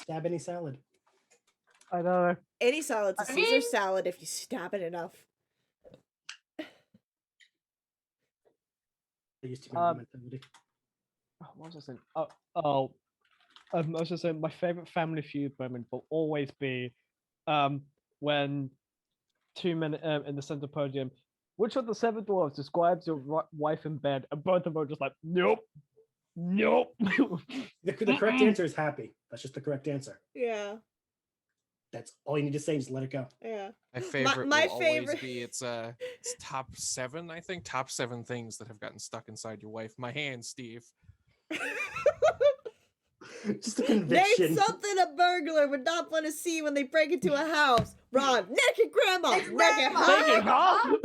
Stab any salad. I know. Any salad's a I Caesar mean- salad if you stab it enough. That used to be my mentality. What was I saying? I was just saying my favorite Family Feud moment will always be when 2 men in the center podium. Which of the 7 dwarves describes your wife in bed? And both of them are just like, nope. The correct answer is happy. That's just the correct answer. Yeah. That's all you need to say. Just let it go. Yeah. My favorite my will always favorite- be it's top 7, I think. Top 7 things that have gotten stuck inside your wife. My hand, Steve. Just a conviction. Name something a burglar would not want to see when they break into a house. Ron, naked grandma. Naked Naked grandma. huh?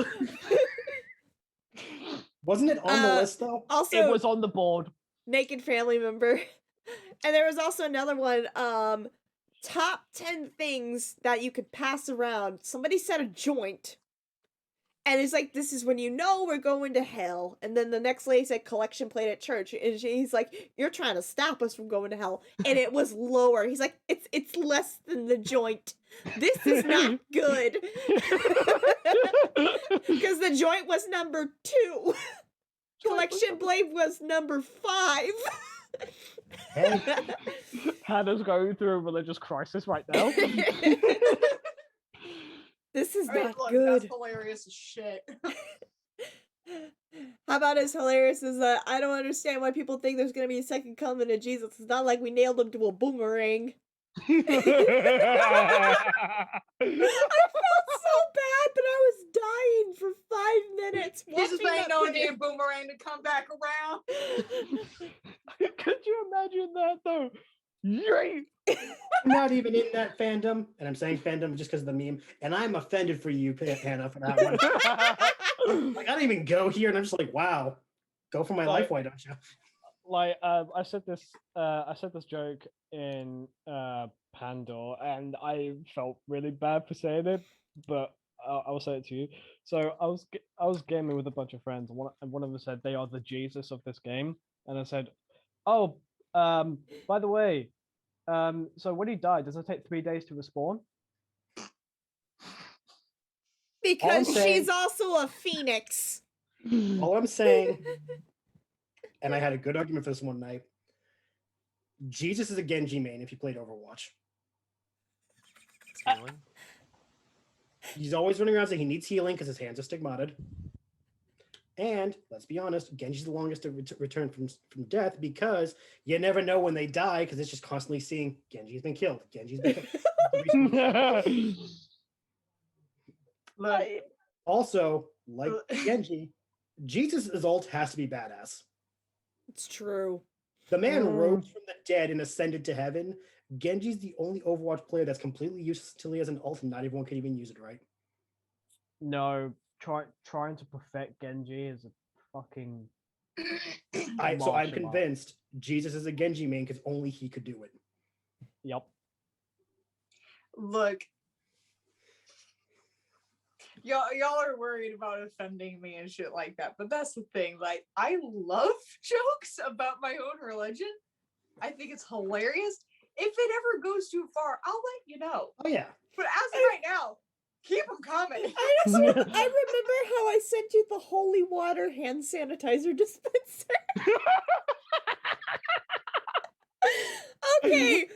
Wasn't it on the list though? Also, It was on the board. naked family member. And there was also another one, top 10 things that you could pass around. Somebody said a joint. And it's like, this is when you know we're going to hell. And then the next lady said collection plate at church. And he's like, you're trying to stop us from going to hell. And it was lower. He's like, it's less than the joint. This is not good. Because the joint was number 2. Collection blade was number 5. Hey, Hannah's going through a religious crisis right now. This is Alright, not look, good. that's hilarious as shit. How about as hilarious as I don't understand why people think there's gonna be a second coming of Jesus. It's not like we nailed him to a boomerang. I felt so bad, but I was dying for 5 minutes. He's just watching waiting that on video. damn boomerang to come back around. Could you imagine that though? Yay! I'm not even in that fandom, and I'm saying fandom just because of the meme. And I'm offended for you, Hannah, for that one. Like I don't even go here, and I'm just like, wow, go for my life, why don't you? Like I said this joke in Pandor, and I felt really bad for saying it, but I will say it to you. So I was gaming with a bunch of friends, and one of them said they are the Jesus of this game, and I said, oh, by the way, so when he died, does it take 3 days to respawn? Because saying- she's also a phoenix. All I'm saying, and I had a good argument for this one night. Jesus is a Genji main if you played Overwatch. Healing. He's always running around saying he needs healing because his hands are stigmatted. And let's be honest, Genji's the longest to return from death because you never know when they die because it's just constantly seeing Genji's been killed. Genji's been killed. Look, Also, like Genji, Jesus' ult has to be badass. It's true. The man rose from the dead and ascended to heaven. Genji's the only Overwatch player that's completely useless until he has an ult and not everyone can even use it right. No, trying to perfect Genji is a fucking. So I'm martial art. convinced Jesus is a Genji main because only he could do it. Yep. look. Y'all are worried about offending me and shit like that, but that's the thing. Like, I love jokes about my own religion. I think it's hilarious. If it ever goes too far, I'll let you know. Oh yeah. But as of right now, keep them coming. I remember how I sent you the holy water hand sanitizer dispenser. Okay.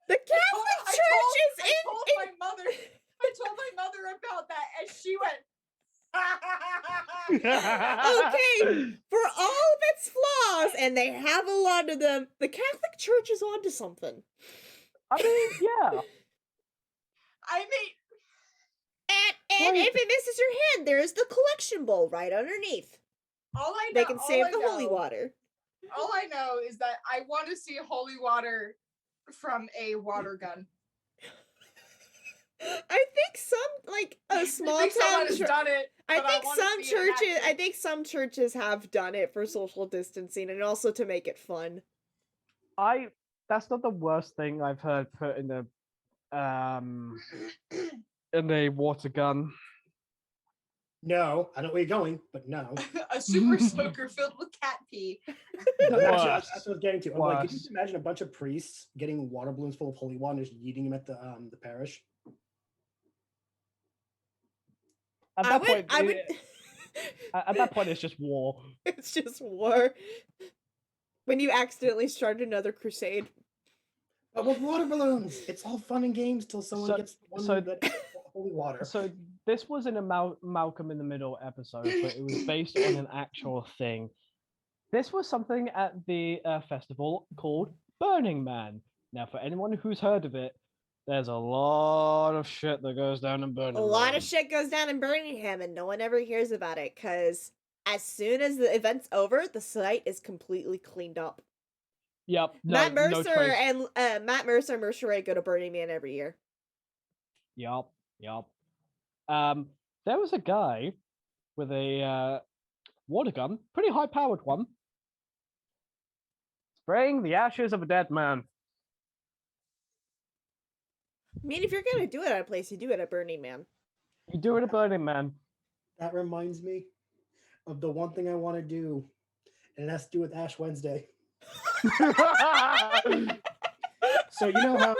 The Catholic Church is in. I told my mother about that, and she went. Okay, for all of its flaws, and they have a lot of them, the Catholic Church is onto something. I mean, yeah. I mean, And if it misses your hand, there is the collection bowl right underneath. all I know, They can save the holy water. All I know is that I want to see holy water from a water gun. I think some like a small I think someone town has church. done it. I but think wanna some see it in churches. action. I think some churches have done it for social distancing and also to make it fun. That's not the worst thing I've heard put in a water gun. No, I know where you're going, but no. A super soaker filled with cat pee. No, actually, Worse. that's what I was getting to. I'm like, could you Worse. just imagine a bunch of priests getting water balloons full of holy water and just yeeting them at the parish? At I that would. point, I would. at that point, it's just war. It's just war. When you accidentally start another crusade. But with water balloons, it's all fun and games till someone So- gets one so- that holy water. So this wasn't a Malcolm in the Middle episode, but it was based on an actual thing. This was something at the festival called Burning Man. Now, for anyone who's heard of it, there's a lot of shit that goes down in Burning A Man. lot of shit goes down in Birmingham, and no one ever hears about it because as soon as the event's over, the site is completely cleaned up. Yep. Matt no Mercer trace. and Matt Mercer and Mercer Ray go to Burning Man every year. Yup. There was a guy with a water gun, pretty high-powered one, spraying the ashes of a dead man. I mean, if you're gonna do it at a place, you do it at Burning Man. You do it at Burning Man. That reminds me of the one thing I want to do, and it has to do with Ash Wednesday. So you know how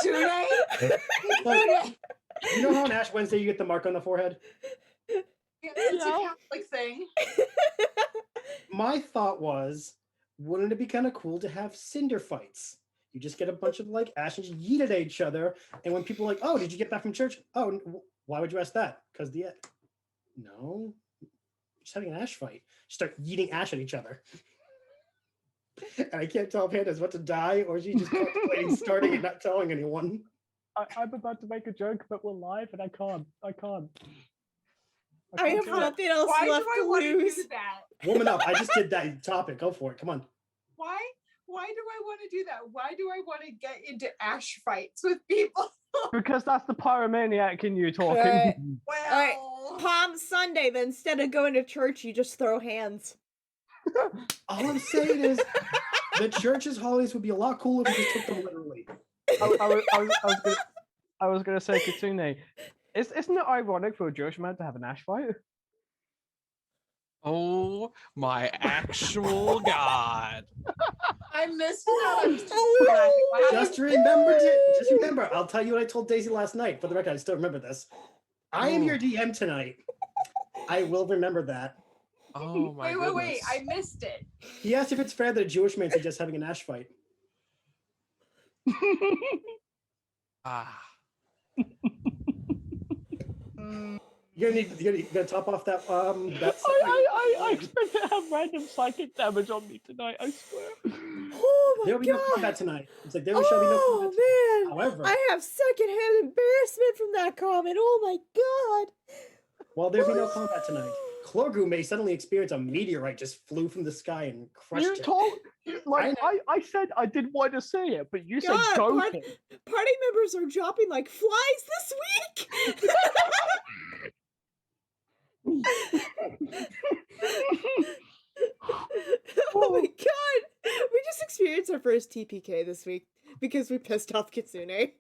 Today? you know how on Ash Wednesday you get the mark on the forehead? It's a Yeah. Catholic thing. My thought was, wouldn't it be kind of cool to have cinder fights? You just get a bunch of like ash and just yeet at each other, and when people are like, "Oh, did you get back from church?" Oh, why would you ask that? Because no, just having an ash fight. Start yeeting ash at each other. And I can't tell if Hannah's about to die or she's just contemplating starting and not telling anyone. I'm about to make a joke, but we're live and I can't. I can't have do it. nothing else Why do left I to want to lose. do that? Woman up. I just did that topic. Go for it. Come on. Why? Why do I want to do that? Why do I want to get into ash fights with people? Because that's the pyromaniac in you talking. Right. Well, Alright. Palm Sunday, then instead of going to church, you just throw hands. All I'm saying is the church's holidays would be a lot cooler if we just took them literally. I was gonna say, Kitsune, isn't it ironic for a Jewish man to have an ash fight? Oh my actual god. I missed out. I'm so Oh, glad. Why Just did- remember, I'll tell you what I told Daisy last night. For the record, I still remember this. I am your DM tonight. I will remember that. Oh my wait, goodness. I missed it. He asked if it's fair that a Jewish man suggests having an ash fight. Ah. You're gonna top off that that I expect to have random psychic damage on me tonight, I swear. Oh my There will be no god. combat tonight. It's like there shall be no Oh combat. man. However, I have secondhand embarrassment from that comment. Oh my god. well, there'll be no combat tonight. Clorgu may suddenly experience a meteorite just flew from the sky and crushed You him. told like I I said I didn't want to say it, but you said God, go what? for it. Party members are dropping like flies this week. Oh my god. We just experienced our first TPK this week because we pissed off Kitsune.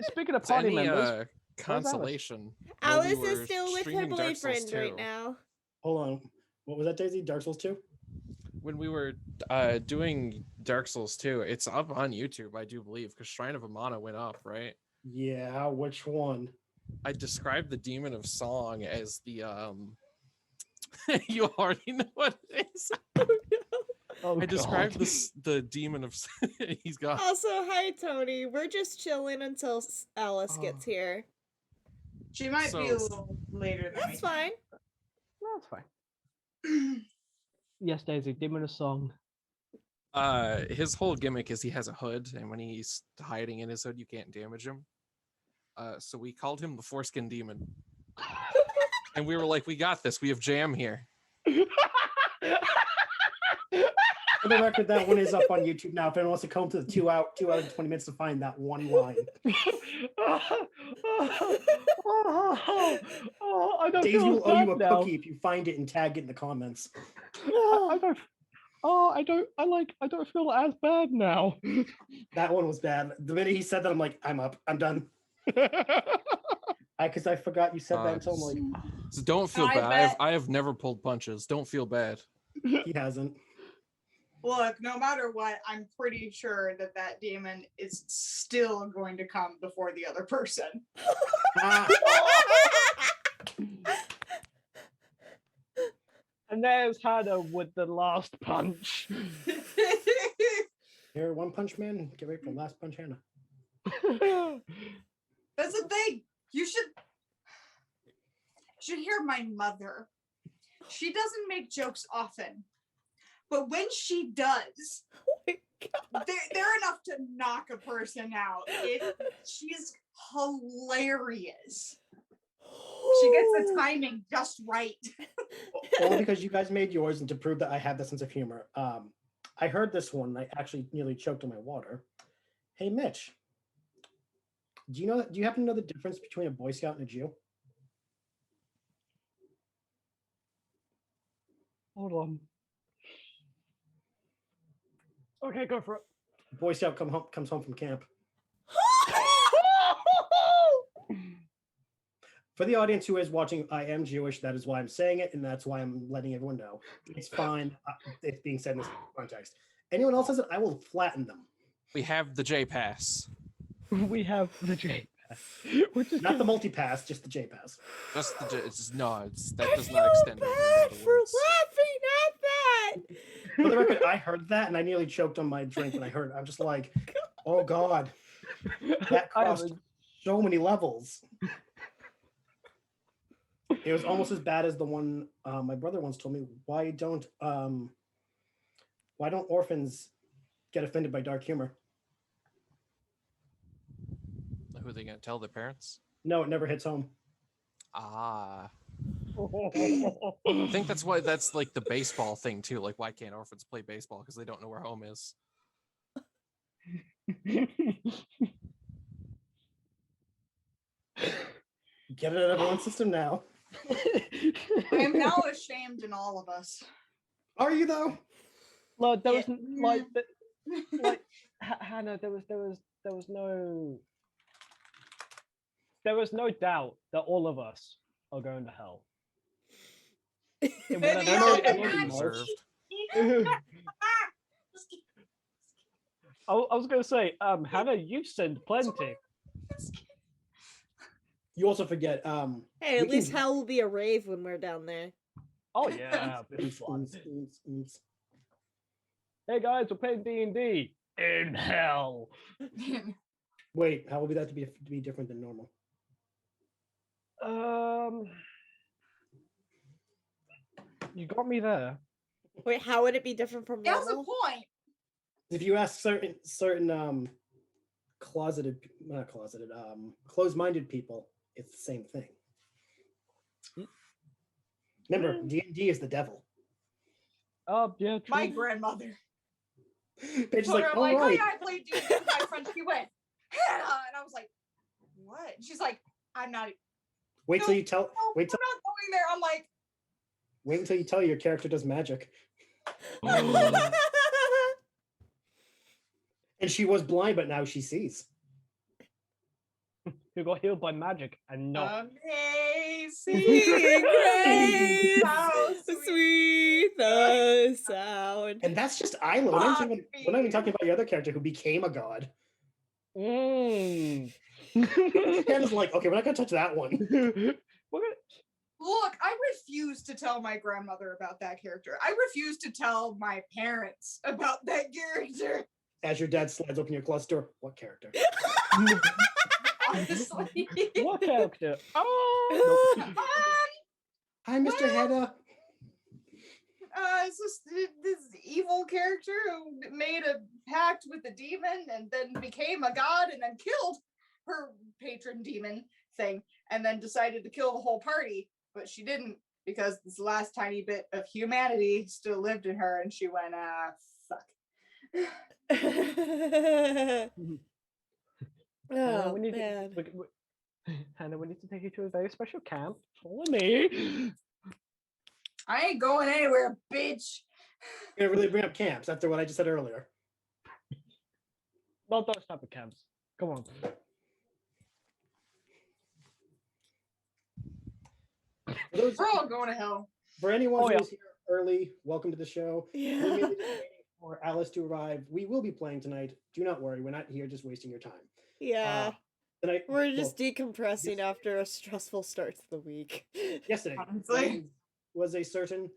Speaking of It's party any members, Alice? Consolation. Alice while we is were still with her streaming Dark Souls boyfriend 2, right now. Hold on. What was that, Daisy? Dark Souls 2? When we were doing Dark Souls 2, it's up on YouTube, I do believe, because Shrine of Amana went up, right? Yeah, which one? I described the Demon of Song as the you already know what it is. oh, I described God. the Demon of he's got Also, hi Tony. We're just chilling until Alice gets here. She might be a So- little later than That's fine. No, that's fine. Yes, Daisy, Demon of Song. his whole gimmick is he has a hood, and when he's hiding in his hood, you can't damage him. So we called him the Foreskin Demon. And we were like, we got this. We have Jam here. For the record, that one is up on YouTube now. If anyone wants to come to the 2 hours and 20 minutes to find that one line. I don't Daisy feel will owe you a bad now. cookie if you find it and tag it in the comments. I don't. Oh, I don't feel as bad now. That one was bad. The minute he said that, I'm like, I'm up. I'm done. Because I forgot you said that until I'm like, So don't feel I bad. bet- I have never pulled punches. Don't feel bad. He hasn't. Look, no matter what, I'm pretty sure that that demon is still going to come before the other person. Ah, And there's Hannah with the last punch. you're One Punch Man. Get ready for Last Punch Hannah. That's the thing. You should hear my mother. She doesn't make jokes often, but when she does, Oh my God. they're enough to knock a person out. She's hilarious. She gets the timing just right. Only because you guys made yours and to prove that I have that sense of humor. I heard this one and I actually nearly choked on my water. Hey, Mitch. Do you happen to know the difference between a Boy Scout and a Jew? Hold on. Okay, go for it. Boy Scout comes home from camp. For the audience who is watching, I am Jewish. That is why I'm saying it, and that's why I'm letting everyone know. It's fine. It's being said in this context. Anyone else says it, I will flatten them. We have the J pass. We have the J pass, which is Not the multi-pass, just the J pass. Just the J. That I does not feel extend over bad into the for words. laughing at that. For the record, I heard that and I nearly choked on my drink when I heard it. I'm just like, oh God, that I crossed haven't- so many levels. It was almost as bad as the one my brother once told me. Why don't orphans get offended by dark humor? Who are they gonna tell their parents? No, it never hits home. Ah, I think that's why that's like the baseball thing too. Like, why can't orphans play baseball? Because they don't know where home is. Get it out of everyone's system now. I am now ashamed in all of us. Are you though? Like there was Yeah. like like Hannah, there was no doubt that all of us are going to hell. In whatever Yeah, way yeah, it yeah. involves. Deserved. I was going to say, Hannah, you've sinned plenty. You also forget. Hey, we at least can- hell will be a rave when we're down there. Oh yeah, it'll be fun. Oops. Hey guys, we're playing D&D in hell. Wait, how will be that to be different than normal? You got me there. Wait, how would it be different from That was a normal? point. If you ask certain closed-minded people, it's the same thing. Remember, D&D is the devil. Yeah, My true. grandmother. Paige is Told like, her, oh, like, oh right. yeah, I played D&D with my friend. She went, Hannah, and I was like, what? She's like, I'm not. Wait till No, you tell. No, Wait we're till. not going there. I'm like, Wait until you tell your character does magic. And she was blind, but now she sees. Who got healed by magic and not. amazing. Grace, How sweet the sound. And that's just Isla. We're not even talking about your other character who became a god. Mm. Hannah's like, okay, we're not gonna touch that one. We're gonna- Look, I refuse to tell my grandmother about that character. I refuse to tell my parents about that character. As your dad slides open your closet door, what character? Honestly. What character? Oh! Nope. Hi, Mr. Well- Hedda. It's just this evil character who made a pact with the demon and then became a god and then killed her patron demon thing and then decided to kill the whole party, but she didn't because this last tiny bit of humanity still lived in her and she went, fuck. Oh, we need man. Hannah, we need to take you to a very special camp. Follow me. I ain't going anywhere, bitch. You're gonna really bring up camps after what I just said earlier. Not those type of camps. Come on. For those, We're all going to hell. for anyone Oh, who yeah. is here early, welcome to the show. We're Yeah. merely just waiting for Alice to arrive. We will be playing tonight. Do not worry, we're not here just wasting your time. Yeah. Tonight, We're just well, decompressing after a stressful start to the week. yesterday Honestly. was a certain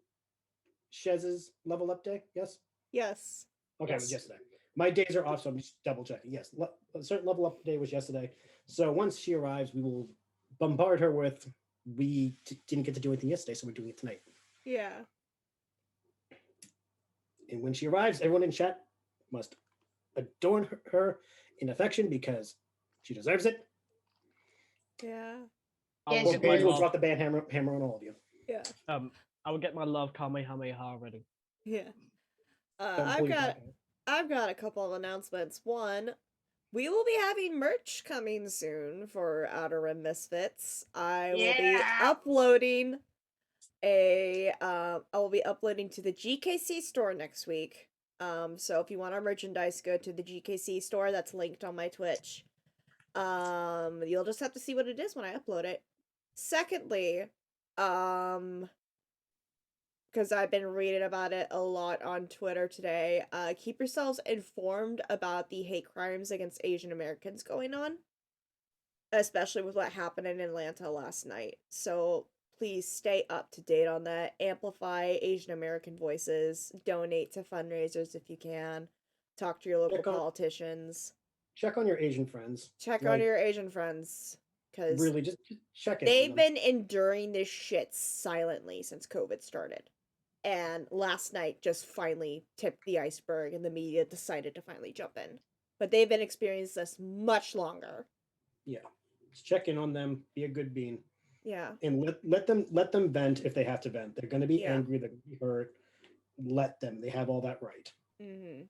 Shez's level up day. Yes. Yes. Okay, it was Yes. yesterday. My days are off, so I'm just double checking. Yes, a certain level up day was yesterday. So once she arrives, we will bombard her with. We didn't get to do anything yesterday, so we're doing it tonight. Yeah. And when she arrives, everyone in chat must adorn her in affection because she deserves it. Yeah. I Yeah, will Or get she my Paige will love. drop the band hammer on all of you. Yeah. I will get my love Kamehameha ready. Yeah. Don't pull your back out. I've got a couple of announcements. One, we will be having merch coming soon for Outer Rim Misfits. I will be Yeah. uploading I will be uploading to the GKC store next week. So if you want our merchandise, go to the GKC store. That's linked on my Twitch. You'll just have to see what it is when I upload it. Secondly, because I've been reading about it a lot on Twitter today, keep yourselves informed about the hate crimes against Asian Americans going on, especially with what happened in Atlanta last night. So please stay up to date on that. Amplify Asian American voices. Donate to fundraisers if you can. Talk to your local politicians. Check on your Asian friends. Check on Like, your Asian friends. Because really, just check in. they've on them. been enduring this shit silently since COVID started. And last night just finally tipped the iceberg and the media decided to finally jump in. But they've been experiencing this much longer. Yeah, just check in on them. Be a good bean. Yeah. And let them vent if they have to vent. They're going to be Yeah. angry. They're going to be hurt. Let them. They have all that right. Mm-hmm.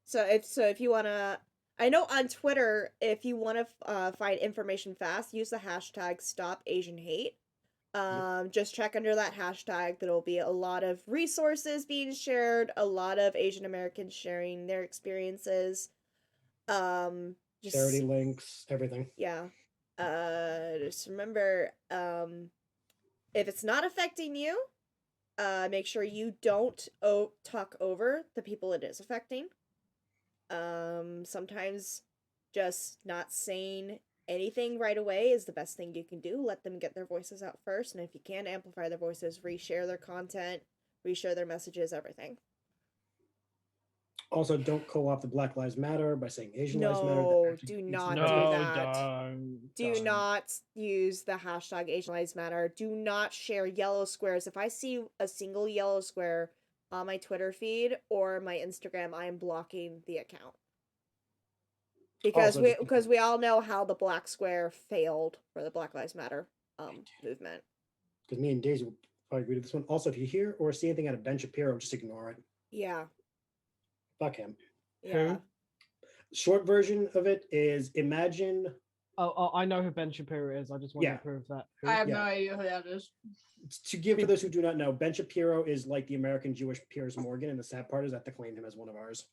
So if you wanna, I know on Twitter, if you wanna find information fast, use the hashtag #StopAsianHate. Just check under that hashtag. There'll be a lot of resources being shared, a lot of Asian Americans sharing their experiences. Just, Charity links, everything. yeah. Just remember, if it's not affecting you, make sure you don't talk over the people it is affecting. Sometimes just not saying anything right away is the best thing you can do. Let them get their voices out first, and if you can, amplify their voices, reshare their content, reshare their messages, everything. Also, don't co-opt the Black Lives Matter by saying Asian Lives Matter. That No, actually do defeats not the do purpose. No, that. don't. Do not use the hashtag Asian Lives Matter. Do not share yellow squares. If I see a single yellow square on my Twitter feed or my Instagram, I am blocking the account. Because Also, just because we all know how the black square failed for the Black Lives Matter movement. because me and Daisy will probably agree to this one. Also, if you hear or see anything out of Ben Shapiro, just ignore it. Yeah. Fuck him. Yeah. Short version of it is imagine. Oh, I know who Ben Shapiro is. I just want Yeah. to prove that. I have Yeah. no idea who that is. To give for those who do not know, Ben Shapiro is like the American Jewish Piers Morgan, and the sad part is that they claim him as one of ours.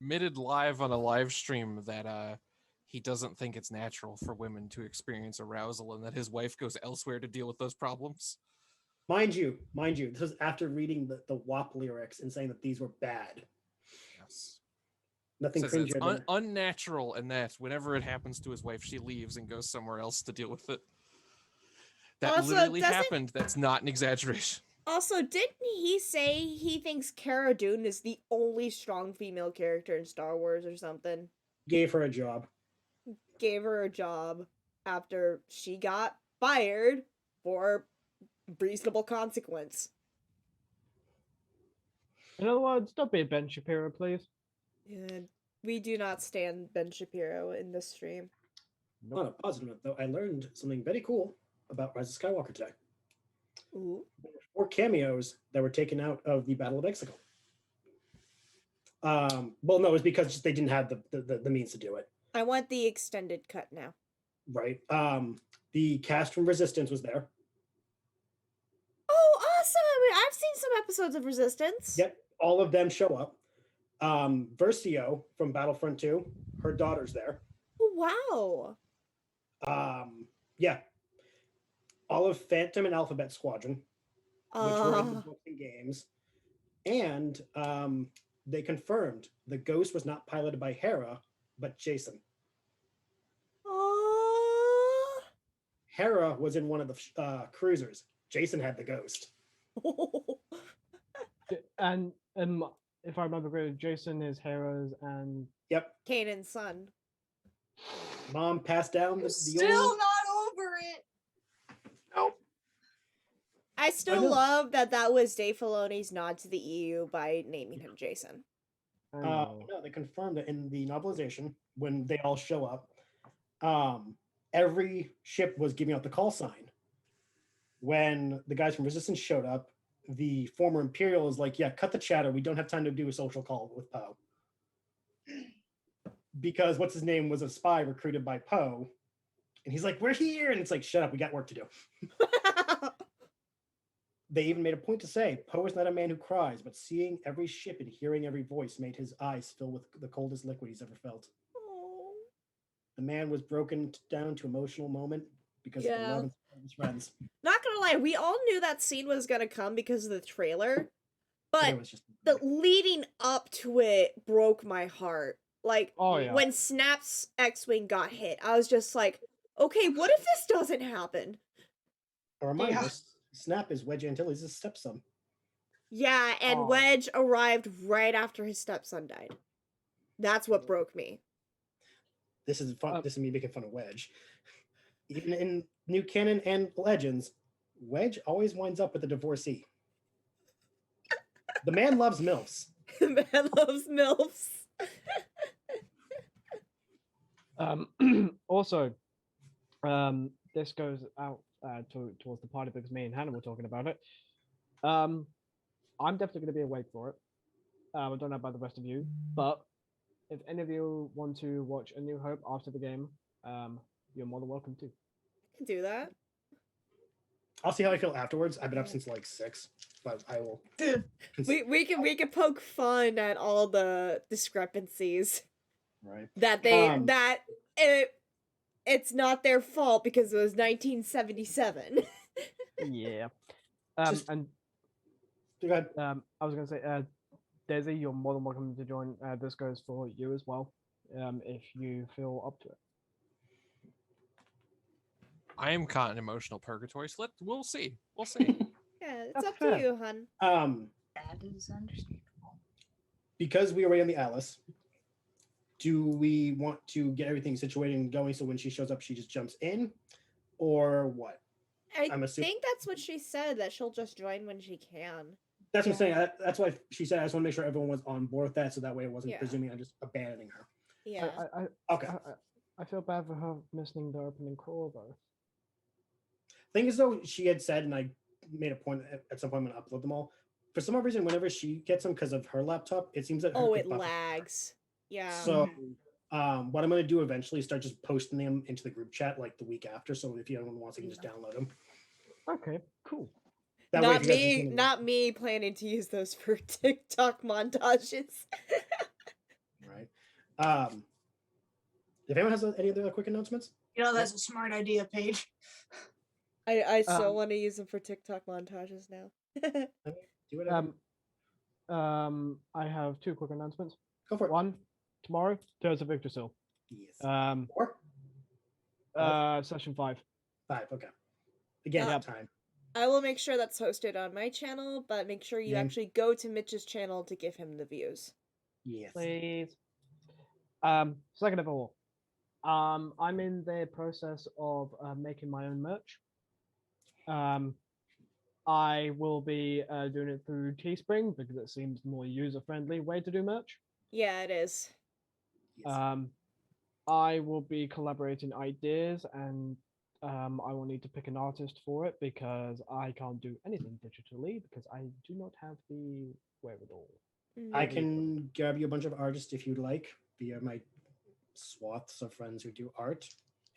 Admitted live on a live stream that he doesn't think it's natural for women to experience arousal and that his wife goes elsewhere to deal with those problems. Mind you, this was after reading the WAP lyrics and saying that these were bad. Yes. Nothing Says cringier it's than unnatural, and that whenever it happens to his wife, she leaves and goes somewhere else to deal with it. That Also, literally doesn't- happened. That's not an exaggeration. Also, didn't he say he thinks Cara Dune is the only strong female character in Star Wars or something? gave her a job. Gave her a job after she got fired for reasonable consequence. In other words, don't be a Ben Shapiro, please. And we do not stand Ben Shapiro in this stream. On a positive note, though, I learned something very cool about Rise of Skywalker today. Ooh. There were 4 cameos that were taken out of the Battle of Exegol. Well, no, it was because they didn't have the means to do it. I want the extended cut now. Right. The cast from Resistance was there. Oh, awesome! I've seen some episodes of Resistance. Yep, all of them show up. Versio from Battlefront 2, her daughter's there. Oh wow. Yeah. All of Phantom and Alphabet Squadron, which were in the Uh, books and games. And they confirmed the Ghost was not piloted by Hera, but Jason. uh, Hera was in one of the cruisers. Jason had the Ghost. And if I remember correctly, Jason is Hera's and Yep. Kanan's son. Mom passed down the Still old. not over it. Nope. I still know. love that was Dave Filoni's nod to the EU by naming him Jason. I know. No, they confirmed it in the novelization when they all show up. Every ship was giving out the call sign. When the guys from Resistance showed up, the former Imperial is like, "Yeah, cut the chatter. We don't have time to do a social call with Poe." Because what's his name was a spy recruited by Poe, and he's like, "We're here," and it's like, "Shut up, we got work to do." They even made a point to say, Poe is not a man who cries, but seeing every ship and hearing every voice made his eyes fill with the coldest liquid he's ever felt. Oh. The man was broken down to emotional moment because of the Yeah. love and support of his friends. Not gonna lie, we all knew that scene was gonna come because of the trailer, But it but was just the leading up to it broke my heart. Like Oh yeah. when Snap's X-wing got hit, I was just like, okay, what if this doesn't happen? a reminder. Yeah. Snap is Wedge Antilles' stepson. Yeah, and Oh. Wedge arrived right after his stepson died. That's what broke me. This is fun. This is me making fun of Wedge. Even in new canon and Legends, Wedge always winds up with a divorcee. The man loves MILFs. Man loves MILFs. Also, this goes out towards the party because me and Hannah were talking about it. I'm definitely going to be awake for it. I don't know about the rest of you, but if any of you want to watch A New Hope after the game, you're more than welcome to. I can do that. I'll see how I feel afterwards. I've been up since like 6, but I will. We can poke fun at all the discrepancies Right. that it's not their fault because it was 1977. Yeah. Just- And Go ahead. I was going to say, Daisy, you're more than welcome to join. This goes for you as well, if you feel up to it. I am caught in emotional purgatory, so we'll see. We'll see. Yeah, it's That's up fair. to you, hun. That is understandable. Because we are away on the Alice, do we want to get everything situated and going so when she shows up, she just jumps in, or what? I'm assuming- think that's what she said, that she'll just join when she can. That's what I'm saying. That's why she said I just want to make sure everyone was on board with that, so that way it wasn't Yeah. presuming I'm just abandoning her. Yeah. Okay. I feel bad for her missing the opening call though. Thing is, though, she had said, and I made a point at some point I'm going to upload them all. For some odd reason, whenever she gets them because of her laptop, it seems that Oh, her it buffer- lags. Yeah. So, what I'm going to do eventually is start just posting them into the group chat like the week after. So if anyone wants, they can just download them. Okay, cool. That way, not if you guys just me, wanna- not me planning to use those for TikTok montages. Right. If anyone has any other quick announcements, You know, that's a smart idea, Paige. I still want to use them for TikTok montages now. do whatever. I have 2 quick announcements. Go for it. One, tomorrow, Tales of Yggdrasil. Yes. Or Session 5. 5. Okay. Again, Yeah. time. I will make sure that's hosted on my channel, but make sure you Yeah. actually go to Mitch's channel to give him the views. Yes. Please. Second of all, I'm in the process of making my own merch. I will be doing it through Teespring because it seems more user-friendly way to do merch. Yeah, it is. Yes. I will be collaborating ideas, and I will need to pick an artist for it because I can't do anything digitally because I do not have the wherewithal. I can grab you a bunch of artists if you'd like via my swaths of friends who do art,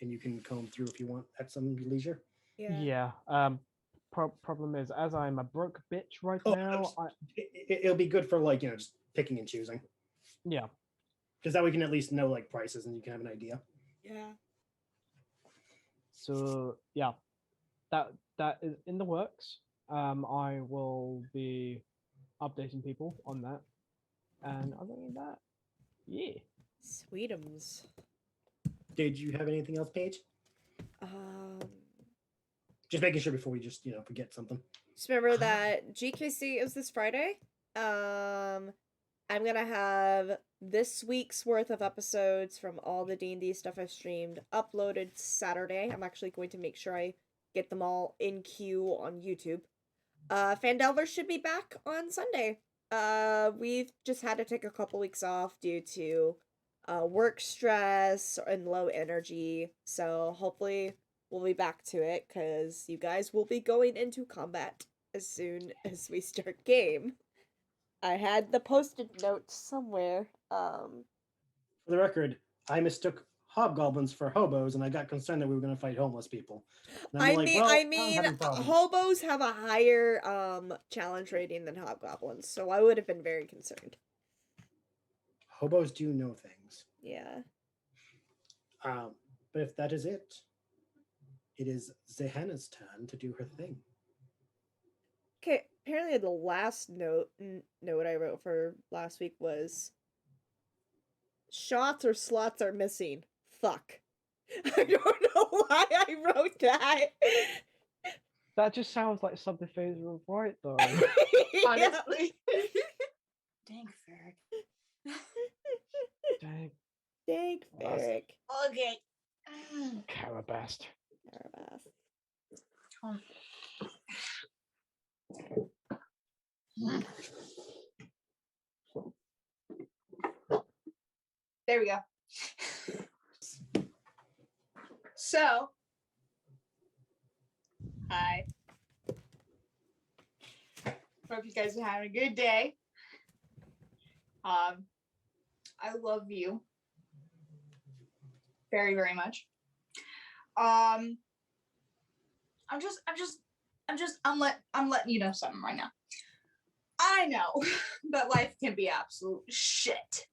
and you can comb through if you want at some leisure. Yeah. Problem is, as I'm a broke bitch right Oh, now, it'll be good for like just picking and choosing, yeah. because that we can at least know like prices and you can have an idea. Yeah. So yeah, that is in the works. I will be updating people on that. And other than that, yeah. Sweetums. Did you have anything else, Paige? Um, Just making sure before we just forget something. just remember that GKC is this Friday. I'm gonna have this week's worth of episodes from all the D&D stuff I've streamed uploaded Saturday. I'm actually going to make sure I get them all in queue on YouTube. Fandelver should be back on Sunday. We've just had to take a couple weeks off due to work stress and low energy. So hopefully we'll be back to it because you guys will be going into combat as soon as we start game. I had the post-it note somewhere. For the record, I mistook hobgoblins for hobos, and I got concerned that we were going to fight homeless people. And I'm like, well, I'm having problems. hobos have a higher challenge rating than hobgoblins, so I would have been very concerned. Hobos do know things. Yeah. But if that is it, it is Zehanna's turn to do her thing. Okay, apparently the last note I wrote for last week was shots or slots are missing. Fuck. I don't know why I wrote that. That just sounds like something Phaser would write, though. Honestly. Dang, Ferric. Dang, Dang, Ferric. Okay. Carabast. Carabas. There we go. So, hi. Hope you guys are having a good day. I love you very, very much. I'm letting you know something right now. I know that life can be absolute shit,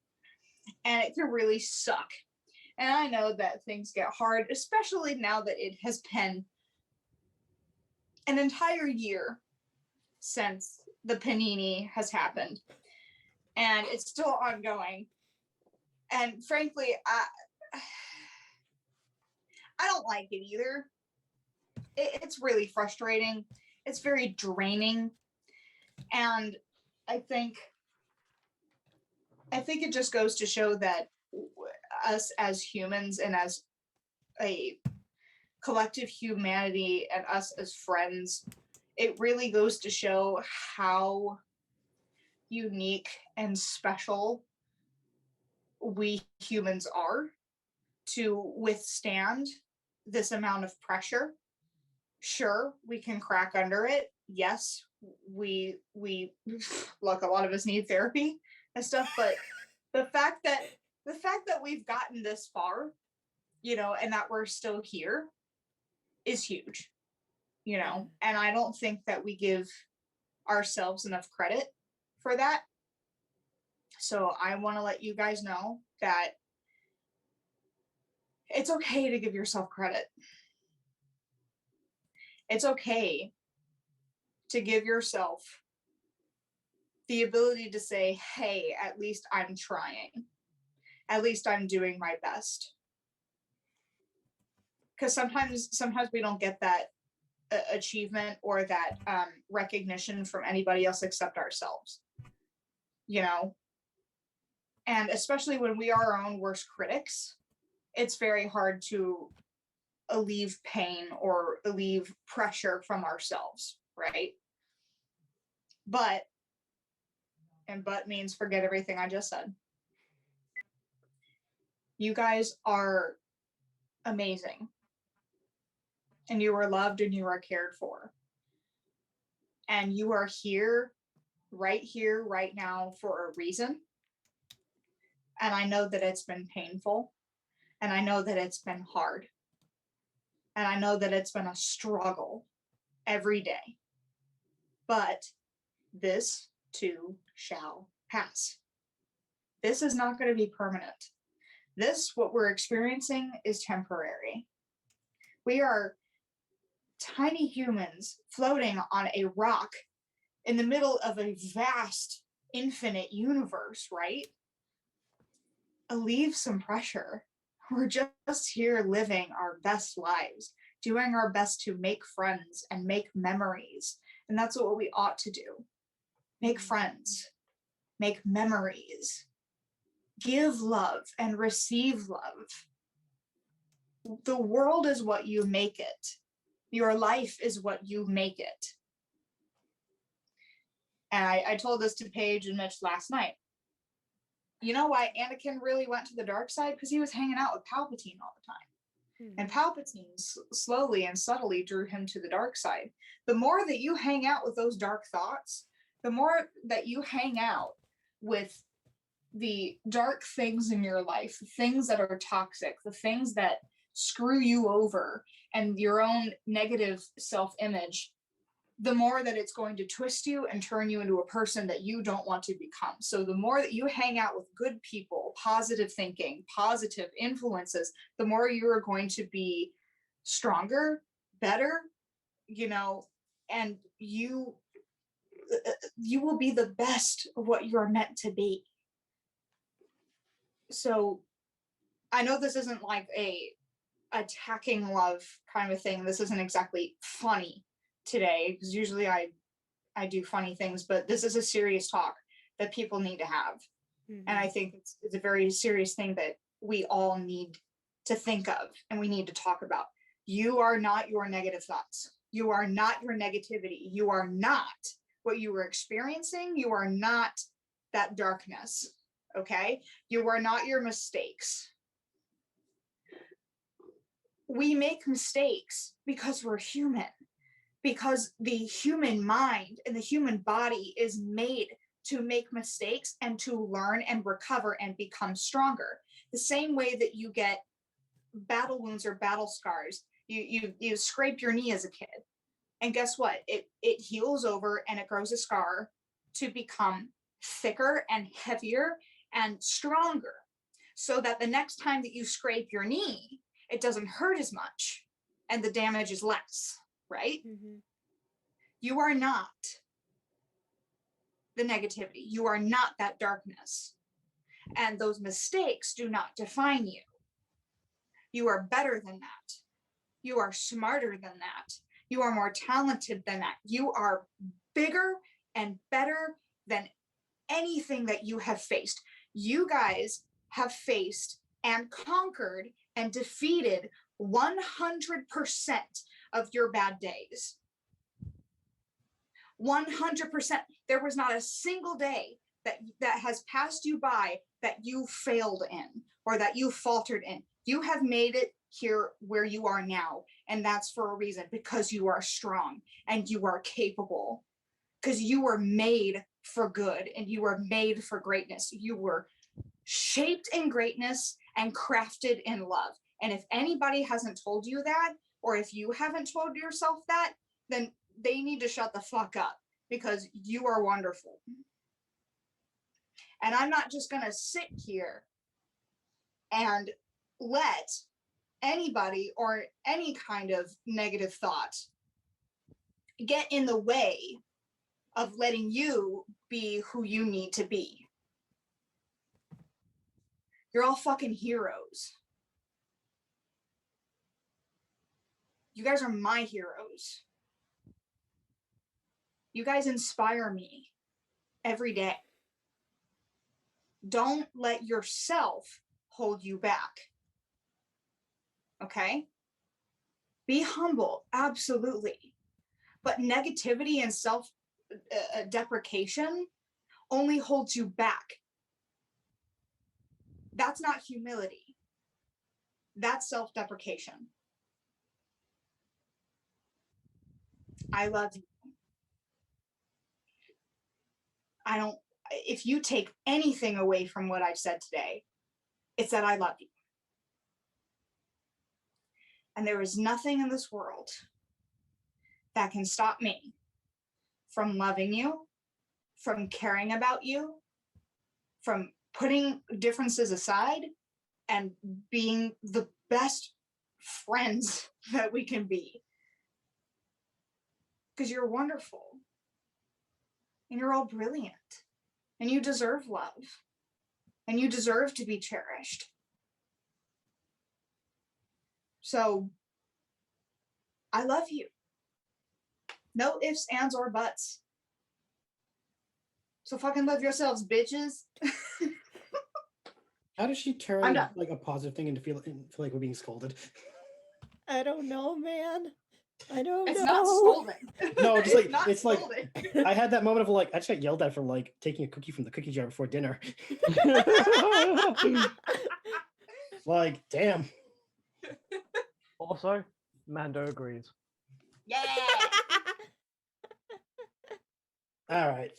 and it can really suck. And I know that things get hard, especially now that it has been an entire year since the panini has happened, and it's still ongoing. And frankly, I don't like it either. It's really frustrating. It's very draining, and I think it just goes to show that us as humans and as a collective humanity and us as friends, it really goes to show how unique and special we humans are to withstand this amount of pressure. Sure, we can crack under it. Yes, we look, a lot of us need therapy and stuff, but the fact that we've gotten this far, and that we're still here is huge, and I don't think that we give ourselves enough credit for that. So I want to let you guys know that it's okay to give yourself credit. It's okay to give yourself the ability to say, hey, at least I'm trying. At least I'm doing my best. Because sometimes we don't get that achievement or that recognition from anybody else except ourselves. And especially when we are our own worst critics, it's very hard to alleviate pain or alleviate pressure from ourselves, right? But means forget everything I just said. You guys are amazing. And you are loved and you are cared for. And you are here, right now for a reason. And I know that it's been painful. And I know that it's been hard. And I know that it's been a struggle every day. But this too shall pass. This is not going to be permanent. what we're experiencing is temporary. We are tiny humans floating on a rock in the middle of a vast, infinite universe, right? Alleviate some pressure. We're just here living our best lives, doing our best to make friends and make memories. And that's what we ought to do. Make friends, make memories, give love and receive love. The world is what you make it. Your life is what you make it. And I told this to Paige and Mitch last night. You know why Anakin really went to the dark side? Because he was hanging out with Palpatine all the time. And Palpatine slowly and subtly drew him to the dark side. The more that you hang out with those dark thoughts, the more that you hang out with the dark things in your life, the things that are toxic, the things that screw you over, and your own negative self-image, the more that it's going to twist you and turn you into a person that you don't want to become. So the more that you hang out with good people, positive thinking, positive influences, the more you are going to be stronger, better, and you will be the best of what you are meant to be. So I know this isn't like a attacking love kind of a thing. This isn't exactly funny today, because usually I do funny things, but this is a serious talk that people need to have. And I think it's a very serious thing that we all need to think of and we need to talk about. You are not your negative thoughts. You are not your negativity. You are not what you were experiencing. You are not that darkness, okay? You are not your mistakes. We make mistakes because we're human, because the human mind and the human body is made to make mistakes and to learn and recover and become stronger. The same way that you get battle wounds or battle scars, you scrape your knee as a kid, and guess what? It heals over and it grows a scar to become thicker and heavier and stronger, so that the next time that you scrape your knee, it doesn't hurt as much and the damage is less, right? You are not the negativity. You are not that darkness. And those mistakes do not define you. You are better than that. You are smarter than that. You are more talented than that. You are bigger and better than anything that you have faced. You guys have faced and conquered and defeated 100% of your bad days. 100%. There was not a single day that has passed you by that you failed in or that you faltered in. You have made it here where you are now, and that's for a reason, because you are strong and you are capable, because you were made for good and you were made for greatness. You were shaped in greatness and crafted in love. And if anybody hasn't told you that, or if you haven't told yourself that, then they need to shut the fuck up, because you are wonderful. And I'm not just going to sit here and let anybody or any kind of negative thought get in the way of letting you be who you need to be. You're all fucking heroes. You guys are my heroes. You guys inspire me every day. Don't let yourself hold you back. Okay? Be humble, absolutely. But negativity and self-deprecation only holds you back. That's not humility. That's self-deprecation. I love you. If you take anything away from what I've said today, it's that I love you. And there is nothing in this world that can stop me from loving you, from caring about you, from putting differences aside and being the best friends that we can be. Because you're wonderful. And you're all brilliant. And you deserve love. And you deserve to be cherished. So, I love you. No ifs, ands, or buts. So fucking love yourselves, bitches. How does she I'm turn done. like a positive thing into feel like we're being scolded? I don't know, man. I don't It's know. not scolding. No, just like not it's like scolding. I had that moment of like I just got yelled at for like taking a cookie from the cookie jar before dinner. Like, damn. Also, Mando agrees. Yeah. All right.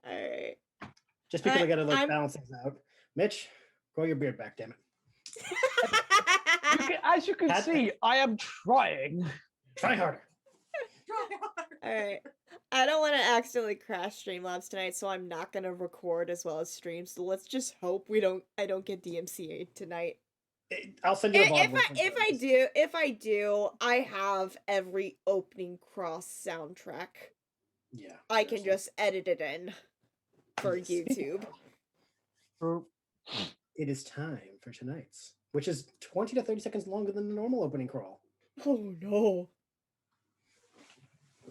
Alright. Just because I gotta like I'm- balance things out. Mitch, grow your beard back, damn it. As you can Had- see, I am trying. Try harder. Alright. I don't want to accidentally crash Streamlabs tonight, so I'm not gonna record as well as stream. So let's just hope I don't get DMCA'd tonight. I'll send you a VOD. If I do, I have every opening cross soundtrack. Yeah. I can seriously. just edit it in for Yes. YouTube. It is time for tonight's, which is 20 to 30 seconds longer than the normal opening crawl. Oh no.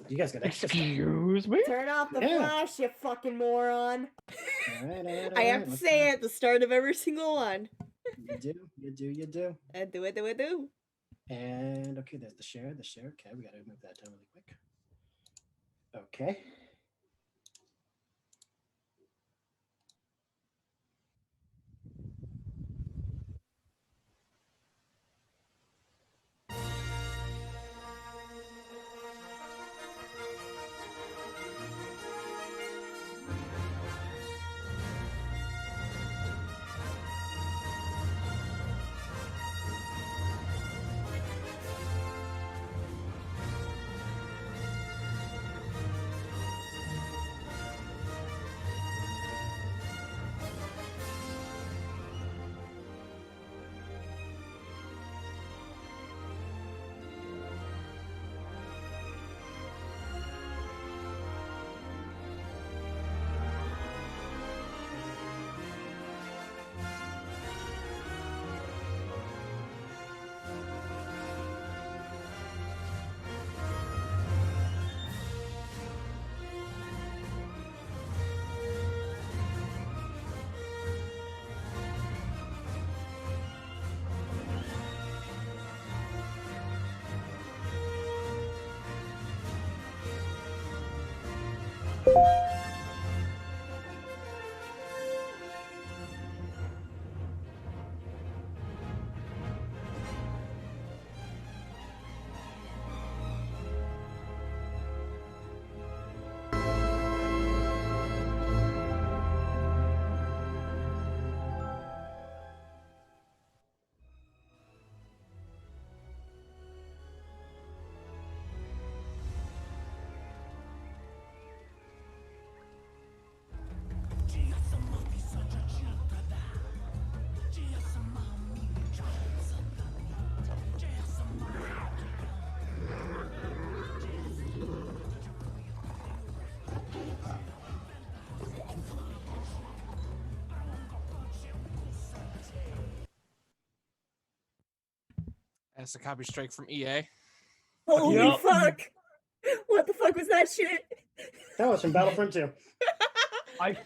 You guys got extra stuff. Excuse me? Turn off the Yeah. flash, you fucking moron. All right, I have to say it at the start of every single one. You do. I do it. And okay, there's the share. Okay, we gotta move that down really quick. Okay. That's a copy strike from E EA. Holy Yup. fuck! What the fuck was that shit? That was from Battlefront 2. I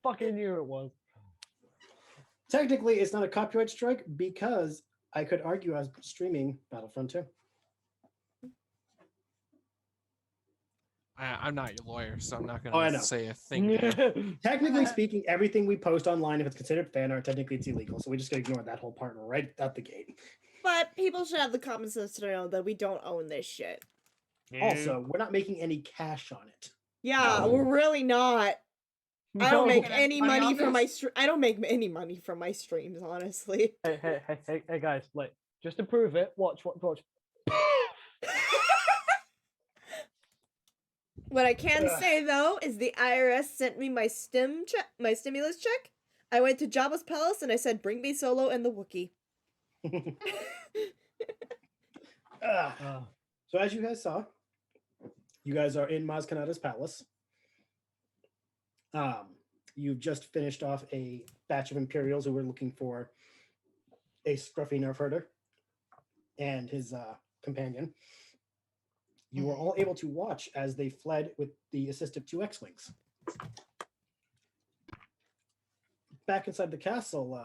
fucking knew it was. Technically, it's not a copyright strike because I could argue I was streaming Battlefront 2. I'm not your lawyer, so I'm not Oh, I going know. to say a thing. there. Technically speaking, everything we post online, if it's considered fan art, technically it's illegal. So we just gotta ignore that whole part right out the gate. But people should have the common sense to know that we don't own this shit. Also, we're not making any cash on it. Yeah, we're really not. I don't No. make Can I any put money money on from my this? I don't make any money from my streams, honestly. Hey, guys, like, just to prove it, watch. What I can Ugh. say though is the IRS sent me my stimulus check. I went to Jabba's palace and I said, "Bring me Solo and the Wookiee." Ah, Uh, so as you guys saw, you guys are in Maz Kanata's palace. You've just finished off a batch of Imperials who were looking for a scruffy nerf herder and his companion. You were all able to watch as they fled with the assist of 2 X-Wings. Back inside the castle,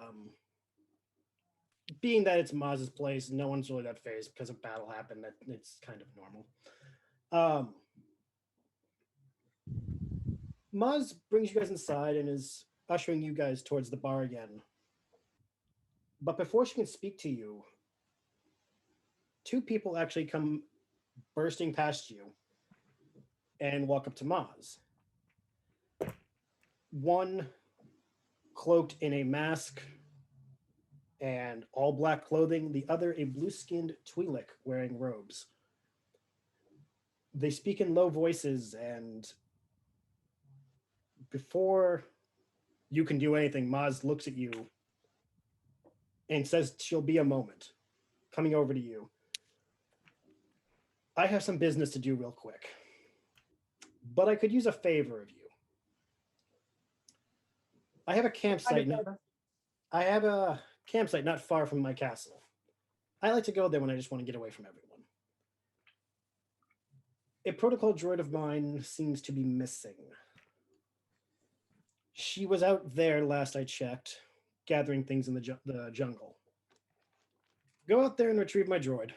being that it's Maz's place, no one's really that phased because a battle happened. That it's kind of normal. Maz brings you guys inside and is ushering you guys towards the bar again. But before she can speak to you, 2 people actually come bursting past you and walk up to Maz. One cloaked in a mask and all black clothing, the other a blue-skinned Twi'lek wearing robes. They speak in low voices, and before you can do anything, Maz looks at you and says she'll be a moment. Coming over to you. I have some business to do real quick, but I could use a favor of you. I have a campsite. I have a campsite not far from my castle. I like to go there when I just want to get away from everyone. A protocol droid of mine seems to be missing. She was out there last I checked, gathering things in the jungle. Go out there and retrieve my droid,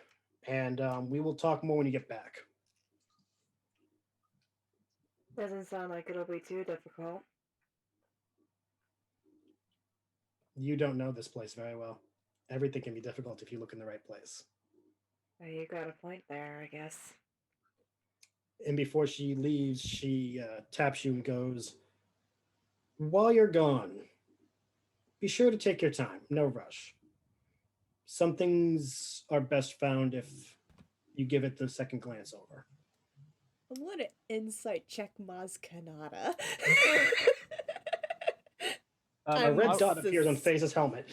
and we will talk more when you get back. Doesn't sound like it'll be too difficult. You don't know this place very well. Everything can be difficult if you look in the right place. Well, you got a point there, I guess. And before she leaves, she taps you and goes, "While you're gone, be sure to take your time. No rush. Some things are best found if you give it the second glance over." I want to insight check Maz Kanata. A I'm red dot appears on sus- Faze's helmet.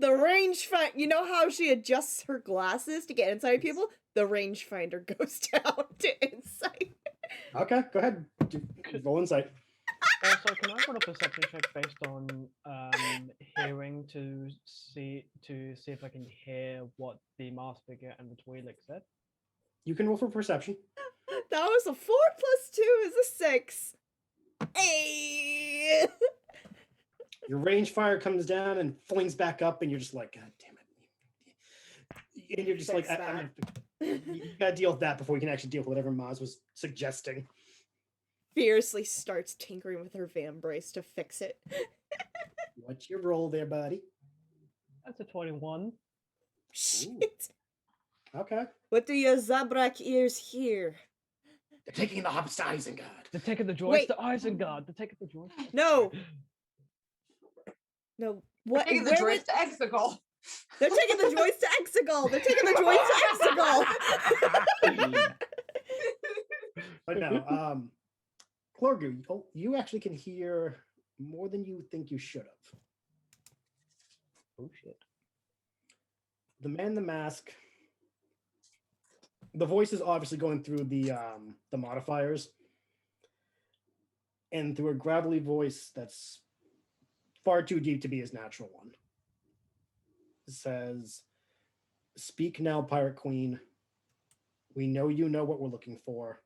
the rangefinder, you know how she adjusts her glasses to get inside people? The rangefinder goes down to insight. Okay, go ahead. Roll insight. also, can I run a perception check based on hearing to see if I can hear what the mask figure and the Twi'lek said? You can roll for perception. That was a 4 plus 2 is a 6. Hey! Your range fire comes down and flings back up, and you're just like, "God damn it!" And you're just Fix like, you gotta deal with that before you can actually deal with whatever Maz was suggesting. Fiercely starts tinkering with her van brace to fix it. What's your roll there, buddy? That's a 21. Shit. Okay. What do your Zabrak ears hear? They're taking the hobbits to Isengard. They're taking the droids Wait. to Isengard. They're taking the droids. No. No. What? Taking the Where droids would... to Exegol. They're taking the droids to Exegol. They're taking the droids to Exegol. But no, Clorgu, you actually can hear more than you think you should have. Oh shit. The man in the mask. The voice is obviously going through the modifiers, and through a gravelly voice that's far too deep to be his natural one. It says, "Speak now, Pirate Queen. We know you know what we're looking for.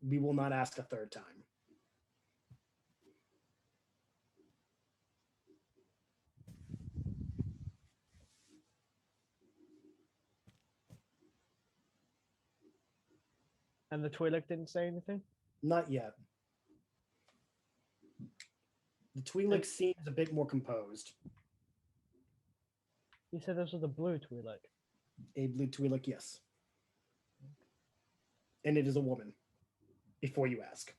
We will not ask a third time." And the Twi'lek didn't say anything? Not yet. The Twi'lek seems a bit more composed. You said this was a blue Twi'lek. A blue Twi'lek, yes. And it is a woman, before you ask.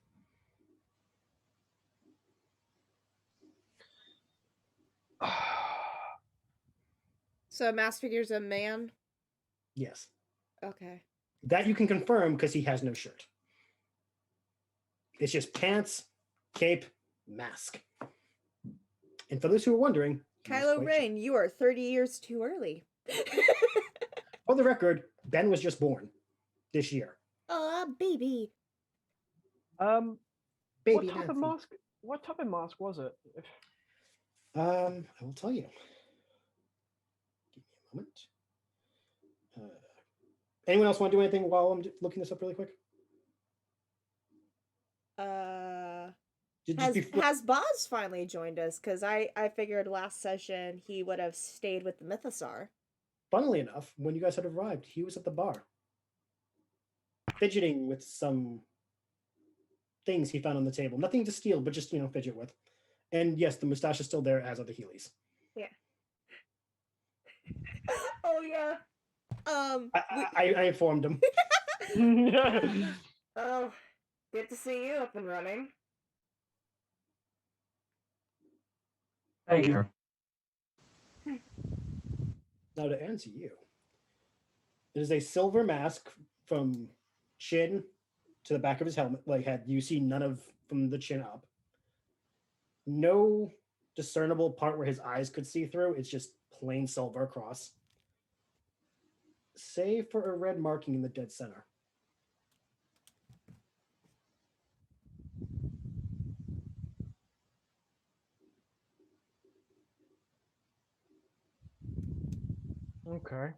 So mask figure's a man? Yes. Okay. That you can confirm because he has no shirt. It's just pants, cape, mask. And for those who are wondering, he was Kylo quite Ren, you are 30 years too early. for the record, Ben was just born this year. Aw, baby. Baby what type of Nancy. mask? What type of mask was it? I will tell you. Give me a moment. Anyone else want to do anything while I'm looking this up really quick? Just before, Has Boz finally joined us? Because I figured last session he would have stayed with the Mythosaur. funnily enough, when you guys had arrived, he was at the bar, fidgeting with some things he found on the table. Nothing to steal, but just fidget with. And yes, the mustache is still there, as are the Heelys. Yeah. Oh yeah. I informed him. Oh, good to see you up and running. Thank you. Now to answer you, it is a silver mask from chin to the back of his helmet. You see none of from the chin up. No discernible part where his eyes could see through. It's just plain silver across. Save for a red marking in the dead center. Okay.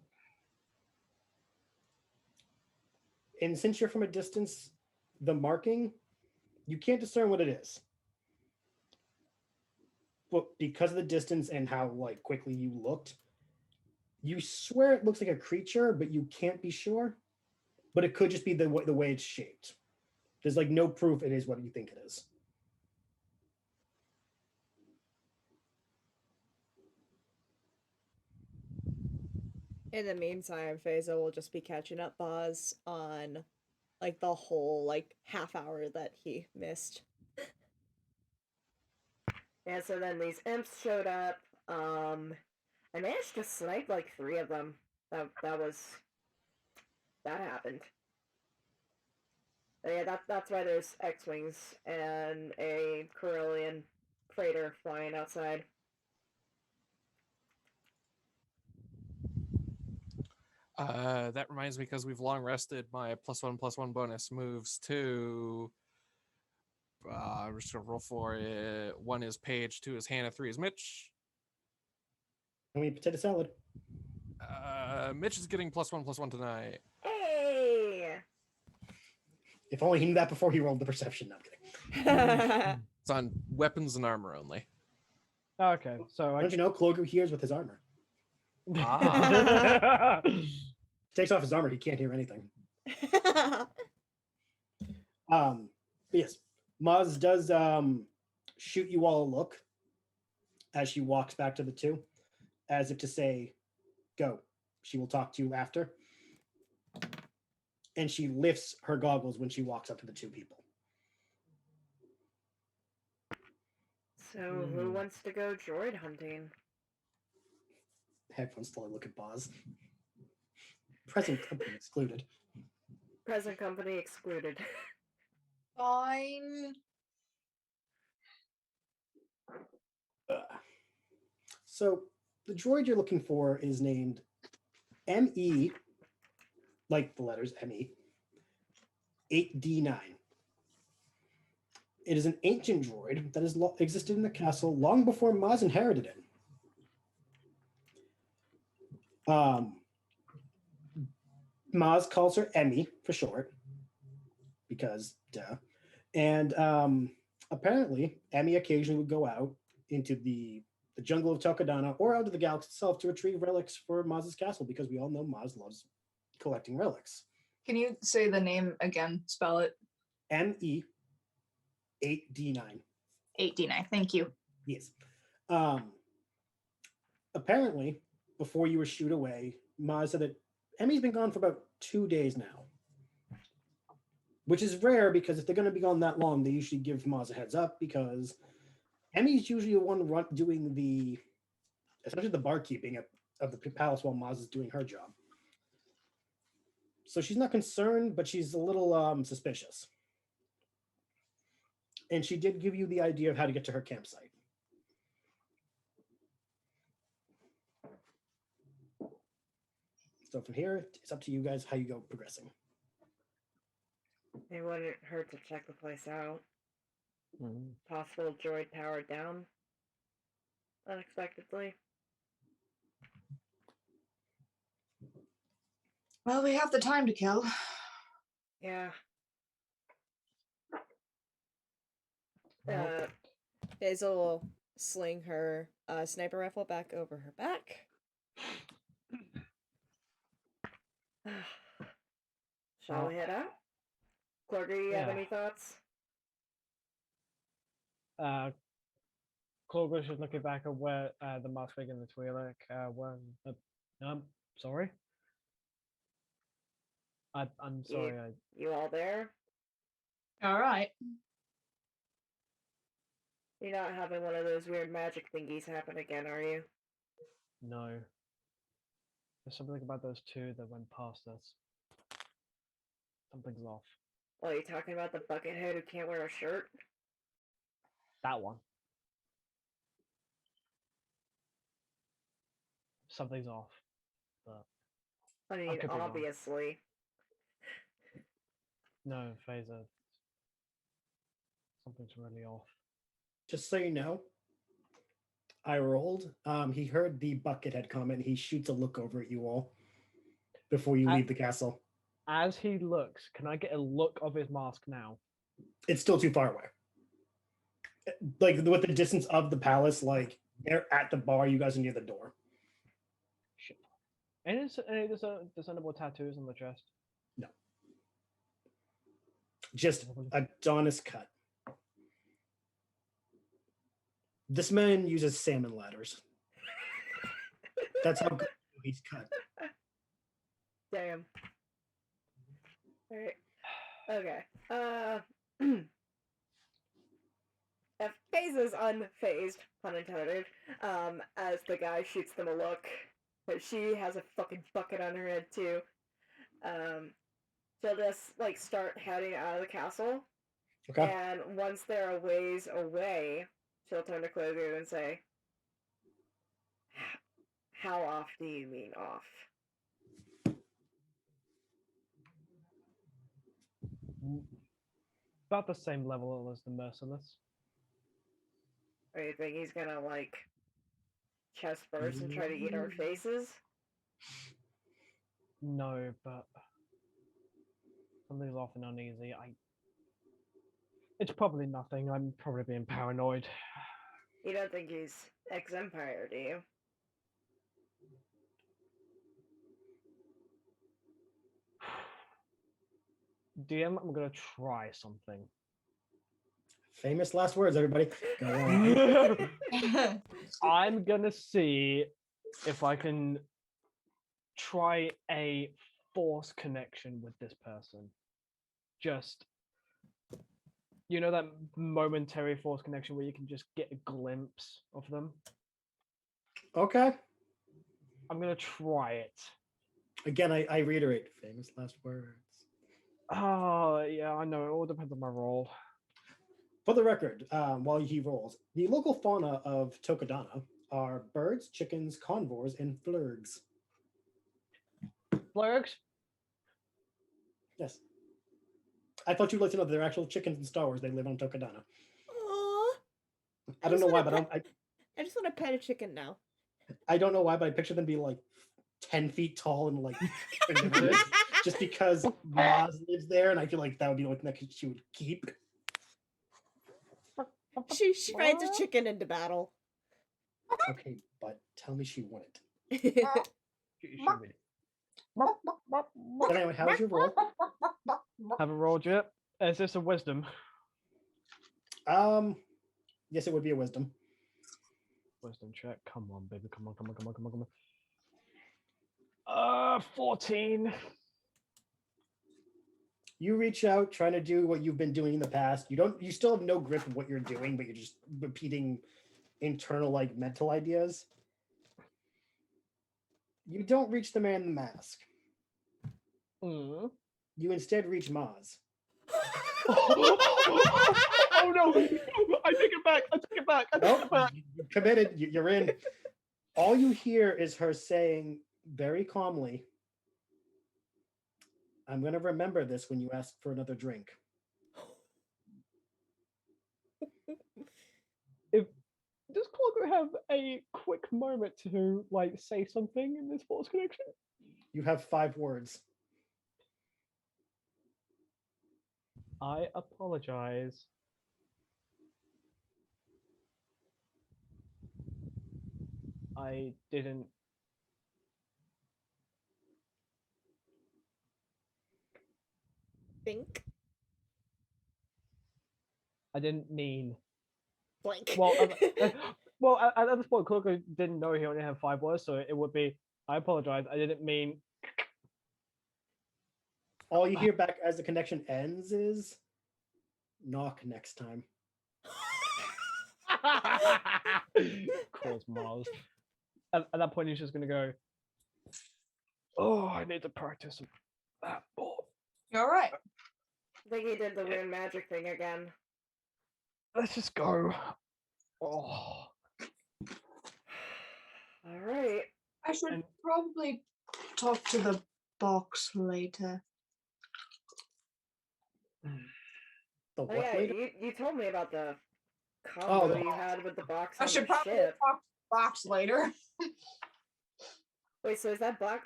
And since you're from a distance, the marking, you can't discern what it is. But because of the distance and how quickly you looked, you swear it looks like a creature, but you can't be sure. But it could just be the way it's shaped. There's no proof it is what you think it is. In the meantime, Faisal will just be catching up Boz on the whole half hour that he missed. Yeah, so then these imps showed up. I managed to snipe 3 of them. That happened. But yeah, that's why there's X-wings and a Corellian freighter flying outside. That reminds me, because we've long rested, my +1/+1 bonus moves to. I'm just gonna roll for it. 1 is Paige, 2 is Hannah, 3 is Mitch. I mean, potato salad. Mitch is getting +1/+1 tonight. Hey! If only he knew that before he rolled the perception. No, I'm kidding. It's on weapons and armor only. Okay, so Don't you know Clogu hears with his armor? Ah. Takes off his armor, he can't hear anything. But yes, Maz does shoot you all a look as she walks back to the two, as if to say, "Go." She will talk to you after. And she lifts her goggles when she walks up to the two people. So who wants to go droid hunting? Everyone slowly look at Boz. Present company excluded. Present company excluded. Fine. So the droid you're looking for is named ME, like the letters ME, 8D9. It is an ancient droid that has existed in the castle long before Maz inherited it. Maz calls her Emmy for short, because duh. And apparently, Emmy occasionally would go out into the jungle of Tokadana or out to the galaxy itself to retrieve relics for Maz's castle, because we all know Maz loves collecting relics. Can you say the name again? Spell it. ME 8D9. 8D9. Thank you. Yes. Apparently, before you were shooed away, Maz said that Emmy's been gone for about 2 days now. Which is rare, because if they're going to be gone that long, they usually give Maz a heads up, because Emmy's usually the one doing especially the barkeeping of the palace while Maz is doing her job. So she's not concerned, but she's a little suspicious. And she did give you the idea of how to get to her campsite. So from here, it's up to you guys how you go progressing. It wouldn't hurt to check the place out. Mhm. Possible droid powered down unexpectedly. Well, we have the time to kill. Yeah. Well, Hazel will sling her sniper rifle back over her back. Shall we head out? Clark, do you have Yeah. any thoughts? Clovis is looking back at where the mask figure in the Twi'lek. Sorry. I'm sorry. You all there? All right. You're not having one of those weird magic thingies happen again, are you? No. There's something about those two that went past us. Something's off. Oh, you talking about the buckethead who can't wear a shirt? That one. Something's off. But I mean, could be wrong. obviously. no, Phaser. Something's really off. Just so you know, I rolled. He heard the buckethead comment. He shoots a look over at you all before you leave the castle. As he looks, can I get a look of his mask now? It's still too far away. Like with the distance of the palace, like they're at the bar, you guys are near the door. Shit. And any discernible tattoos on the chest? No. Just Adonis cut. This man uses salmon ladders. That's how good he's cut. Damn. Alright. Okay. Phase is unfazed, pun intended, as the guy shoots them a look. But she has a fucking bucket on her head too. She'll just like start heading out of the castle. Okay. And once they're a ways away, she'll turn to Clogu and say, "How off do you mean off?" About the same level as the merciless. Or you think he's gonna like chest burst and try to eat our faces? No, but something's off and uneasy. It's probably nothing. I'm probably being paranoid. You don't think he's ex-Empire, do you? DM, I'm gonna try something. Famous last words, everybody. Go on. I'm gonna see if I can try a force connection with this person. Just, you know, that momentary force connection where you can just get a glimpse of them. Okay. I'm gonna try it. Again, I reiterate, famous last words. Oh yeah, I know. It all depends on my role. For the record, while he rolls, the local fauna of Tokadana are birds, chickens, convors, and flurgs. Flurgs? Yes. I thought you'd like to know that they're actual chickens in Star Wars. They live on Tokadana. Aww. I don't know why, but I just want to pet a chicken now. I don't know why, but I picture them being like 10 feet tall and like just because Maz lives there, and I feel like that would be like that she would keep. She rides a chicken into battle. Okay, but tell me she wouldn't. But anyway, how was your roll? Haven't rolled yet. Is this a wisdom? Yes, it would be a wisdom. Wisdom check. Come on, baby. Come on. 14. You reach out trying to do what you've been doing in the past. You still have no grip of what you're doing, but you're just repeating internal like mental ideas. You don't reach the man in the mask. Mm. You instead reach Maz. Oh no! I take it back. I take it back. I take Nope, it back. you committed. You're in. All you hear is her saying very calmly, "I'm going to remember this when you ask for another drink." Does Clogger have a quick moment to like say something in this force connection? You have 5 words. I apologize. I didn't. Think I didn't mean. blank. Well, at this point, Clogger didn't know he only had 5 words, so it would be, I apologize. I didn't mean. All you hear back as the connection ends is, "Knock next time." Cause Mars. At that point, he's just gonna go. Oh, I need to practice that more. You're right. I think he did the weird magic thing again. Let's just go. Oh. Alright. I should And- probably talk to the box later. The Oh what yeah, later? you told me about the combo the you had with the box I on should the probably ship. talk to the box later. Wait, so is that black?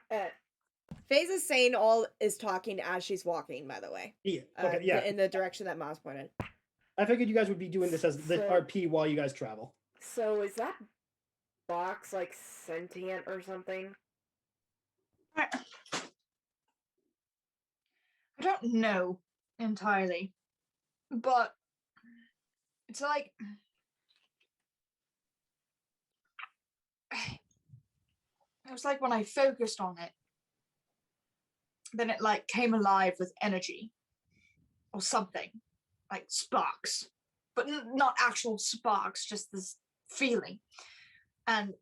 FaZe is saying all is talking as she's walking, by the way. Yeah. Okay. Yeah. In the direction that Maz pointed. I figured you guys would be doing this as the So- RP while you guys travel. So is that box like sentient or something? I don't know entirely, but it's like it was like when I focused on it, then it like came alive with energy or something, like sparks, but not actual sparks, just this feeling. And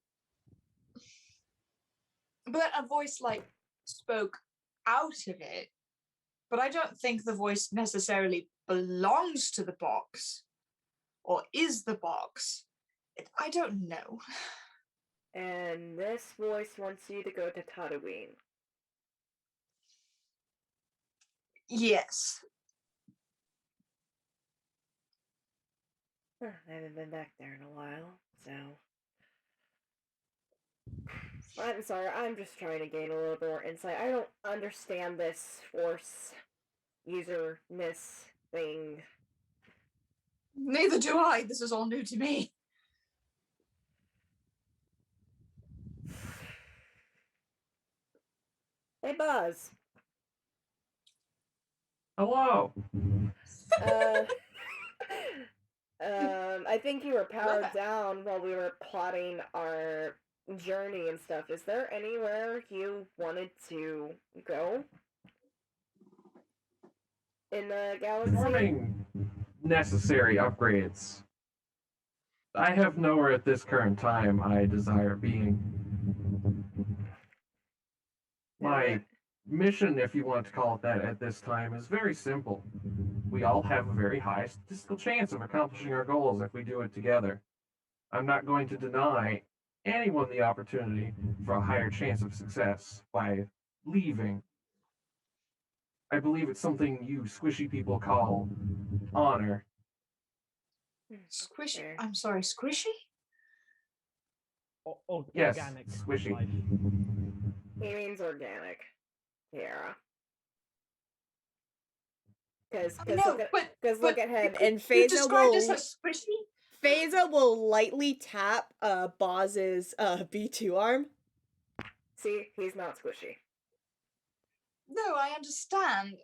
but a voice like spoke out of it, but I don't think the voice necessarily belongs to the box or is the box. I don't know. And this voice wants you to go to Tatooine. Yes. Huh, I haven't been back there in a while, so. I'm sorry, I'm just trying to gain a little bit more insight. I don't understand this force user-ness thing. Neither do I. This is all new to me. Hey, Buzz. Hello. Uh, I think you were powered it. down while we were plotting our journey and stuff. Is there anywhere you wanted to go in the galaxy? Performing necessary upgrades. I have nowhere at this current time I desire being. My mission, if you want to call it that at this time, is very simple. We all have a very high statistical chance of accomplishing our goals if we do it together. I'm not going to deny anyone the opportunity for a higher chance of success by leaving. I believe it's something you squishy people call honor. Squishy. Fair. I'm sorry, squishy? Yes, Organic squishy. life. He means organic. Yeah. Because I know, look at him. And you Phaser described us will as squishy? Phaser will lightly tap Boz's B2 arm. See, he's not squishy. No, I understand.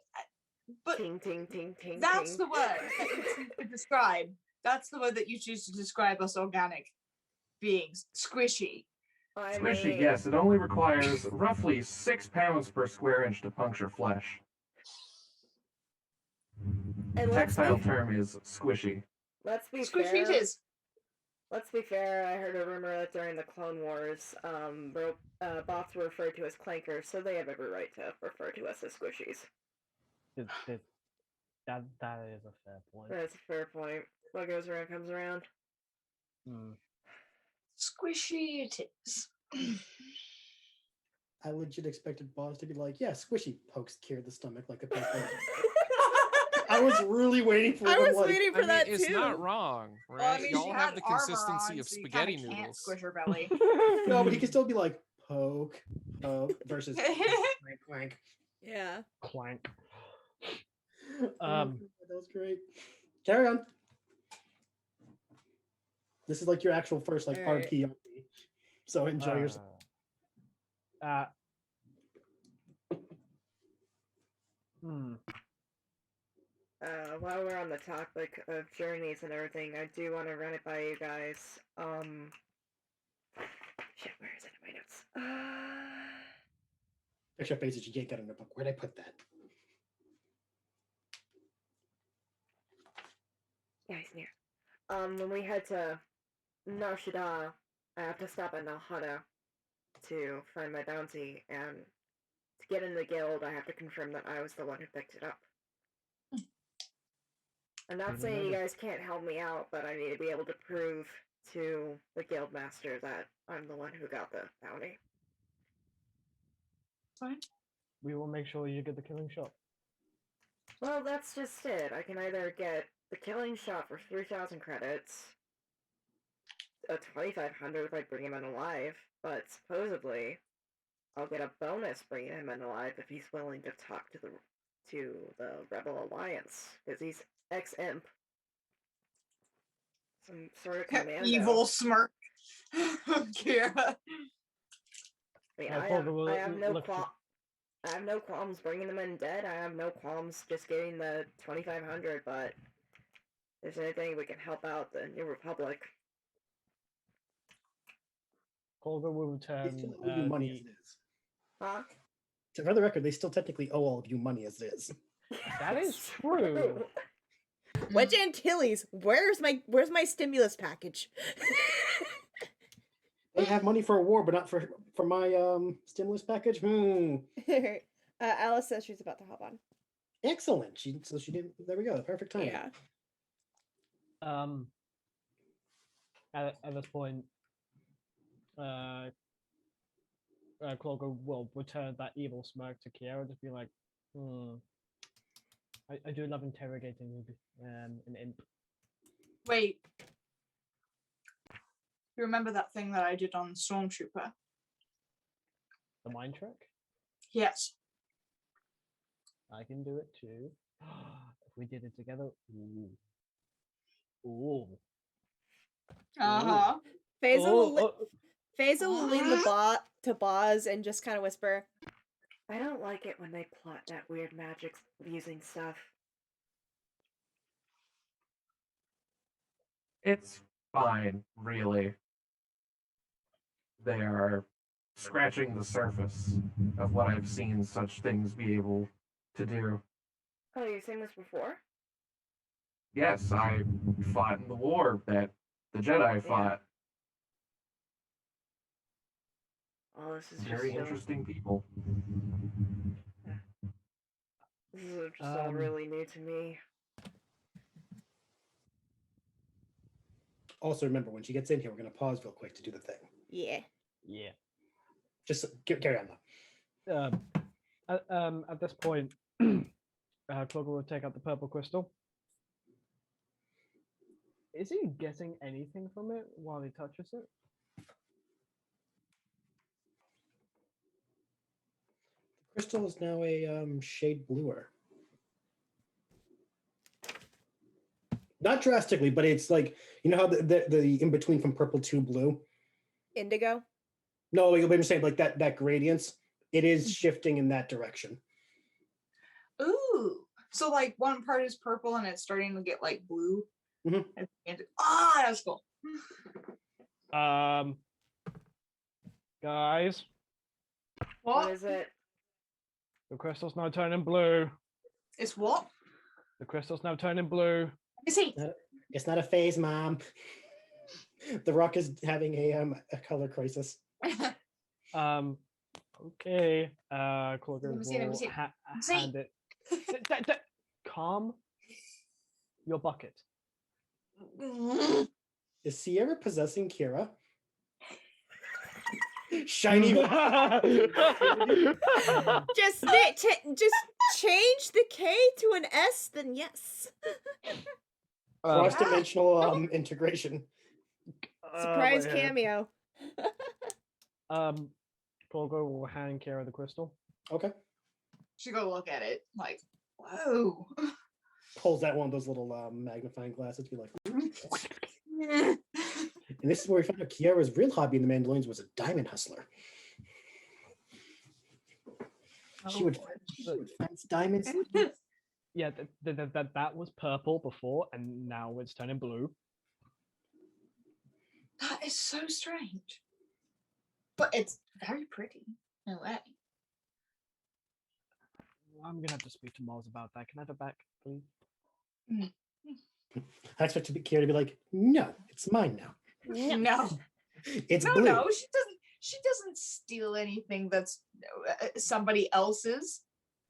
But Ting, ting, ting, ting, that's ting. the word that you choose to describe. That's the word that you choose to describe us organic beings. Squishy. I Squishy, mean, yes, it only requires roughly 6 pounds per square inch to puncture flesh. And The textile term is squishy. let's be Squishy fair. it is. Let's be fair. I heard a rumor that during the Clone Wars, bots were referred to as clankers, so they have every right to refer to us as squishies. Did That is a fair point. That's a fair point. What goes around comes around. Hmm. Squishy it is. I legit expected Boz to be like, yeah, squishy pokes cured the stomach like a paper. I was really waiting for I them. was Like, waiting I for mean, that it's too. not wrong, right? Well, I mean, she Y'all have had the armor consistency on, of so you spaghetti kinda can't noodles. squish her belly. no, but he can still be like poke, poke versus clank, clank. Yeah. Clank. Oh, that was great. Carry on. This is like your actual first like All right. RP. So enjoy yourself. Hmm. While we're on the topic of journeys and everything, I do want to run it by you guys. Shit, where is it in my notes? Picture faces you can't get in the book. Where'd I put that? Yeah, he's near. When we head to Nashida, I have to stop at Nahana to find my bounty, and to get in the guild, I have to confirm that I was the one who picked it up. I'm not saying you guys can't help me out, but I need to be able to prove to the guild master that I'm the one who got the bounty. Fine. We will make sure you get the killing shot. Well, that's just it. I can either get the killing shot for 3,000 credits, a 2,500 if I bring him in alive, but supposedly I'll get a bonus bringing him in alive if he's willing to talk to the Rebel Alliance, because he's ex-imp. Some sort of commando. Evil smirk. Kira. I mean, Yeah, I Colga have will look to- I have no qualms bringing them in dead. I have no qualms just getting the 2,500. But if there's anything we can help out the New Republic. Colga will They return still owe you money as the. it is. Huh? So for the record, they still technically owe all of you money as it is. That is true. Wedge Antilles, where's my stimulus package? They have money for a war, but not for my stimulus package. Alice says she's about to hop on. Excellent. She didn't. There we go. Perfect timing. Yeah. At this point, Clogger will return that evil smirk to Kiara, just be like, I do love interrogating an imp. Wait. You remember that thing that I did on Stormtrooper? The mind trick? Yes. I can do it too. If we did it together, ooh. Uh-huh. Phaser will lean the to Boz and just kind of whisper, I don't like it when they plot that weird magic using stuff. It's fine, really. They are scratching the surface of what I've seen such things be able to do. Oh, you've seen this before? Yes, I fought in the war that the Jedi fought. Oh, this is Very just interesting people. This is just all really new to me. Also, remember when she gets in here, we're gonna pause real quick to do the thing. yeah. Yeah. Just carry on though. At this point, Clogger will take out the purple crystal. Is he getting anything from it while he touches it? Crystal is now a shade bluer. Not drastically, but it's like, you know how the in between from purple to blue. Indigo. No, like, I'm saying like that gradients. It is shifting in that direction. Ooh. So like one part is purple and it's starting to get like blue. Mhm. That's cool. Guys, What is it? the crystal's now turning blue. It's what? The crystal's now turning blue. Let me see. It's not a phase, Mom. The Rock is having a color crisis. Okay. Clogger Let me see, let me will see. hand it. Calm your bucket. Is Sierra possessing Kira? Shiny. Just change the K to an S, then yes. Cross-dimensional integration. Surprise wait, here. cameo. Gorgo will hand Kira the crystal. Okay. She go look at it like, whoa. Pulls out one of those little magnifying glasses. Be like, and this is where we found out Kiara's real hobby in the Mandalorians was a diamond hustler. She would fence diamonds. Yeah, that was purple before, and now it's turning blue. That is so strange. But it's very pretty in a way. I'm gonna have to speak to Maz about that. Can I have it back, please? I expect Kira to be like, no, it's mine now. No. It's No, blue. no, she doesn't steal anything that's somebody else's.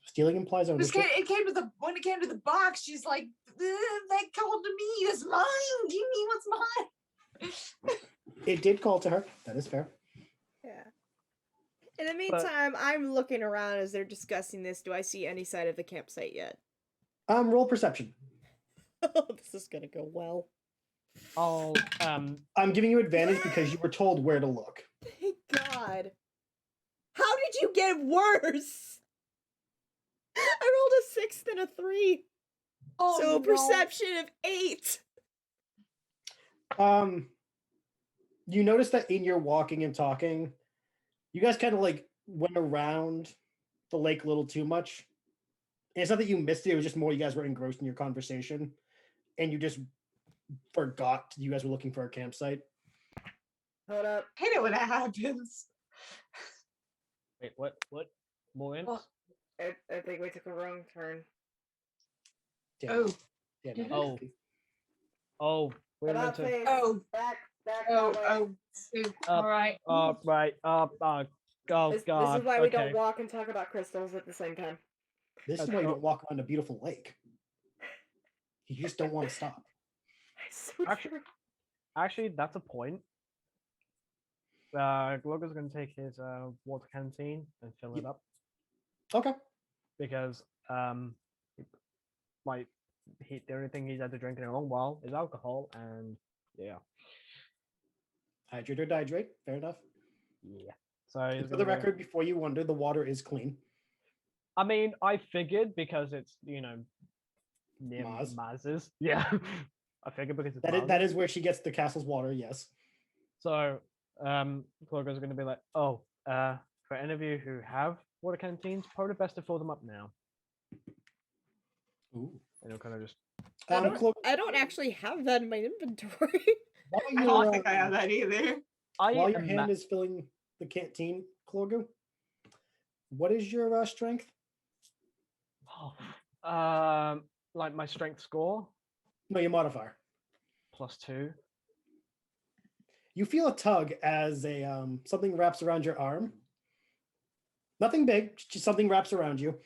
Stealing implies ownership. When it came to the box, she's like, that called to me. It's mine. Give me what's mine. It did call to her. That is fair. Yeah. In the meantime, I'm looking around as they're discussing this. Do I see any side of the campsite yet? Roll perception. Oh, this is gonna go well. I'll I'm giving you advantage because you were told where to look. Thank God. How did you get worse? I rolled a 6 and a 3. Oh, So no. perception of 8. You notice that in your walking and talking, you guys kind of like went around the lake a little too much. And it's not that you missed it, it was just more you guys were engrossed in your conversation and you just forgot you guys were looking for a campsite. Hold up. I hate it when that happens. wait. What? More imps? Well, I think we took a wrong turn. Damn. Oh. Damn it. Oh. Oh, we're About meant to. face. Oh. Back Oh, that way. oh, soup. All right. Right. Oh This God. is why we okay. don't walk and talk about crystals at the same time. This is why you don't walk around a beautiful lake. You just don't want to stop. It's so Actually- true. Actually, that's a point. Glogo's going to take his water canteen and fill it up Okay. because like the only thing he's had to drink in a long while is alcohol, and yeah. Hydrate or dehydrate. Fair enough. Yeah. So he's And for the gonna- record, before you wonder, the water is clean. I mean, I figured because it's near Maz. Maz's. Yeah. I figured because it's That is, Maz. that is where she gets the castle's water, yes. So Glogo's going to be like, oh, for any of you who have water canteens, probably best to fill them up now. Ooh. And he'll kind of just I don't actually have that in my inventory. While I your, don't think I have that either. while your am hand is filling the canteen, Clogu, what is your strength? like my strength score No, your modifier. +2. You feel a tug as a something wraps around your arm. Nothing big, just something wraps around you.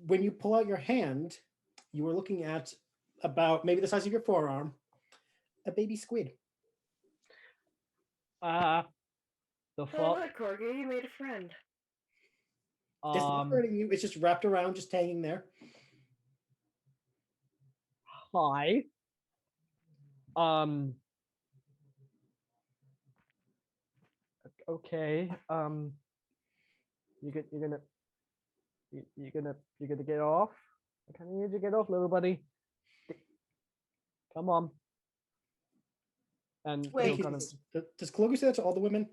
When you pull out your hand, you are looking at about maybe the size of your forearm, a baby squid. The Oh, fuck. look, Corgi, you made a friend. It's not hurting you. It's just wrapped around, just hanging there. Hi. Okay. You're gonna get off. I kind of need you to get off, little buddy. Come on. And Wait. he'll kind of Does Clogu say that to all the women?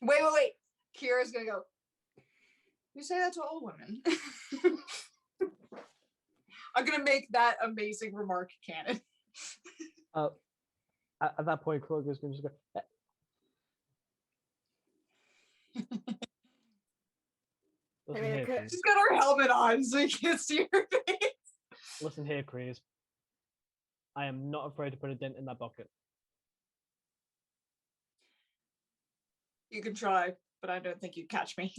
Wait. Kira's gonna go. You say that to all women. I'm gonna make that amazing remark canon. at that point, Kroger's going to just go. Listen mean, here, it could- Kreese. She's got her helmet on, so you can't see her face. Listen here, Kreese. I am not afraid to put a dent in that bucket. You can try, but I don't think you'd catch me.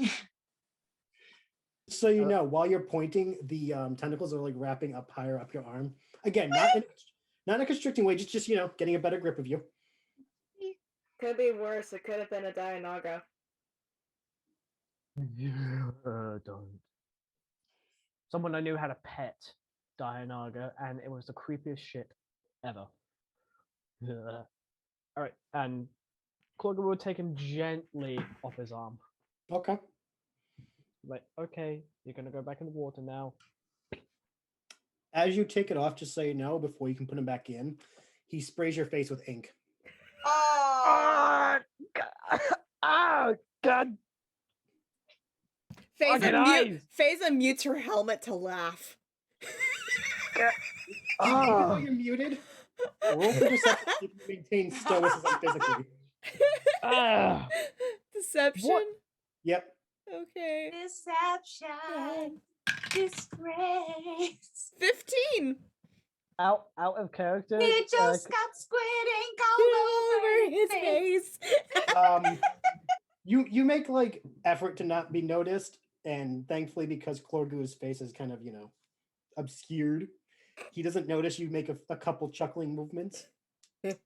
So you Uh, know, while you're pointing, the tentacles are like wrapping up higher up your arm. Again, not in a constricting way, just getting a better grip of you. Could be worse. It could have been a Dianaga. Don't. Someone I knew had a pet Dianaga, and it was the creepiest shit ever. All right, and Clogger will take him gently off his arm. Okay. Like, okay, you're gonna go back in the water now. As you take it off, just so you know, before you can put him back in, he sprays your face with ink. Oh, Oh, God! Phase Fucking unmute. eyes. Phase unmutes her helmet to laugh. Even though Oh, you're muted, roll for perception if you maintain stoicism physically. ah. Deception. Yep. Okay. deception, disgrace. 15. Out of character. He just got squid ink all over his face. You make like effort to not be noticed, and thankfully, because Clorgu's face is kind of obscured, he doesn't notice you make a couple chuckling movements.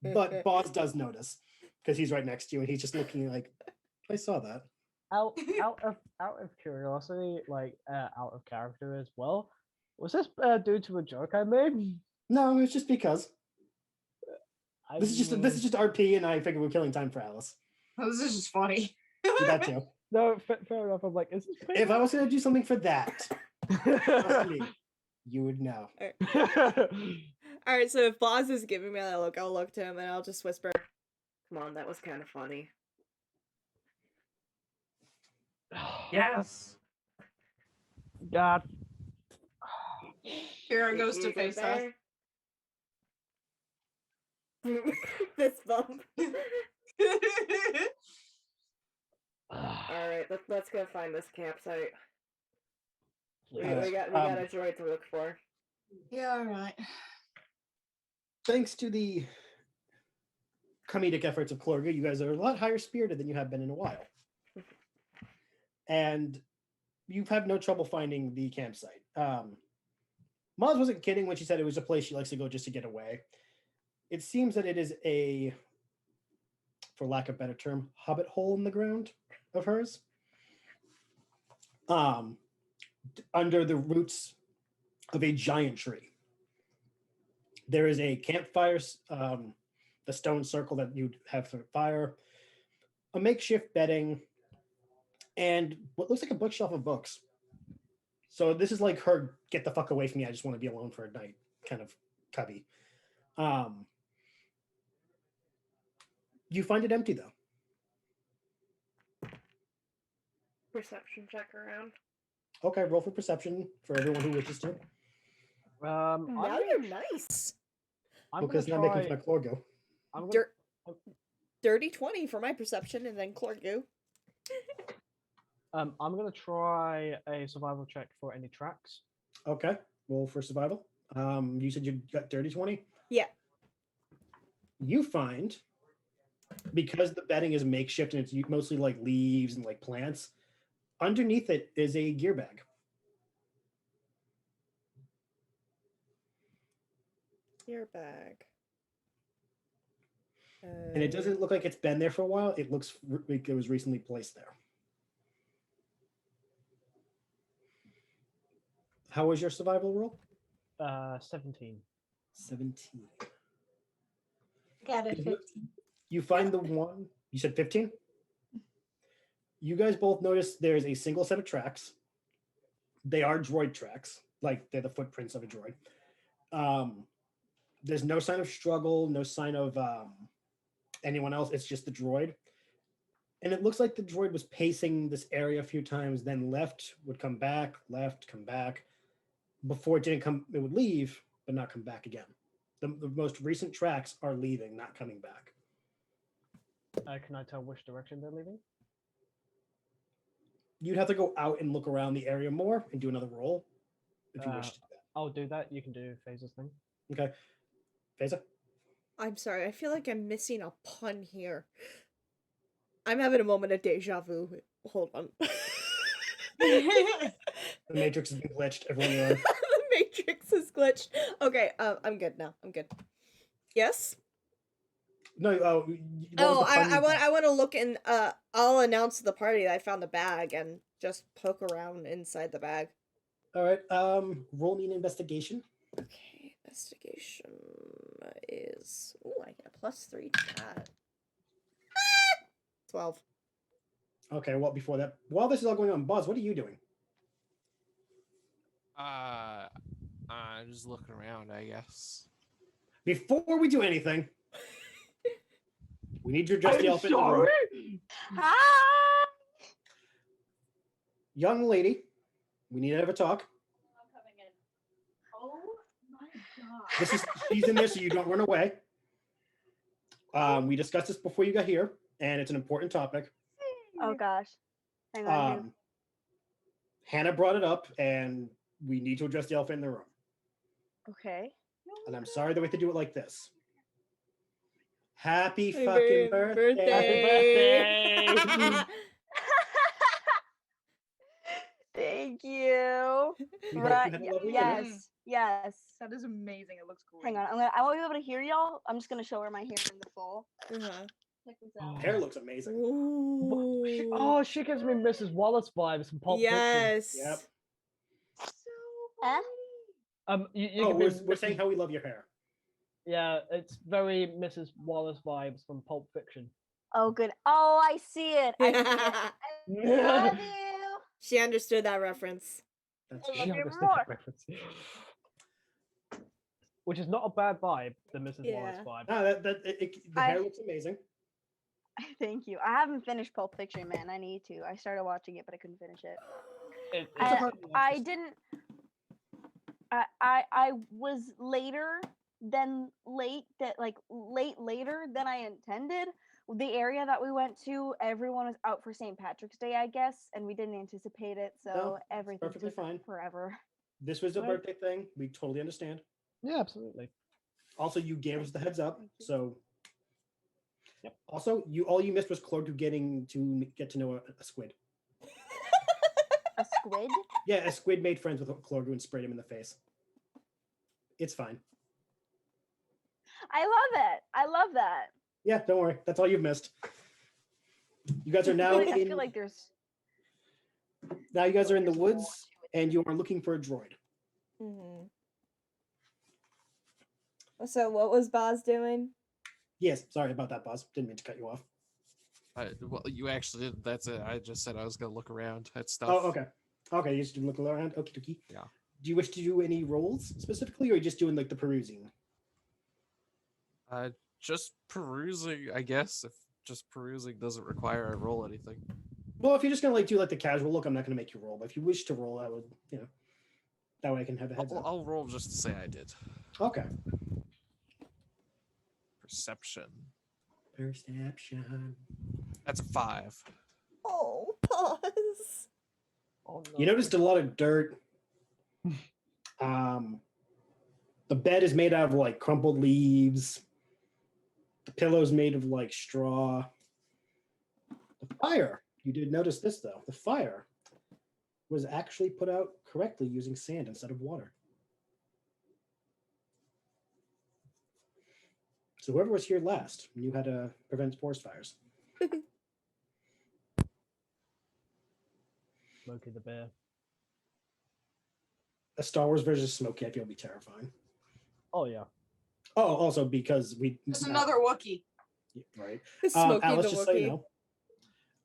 But Boz does notice because he's right next to you, and he's just looking like, I saw that. out of curiosity, like out of character as well. Was this due to a joke I made? No, it's just because I this is just RP, and I figured we're killing time for Alice. This is just funny. That too. no, fair enough. I'm like, is this? If I was gonna do something for that, trust me, you would know. All right, so if Boz is giving me that look, I'll look to him and I'll just whisper. Come on, that was kind of funny. Yes. God. Kira goes You to good face us. there? This bump. Alright, let's go find this campsite. We got a droid to look for. Yeah, all right. Thanks to the comedic efforts of Clorga, you guys are a lot higher spirited than you have been in a while. And you've had no trouble finding the campsite. Maz wasn't kidding when she said it was a place she likes to go just to get away. It seems that it is a, for lack of a better term, hobbit hole in the ground of hers. Under the roots of a giant tree. There is a campfire, the stone circle that you'd have for fire, a makeshift bedding, and what looks like a bookshelf of books. So this is like her get the fuck away from me, I just want to be alone for a night kind of cubby. You find it empty though. Perception check around. Okay, roll for perception for everyone who wishes to. I'm Now gonna, you're nice. I'm Because gonna now try. making fun of Clorgo. I'm gonna, Dirt. Dirty 20 for my perception, and then Clorgu. I'm gonna try a survival check for any tracks. Okay, roll for survival. You said you got dirty 20? Yeah. You find, because the bedding is makeshift and it's mostly like leaves and like plants, underneath it is a gear bag. Gear bag. And it doesn't look like it's been there for a while. It looks like it was recently placed there. How was your survival roll? 17. 17. Got it. Is it- You find the one, you said 15? You guys both notice there's a single set of tracks. They are droid tracks, like they're the footprints of a droid. There's no sign of struggle, no sign of anyone else. It's just the droid. And it looks like the droid was pacing this area a few times, then left, would come back, left, come back. Before it didn't come, it would leave, but not come back again. The most recent tracks are leaving, not coming back. Can I tell which direction they're leaving? You'd have to go out and look around the area more and do another roll if you wish to do I'll do that. You can do Phaser's thing. that. Okay. Phaser? I'm sorry, I feel like I'm missing a pun here. I'm having a moment of deja vu. Hold on. The Matrix has been glitched. Everyone run. The Matrix is glitched. Okay, I'm good now. I'm good. Yes. No, I want to look in. I'll announce to the party that I found a bag and just poke around inside the bag. All right. Roll me an investigation. Okay, investigation is. Oh, I get a +3 to that. 12. Okay. Well, before that, while this is all going on, Buzz, what are you doing? I'm just looking around, I guess. Before we do anything, we need to address the elephant in the room. Hi. Young lady, we need to have a talk. I'm coming in. Oh my god. She's in there, so you don't run away. We discussed this before you got here, and it's an important topic. Oh gosh. Hang on. Hannah brought it up, and we need to address the elephant in the room. Okay. And I'm sorry that we have to do it like this. Happy Happy fucking birthday! Happy birthday! Thank you. We hope you Right. had a lovely dinner. Yes. Yes. That is amazing. It looks great. Hang on. I won't be able to hear y'all. I'm just gonna show her my hair in the full. Check this out. Hair looks amazing. Ooh. Oh, she gives me Mrs. Wallace vibes from Pulp Fiction. Yes. Yep. Eh? You Oh, can be we're Mrs. saying how we love your hair. Yeah, it's very Mrs. Wallace vibes from Pulp Fiction. Oh good. Oh, I see it. I see it. I love you. She understood that reference. That's I She love good. you understood more. that reference. Which is not a bad vibe, the Mrs. Wallace Yeah. vibe. No, the hair looks amazing. Thank you. I haven't finished Pulp Fiction, man. I need to. I started watching it, but I couldn't finish it. It's It's a hard watch I this. didn't. I was later than late. That like later than I intended. The area that we went to, everyone was out for St. Patrick's Day, I guess, and we didn't anticipate it, so No, everything perfectly took fine. forever. This was a Right. birthday thing. We totally understand. Yeah, absolutely. Also, you gave us the heads up, Thank you. so. Yep. Also, all you missed was Clorgu getting to get to know a squid. A squid? Yeah, a squid made friends with Clorgu and sprayed him in the face. It's fine. I love it. I love that. Yeah, don't worry. That's all you've missed. You guys are now I in. feel like there's. Now you guys are in the there's more woods, to it. and you are looking for a droid. So what was Boz doing? Yes, sorry about that, boss. Didn't mean to cut you off. Well, you actually did. That's it. I just said I was gonna look around at stuff. Oh, okay. Okay, you just didn't look around. Okie dokie. Yeah. Do you wish to do any rolls specifically, or are you just doing like the perusing? Just perusing, I guess. If just perusing doesn't require I roll anything. Well, if you're just gonna like do like the casual look, I'm not gonna make you roll. But if you wish to roll, I would, that way I can have a heads up. I'll roll just to say I did. Okay. Perception. Perception. That's a 5. Oh, Boz. Oh, no. You noticed a lot of dirt. The bed is made out of like crumpled leaves. The pillow's made of like straw. The fire, you did notice this though. The fire was actually put out correctly using sand instead of water. So whoever was here last knew how to prevent forest fires. Smokey the Bear. A Star Wars version of Smokey, I feel would be terrifying. Oh, yeah. Oh, also because we There's another Wookiee. right. Smokey Alice, the just so you Wookiee. know,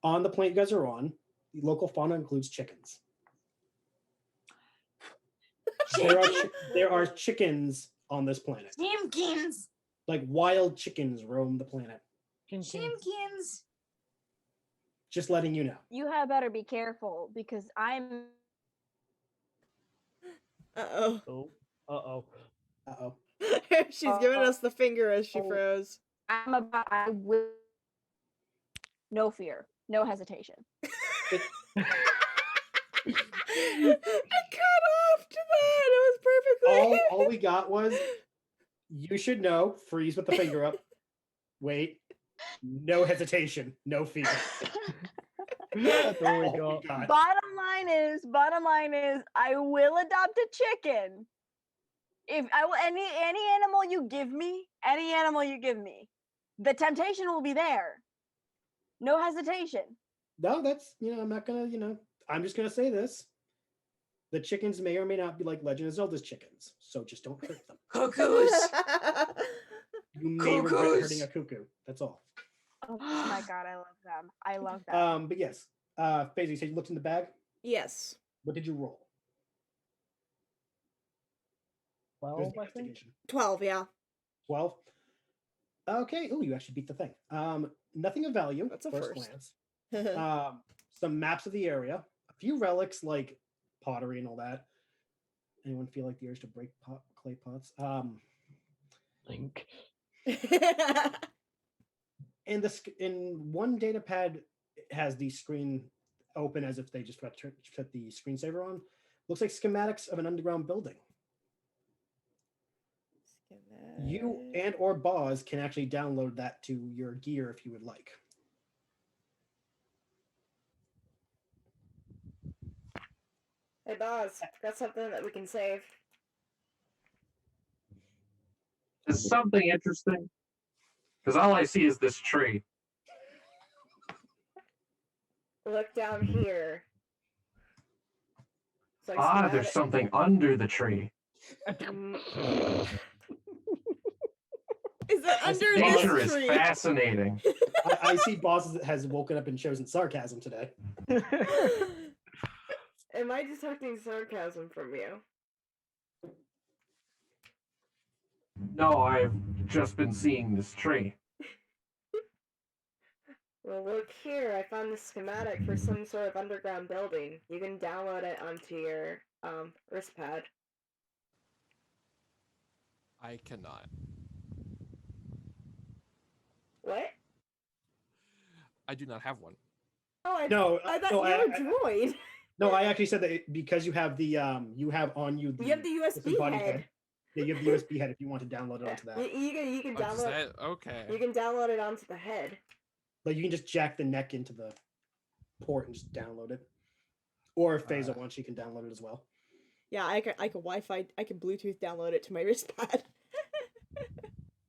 on the planet you guys are on, the local fauna includes chickens. There are chickens on this planet. Chimkins. Like wild chickens roam the planet. Chimkins. Just letting you know. You had better be careful because I'm. Uh-oh. Oh, uh-oh. Uh-oh. She's giving us the finger as she Oh. froze. I'm about. I will. No fear. No hesitation. I cut off to that. It was perfectly. All we got was, you should know, freeze with the finger up. Wait. No hesitation. No fear. That's all we Oh, got. God. Bottom line is, I will adopt a chicken. If I will any animal you give me, the temptation will be there. No hesitation. No, that's, I'm not gonna, I'm just gonna say this. The chickens may or may not be like Legend of Zelda's chickens, so just don't hurt them. Cuckoos. You may regret Cuckoos. hurting a cuckoo. That's all. Oh my god, I love them. I love them. But yes, Faisal, you said you looked in the bag. Yes. What did you roll? 12, There's I think. investigation. 12, yeah. 12. Okay. Oh, you actually beat the thing. Nothing of value. That's a first first. glance. Some maps of the area, a few relics like pottery and all that. Anyone feel like the urge to break clay pots? Link. And one data pad has the screen open as if they just forgot to put the screensaver on. Looks like schematics of an underground building. You and or Boz can actually download that to your gear if you would like. Hey, boss, got something that we can save. Is something interesting? Because all I see is this tree. Look down here. It's like There's schematic- something under the tree. Is it under Nature this is tree? fascinating. I see Boz has woken up and chosen sarcasm today. Am I detecting sarcasm from you? No, I've just been seeing this tree. Well, look here. I found the schematic for some sort of underground building. You can download it onto your wrist pad. I cannot. What? I do not have one. Oh, I No, thought no, you were droid. No, I actually said that because you have the you have on you the You have the USB body head. Yeah, you have the USB head if you want to download it onto that. You can Oh, does download. that? Okay. You can download it onto the head. Like you can just jack the neck into the port and just download it. Or if Faisal wants, she can download it as well. Yeah, I can Wi-Fi, I can Bluetooth download it to my wrist pad.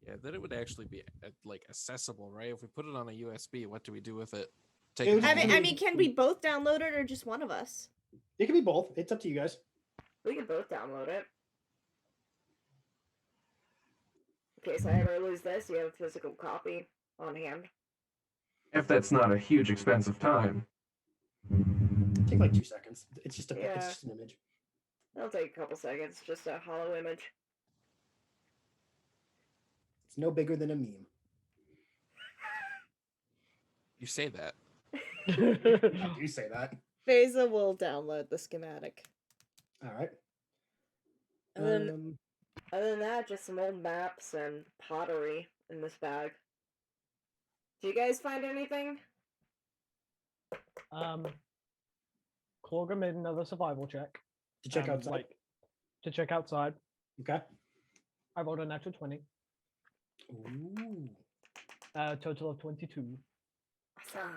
Yeah, then it would actually be like accessible, right? If we put it on a USB, what do we do with it? It Take would it I home? mean, can we both download it or just one of us? It can be both. It's up to you guys. We can both download it. In case I ever lose this, you have a physical copy on hand. If that's not a huge expense of time. Take like 2 seconds. It's just Yeah. it's just an image. It'll take a couple seconds, just a hollow image. It's no bigger than a meme. You say that. You say that. Faisal will download the schematic. All right. And then, other than that, just some old maps and pottery in this bag. Do you guys find anything? Clauga made another survival check. To check outside. Like, to check outside. Okay. I rolled a natural 20. Ooh. Total of 22. Awesome.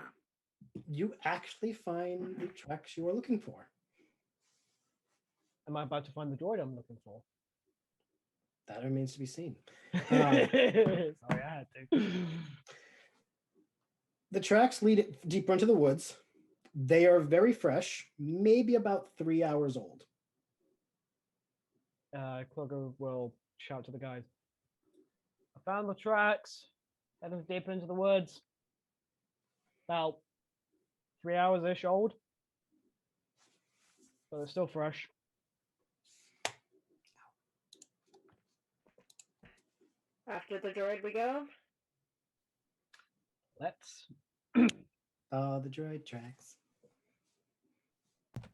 You actually find the tracks you are looking for. Am I about to find the droid I'm looking for? That remains to be seen. Sorry, I had to. The tracks lead deeper into the woods. They are very fresh, maybe about 3 hours old. Clauga will shout to the guys. I found the tracks. Heading deeper into the woods. About 3 hours-ish old. But they're still fresh. After the droid we go? Let's. The droid tracks.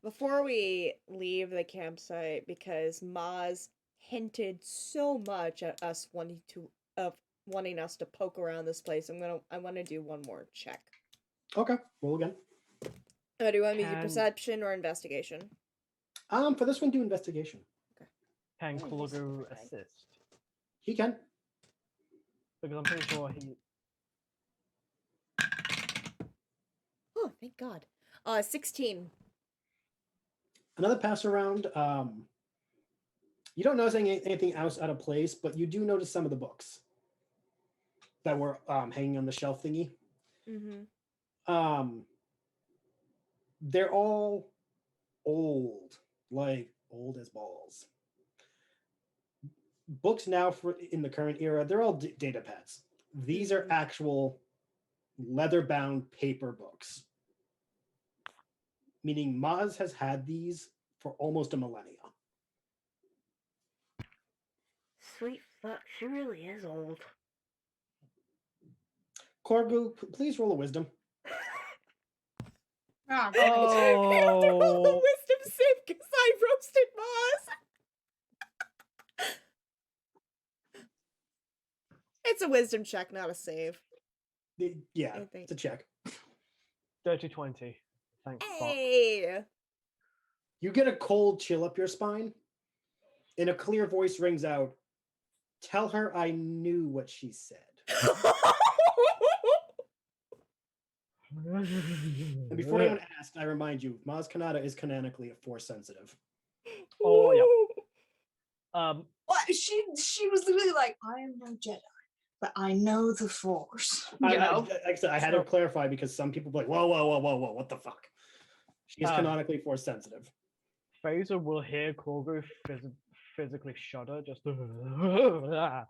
Before we leave the campsite, because Maz hinted so much at us wanting us to poke around this place, I want to do one more check. Okay, roll again. Do you want me to do Can- perception or investigation? For this one, do investigation. Can Oh, Clauga yes, okay. assist? He can. Because I'm pretty sure he. Oh, thank God. 16. Another pass around. You don't notice anything else out of place, but you do notice some of the books that were hanging on the shelf thingy. Mm-hmm. They're all old, like old as balls. Books now for in the current era, they're all data pads. These are actual leather-bound paper books, meaning Maz has had these for almost a millennia. Sweet fuck, she really is old. Corgu, please roll a wisdom. Ah, I have to roll a Oh, wisdom save because I roasted Maz. It's a wisdom check, not a save. Yeah, I think. it's a check. dirty 20. Thank fuck. Hey. You get a cold chill up your spine, and a clear voice rings out, "Tell her I knew what she said." And before anyone asked, I remind you, Maz Kanata is canonically a force sensitive. Oh, yeah. What? She was literally like, I am no Jedi, but I know the Force. Like You know? I said, I had to clarify because some people be like, whoa, whoa, whoa, whoa, whoa, what the fuck? She is canonically force sensitive. Phaser will hear Corgo physically shudder, just. Are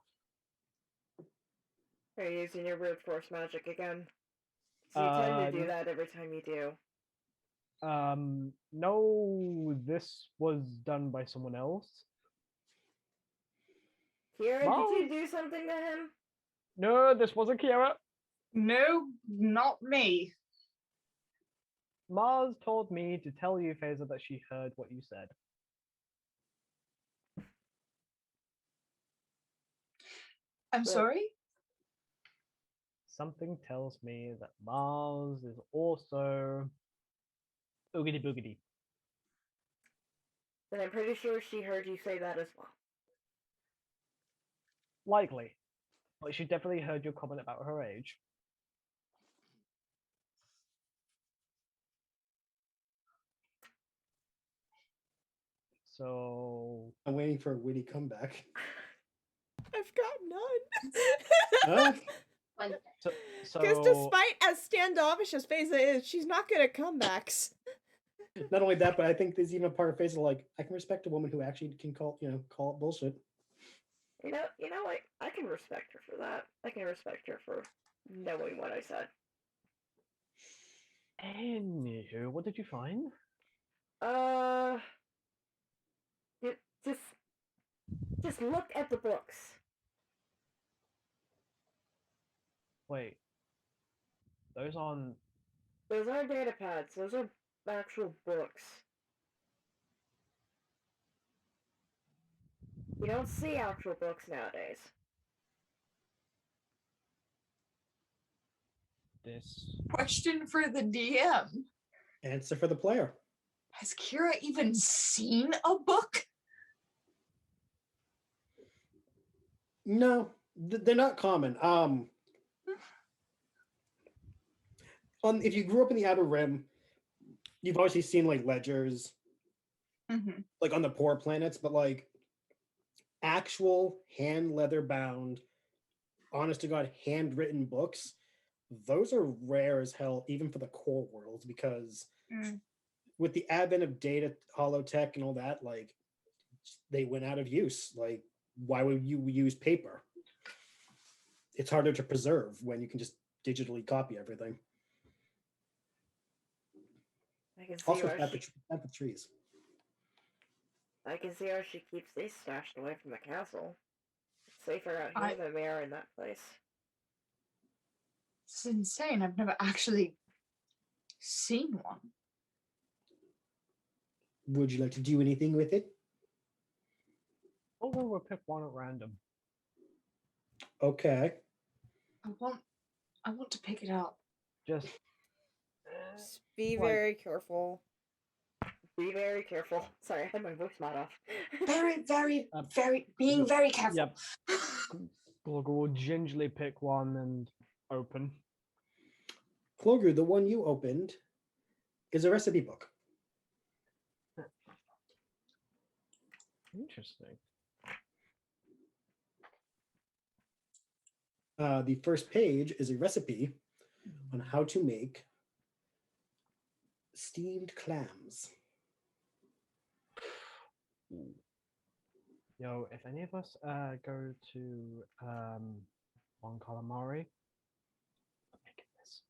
you using your weird force magic again? So you tend to do that every time you do. No, this was done by someone else. Kira, Mom? did you do something to him? No, this wasn't Kira. No, not me. Mars told me to tell you, Phaser, that she heard what you said. I'm sorry? Something tells me that Mars is also oogity boogity. Then I'm pretty sure she heard you say that as well. Likely. But she definitely heard your comment about her age. So I'm waiting for a witty comeback. I've got none. so Because despite as standoffish as Phaser is, she's not good at comebacks. Not only that, but I think there's even a part of face like, I can respect a woman who actually can call it bullshit. You know, I can respect her for that. I can respect her for knowing what I said. Anywho, what did you find? Just look at the books. Wait. Those aren't. Those aren't data pads. Those are actual books. You don't see actual books nowadays. This. Question for the DM. Answer for the player. Has Kira even seen a book? No, they're not common. If you grew up in the Outer Rim, you've obviously seen like ledgers, like on the poor planets, but like actual hand leather bound, honest to God, handwritten books, those are rare as hell, even for the core worlds, because with the advent of data, holotech, and all that, like they went out of use. Like, why would you use paper? It's harder to preserve when you can just digitally copy everything. I can see Also, why plant the trees. I can see how she keeps these stashed away from the castle. It's safer out here than they are in that place. It's insane. I've never actually seen one. Would you like to do anything with it? Oh, we'll pick one at random. Okay. I want to pick it up. Just be very careful. Be very careful. Sorry, I had my voice mod off. Very, very, being very careful. Yep. Glogger will gingerly pick one and open. Cloger, the one you opened is a recipe book. Interesting. The first page is a recipe on how to make steamed clams. Yo, if any of us go to One Calamari, I'm making this.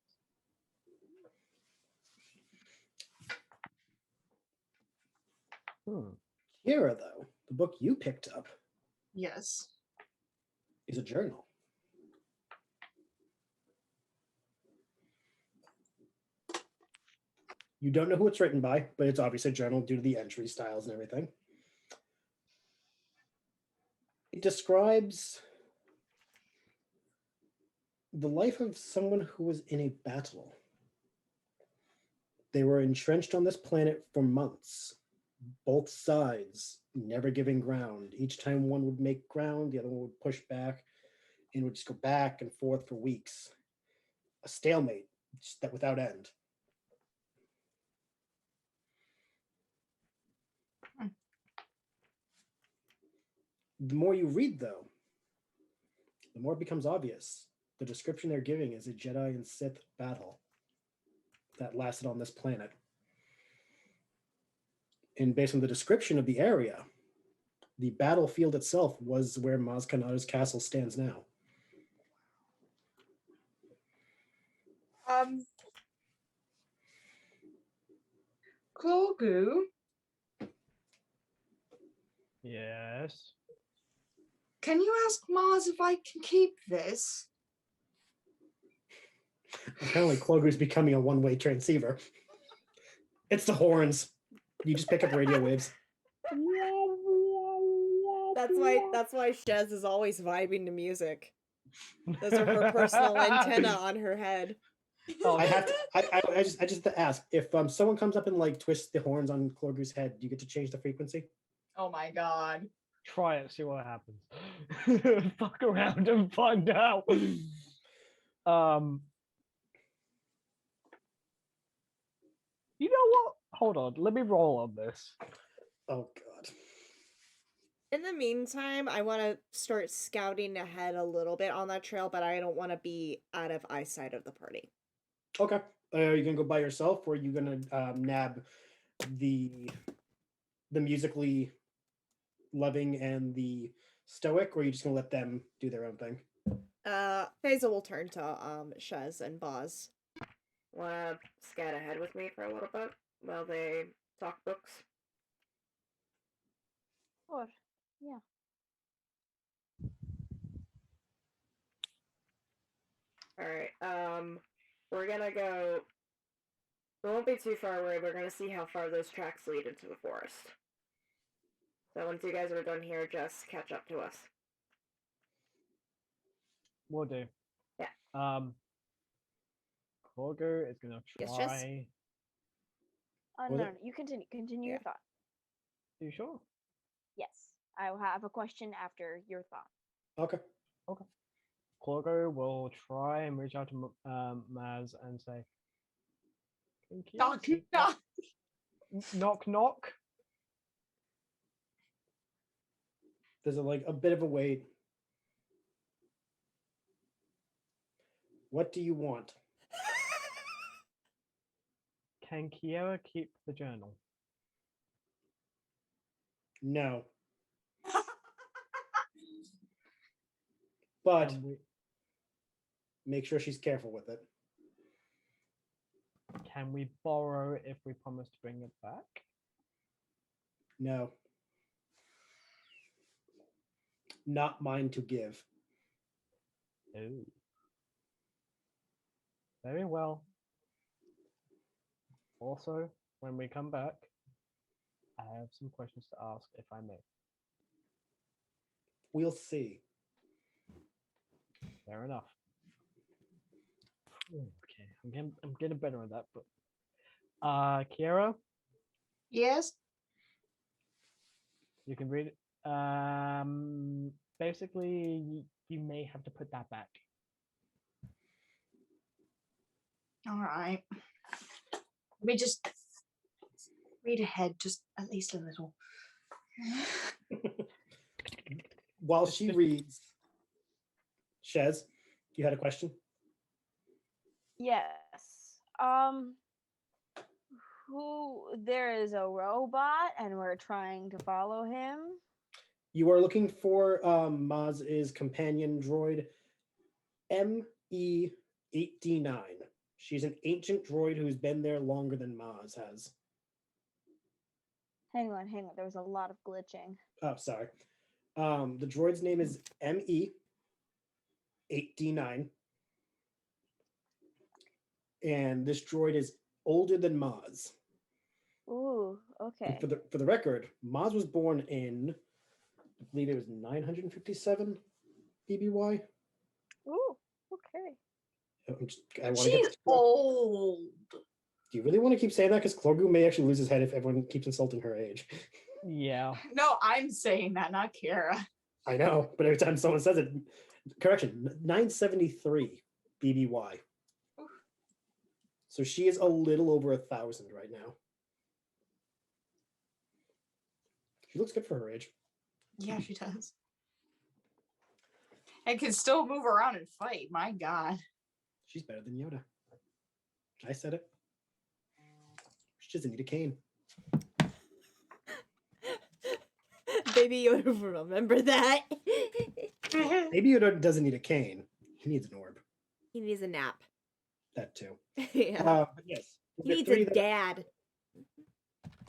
Kira, though, the book you picked up Yes. is a journal. You don't know who it's written by, but it's obviously a journal due to the entry styles and everything. It describes the life of someone who was in a battle. They were entrenched on this planet for months, both sides never giving ground. Each time one would make ground, the other one would push back and would just go back and forth for weeks. A stalemate just that without end. The more you read, though, the more it becomes obvious. The description they're giving is a Jedi and Sith battle that lasted on this planet. And based on the description of the area, the battlefield itself was where Maz Kanata's castle stands now. Grogu, Yes. can you ask Maz if I can keep this? Apparently, Clogu's becoming a one-way transceiver. It's the horns. You just pick up radio waves. That's why Shez is always vibing to music. Those are her personal antenna on her head. Oh, I have to. I just have to ask if someone comes up and like twists the horns on Clogu's head. Do you get to change the frequency? Oh my god. try it, see what happens. Fuck around and find out. You know what? Hold on, let me roll on this. Oh god. In the meantime, I want to start scouting ahead a little bit on that trail, but I don't want to be out of eyesight of the party. Okay. Are you gonna go by yourself, or are you gonna nab the musically loving and the stoic, or are you just gonna let them do their own thing? Faisal will turn to Shez and Boz. Wanna scat ahead with me for a little bit while they talk books? Or yeah. Alright, we're gonna go. We won't be too far away, we're gonna see how far those tracks lead into the forest. So once you guys are done here, just catch up to us. Will do. Yeah. Corgo is gonna Yes, Jess? try. Was No, it- you continue your Yeah. thought. Are you sure? Yes, I will have a question after your thought. Okay. Corgo will try and reach out to Maz and say, "Can you Knock, take knock. that- knock knock." There's a bit of a wait. What do you want? Can Kiera keep the journal? No. But Can we make sure she's careful with it. can we borrow if we promise to bring it back? No. Not mine to give. Oh. Very well. Also, when we come back, I have some questions to ask, if I may. We'll see. Fair enough. Okay, I'm getting better at that, but Kiera, Yes? you can read it. Basically, you may have to put that back. Alright. Let me just read ahead, just at least a little. While she reads, Shez, you had a question? Yes. There is a robot and we're trying to follow him. You are looking for Maz's companion droid, ME8D9. She's an ancient droid who's been there longer than Maz has. Hang on. There was a lot of glitching. Oh, sorry. The droid's name is ME8D9. And this droid is older than Maz. Ooh, okay. And for the record, Maz was born in, I believe it was 957 BBY. Ooh, okay. I want to She's get old. Do you really want to keep saying that? Because Clorgu may actually lose his head if everyone keeps insulting her age. Yeah. No, I'm saying that, not Kara. I know, but every time someone says it, correction, 973 BBY. Oof. So she is a little over 1,000 right now. She looks good for her age. Yeah, she does. And can still move around and fight. My God. She's better than Yoda. I said it. She doesn't need a cane. Baby Yoda will remember that. Maybe Yoda doesn't need a cane. He needs an orb. He needs a nap. That too. Yeah. But yes. He needs a dad.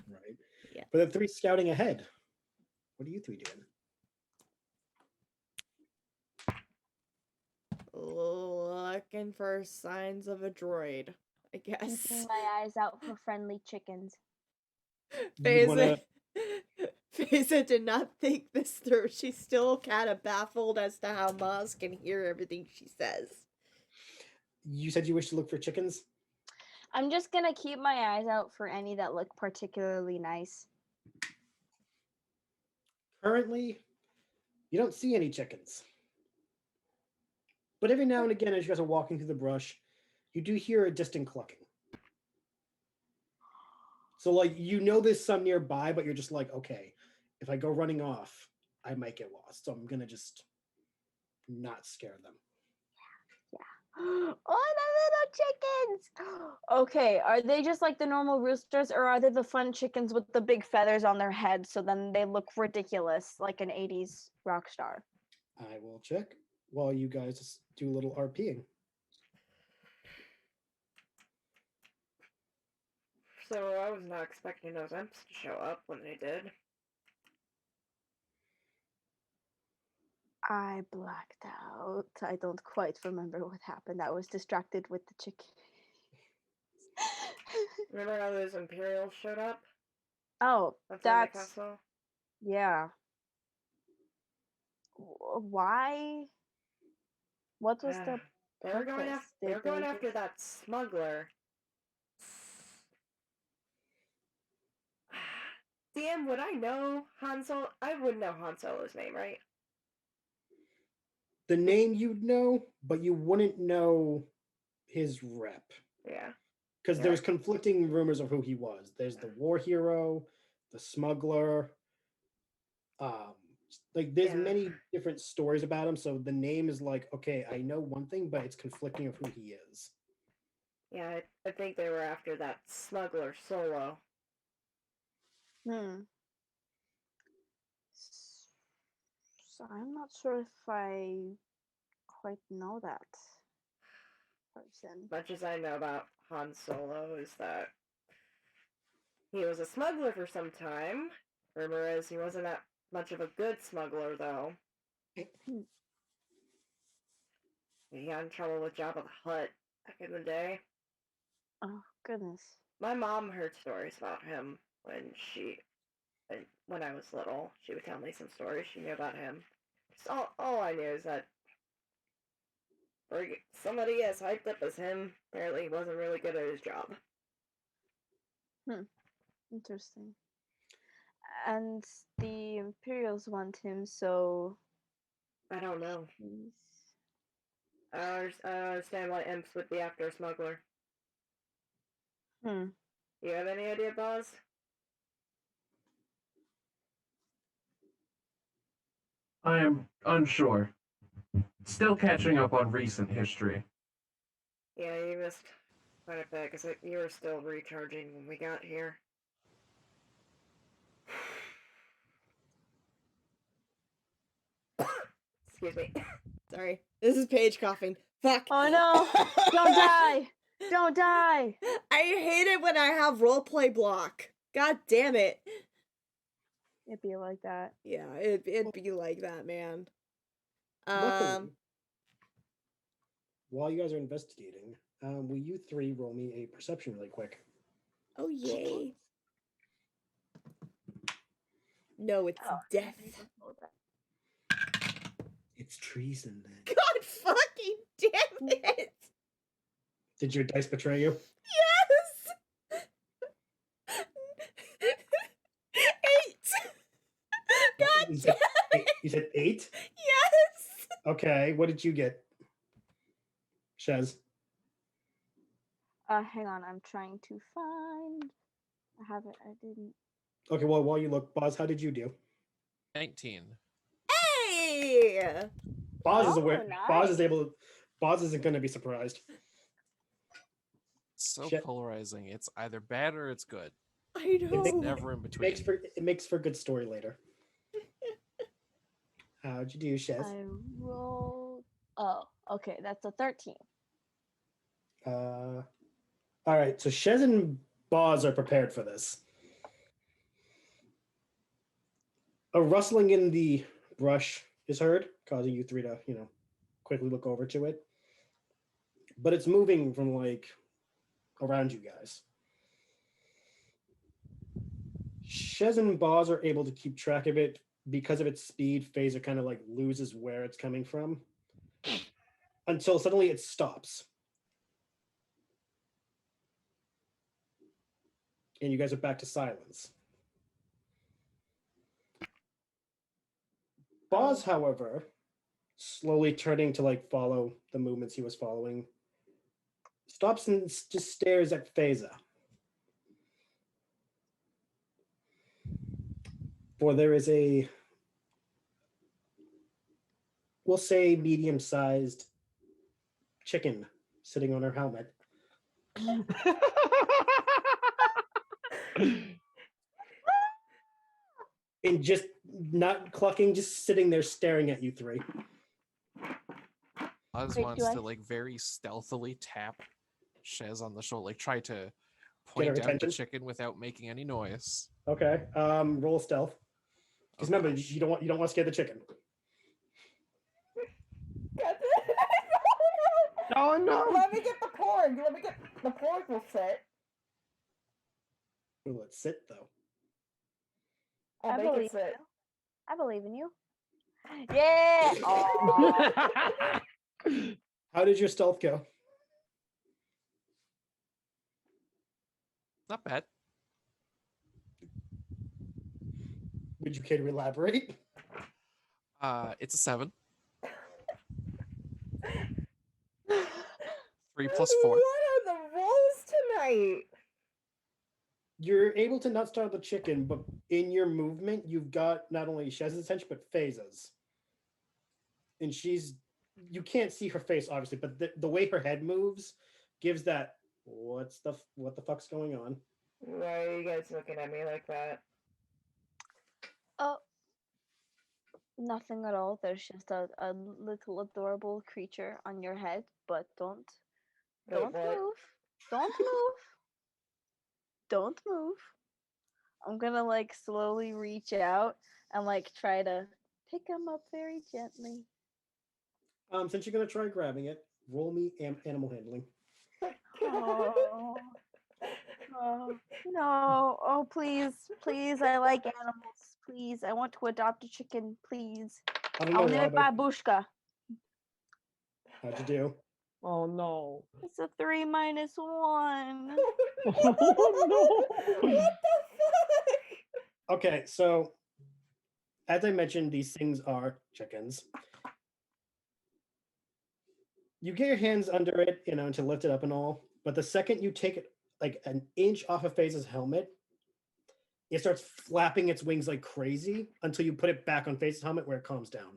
Right. Yeah. But the three scouting ahead. What are you three doing? Looking for signs of a droid, I guess. Keeping my eyes out for friendly chickens. You wanna- Feza did not think this through. She's still kind of baffled as to how Maz can hear everything she says. You said you wish to look for chickens? I'm just gonna keep my eyes out for any that look particularly nice. Currently, you don't see any chickens. But every now and again, as you guys are walking through the brush, you do hear a distant clucking. So, like, you know there's some nearby, but you're just like, okay, if I go running off, I might get lost. So I'm going to just not scare them. Oh, the little chickens! Okay, are they just like the normal roosters, or are they the fun chickens with the big feathers on their head so then they look ridiculous like an 80s rock star? I will check while you guys just do a little RPing. So I was not expecting those imps to show up when they did. I blacked out. I don't quite remember what happened. I was distracted with the chicken. Remember how those Imperials showed up Oh, outside the that's castle? yeah. Why? What was the They were going purpose? after. They were Did they going after just- that smuggler. DM, would I know Han Solo? I would know Han Solo's name, right? The name you'd know, but you wouldn't know his rep. Yeah. Because Yeah. there's conflicting rumors of who he was. There's the war hero, the smuggler. Like there's Yeah. many different stories about him. So the name is like, okay, I know one thing, but it's conflicting of who he is. Yeah, I think they were after that smuggler Solo. So I'm not sure if I quite know that person. Much as I know about Han Solo is that he was a smuggler for some time. Rumor is he wasn't that much of a good smuggler, though. He got in trouble with Jabba the Hutt back in the day. Oh goodness. My mom heard stories about him when I was little. She would tell me some stories she knew about him. So all I knew is that somebody as hyped up as him apparently wasn't really good at his job. Interesting. And the Imperials want him, so I don't know. he's... I don't understand why imps would be after a smuggler. You have any idea, Boz? I am unsure. Still catching up on recent history. Yeah, you missed quite a bit because you were still recharging when we got here. Excuse me. Sorry. This is Paige coughing. Fuck. Oh no! Don't die! Don't die! I hate it when I have roleplay block. God damn it. It'd be like that. Yeah, it'd be like that, man. Luckily, while you guys are investigating, will you three roll me a perception really quick? Oh yay. No, it's Oh, death. It's treason then. God fucking damn it. Did your dice betray you? Yes. 8. God You damn said, it. you said 8? Yes. Okay, what did you get? Shez. Hang on, I'm trying to find. I haven't. I didn't. Okay, well, while you look, Boz, how did you do? 19. Hey. Boz is Oh, aware. Boz is nice. able. Boz isn't going to be surprised. It's so Shit. polarizing. It's either bad or it's good. I know. It's never in between. It makes for good story later. How'd you do, Shez? I rolled. Oh, okay, that's a 13. All right, so Shez and Boz are prepared for this. A rustling in the brush is heard, causing you three to, quickly look over to it. But it's moving from like around you guys. Shez and Boz are able to keep track of it because of its speed. Phaser kind of like loses where it's coming from until suddenly it stops. And you guys are back to silence. Boz, however, slowly turning to like follow the movements he was following, stops and just stares at Phaser. For there is a, we'll say, medium-sized chicken sitting on her helmet. And just not clucking, just sitting there staring at you three. Oz Wait, wants do I- to like very stealthily tap Shez on the shoulder, like try to Get her point out the attention? chicken without making any noise. Okay. Roll stealth. Because Oh, remember, gosh. you don't want to scare the chicken. Oh no! Let me get the porg. Let me get the porg will sit. Will it sit though? I'll I make believe it sit. you. I believe in you. Yeah. Aw. How did your stealth go? Not bad. Would you care to elaborate? It's a 7. 3 plus 4. What are the rolls tonight? You're able to not startle the chicken, but in your movement, you've got not only Shez's attention, but Phasa's. And you can't see her face, obviously, but the way her head moves gives that, what the fuck's going on? Why are you guys looking at me like that? Oh, nothing at all. There's just a little adorable creature on your head, but don't Wait, move. what? Don't move. Don't move. I'm gonna like slowly reach out and like try to pick him up very gently. Since you're gonna try grabbing it, roll me animal handling. Oh, oh no! Oh please, please! I like animals. Please, I want to adopt a chicken. Please, I don't I'll know name why, it but Babushka. how'd you do? Oh no! It's a 3 minus 1. Oh no! What the fuck? Okay, so as I mentioned, these things are chickens. You get your hands under it, to lift it up and all. But the second you take it like an inch off of Faze's helmet, it starts flapping its wings like crazy until you put it back on Faze's helmet where it calms down.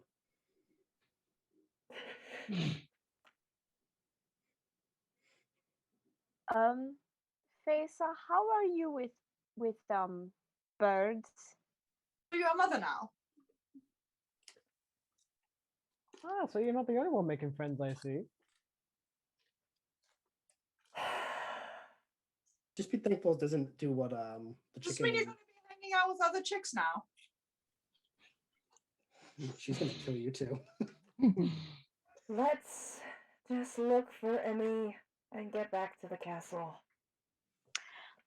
Faisa, how are you with birds? So you're a mother now. Ah, so you're not the only one making friends, I see. Just be thankful it doesn't do what the Does this chicken. mean you're going to be hanging out with other chicks now? She's gonna kill you too. Let's just look for Emmy and get back to the castle.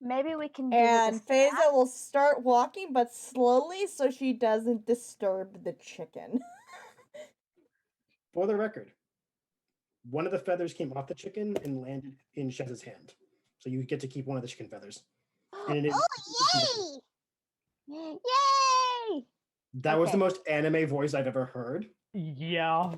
Maybe we can give it a And snap. Faiza will start walking, but slowly so she doesn't disturb the chicken. For the record, one of the feathers came off the chicken and landed in Shez's hand. So you get to keep one of the chicken feathers. And it is Oh, yay! Yay! that was the Okay. most anime voice I've ever heard. Yeah.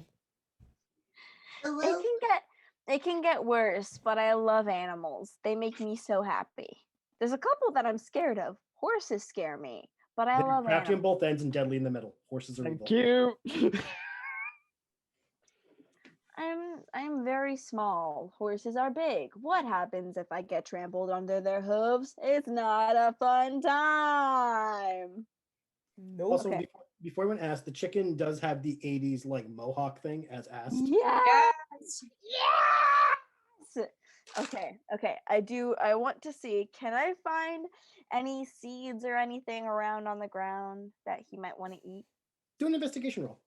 It can get worse, but I love animals. They make me so happy. There's a couple that I'm scared of. Horses scare me, but I They're love crafty on animals. both ends and deadly in the middle. Horses are Thank evil. you. I'm very small. Horses are big. What happens if I get trampled under their hooves? It's not a fun time. Nope. Also, Okay. before anyone asks, the chicken does have the 80s like mohawk thing as asked. Yes. Yes. Yes. Okay. I want to see, can I find any seeds or anything around on the ground that he might want to eat? Do an investigation roll.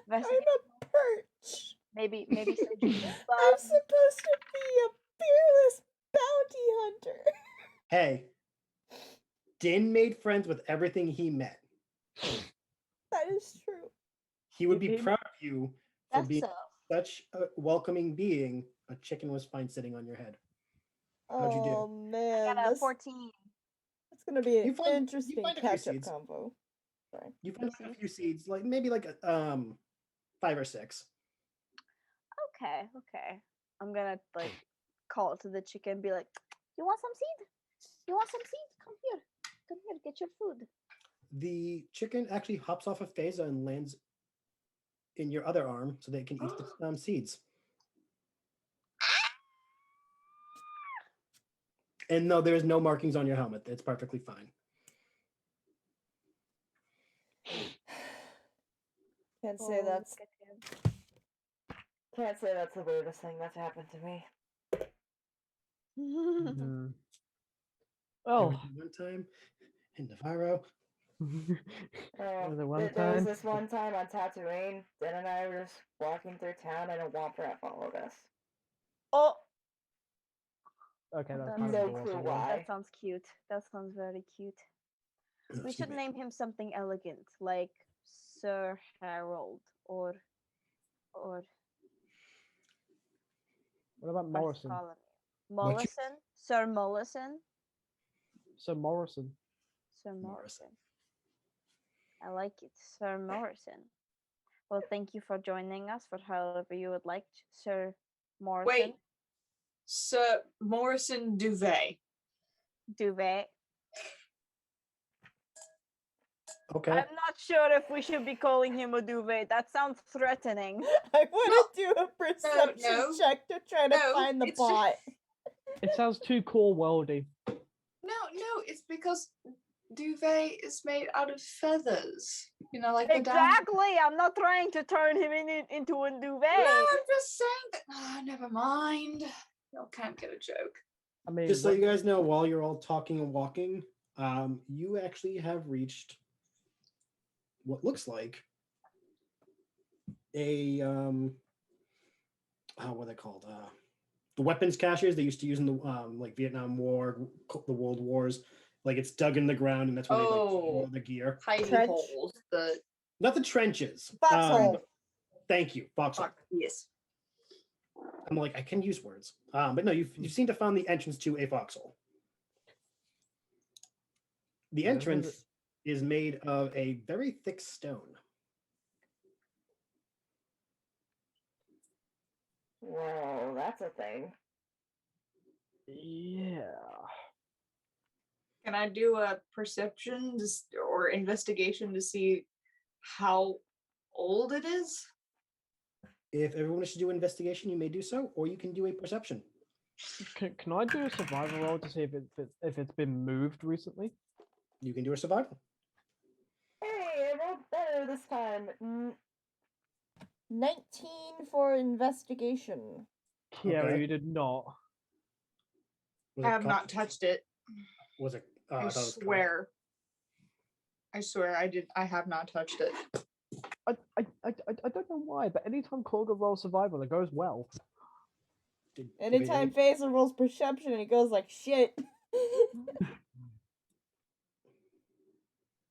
I'm Investigate. a perch. Maybe some juice I'm bugs. supposed to be a fearless bounty hunter. Hey, Din made friends with everything he met. That is true. He would be Din- proud of you for That's being so. such a welcoming being. A chicken was fine sitting on your head. How'd you do? Oh I man, got a this 14. it's gonna be an You find interesting a few catch-up seeds. combo. Sorry. You find like a few seeds, like maybe like 5 or 6. Okay. I'm gonna like call to the chicken and be like, you want some seed? You want some seed? Come here, get your food. The chicken actually hops off of Phasa and lands in your other arm so they can eat the seeds. And no, there's no markings on your helmet. It's perfectly fine. Can't say Oh, that's look at him. Can't say that's the weirdest thing that's happened to me. Mhm. There Oh. was one time in Navarro. Was it one There was time? this one time on Tatooine, Den and I were just walking through town and a Womp Rat followed us. Oh, Okay, that's That's kind No of clue adorable. why. that sounds cute. That sounds very cute. We Excuse should me. name him something elegant, like Sir Harold or What about Morrison. Morrison? Mollison? Sir Mollison? So Morrison. Sir Morrison. Morrison. I like it, Sir Morrison. Well, thank you for joining us for however you would like, Sir Morrison. Wait. Sir Morrison Duvet. Duvet. Okay. I'm not sure if we should be calling him a duvet. That sounds threatening. I want to do a perception no. check to try to No, find the it's just- bot. It sounds too core worldy. No, it's because duvet is made out of feathers. You know, like the down. Exactly. I'm not trying to turn him into a duvet. No, I'm just saying that. Ah, never mind. Y'all can't get a joke. I mean, Just so you guys know, while you're all talking and walking, you actually have reached what looks like a what are they called? The weapons caches they used to use in the like Vietnam War, the World Wars. Like it's dug in the ground, and that's where they like store the gear. Hiding Trench. holes. The Not the trenches. Foxhole. Thank you, foxhole. yes. I'm like I can use words, but no, you seem to found the entrance to a foxhole. The Yeah, what is entrance is made of a very thick stone. Whoa, that's a thing. yeah. Can I do a perception or investigation to see how old it is? If everyone wishes to do investigation, you may do so, or you can do a perception. Can I do a survival roll to see if it's been moved recently? You can do a survival. Hey, I rolled better this time. 19 for investigation. Kiera, Okay. you did not. Was I it have not Constitution? touched it. Was it? I thought it was Con. swear. I swear I did. I have not touched it. I don't know why, but anytime Korga rolls survival, it goes well. Anytime Phaser rolls perception, it goes like shit.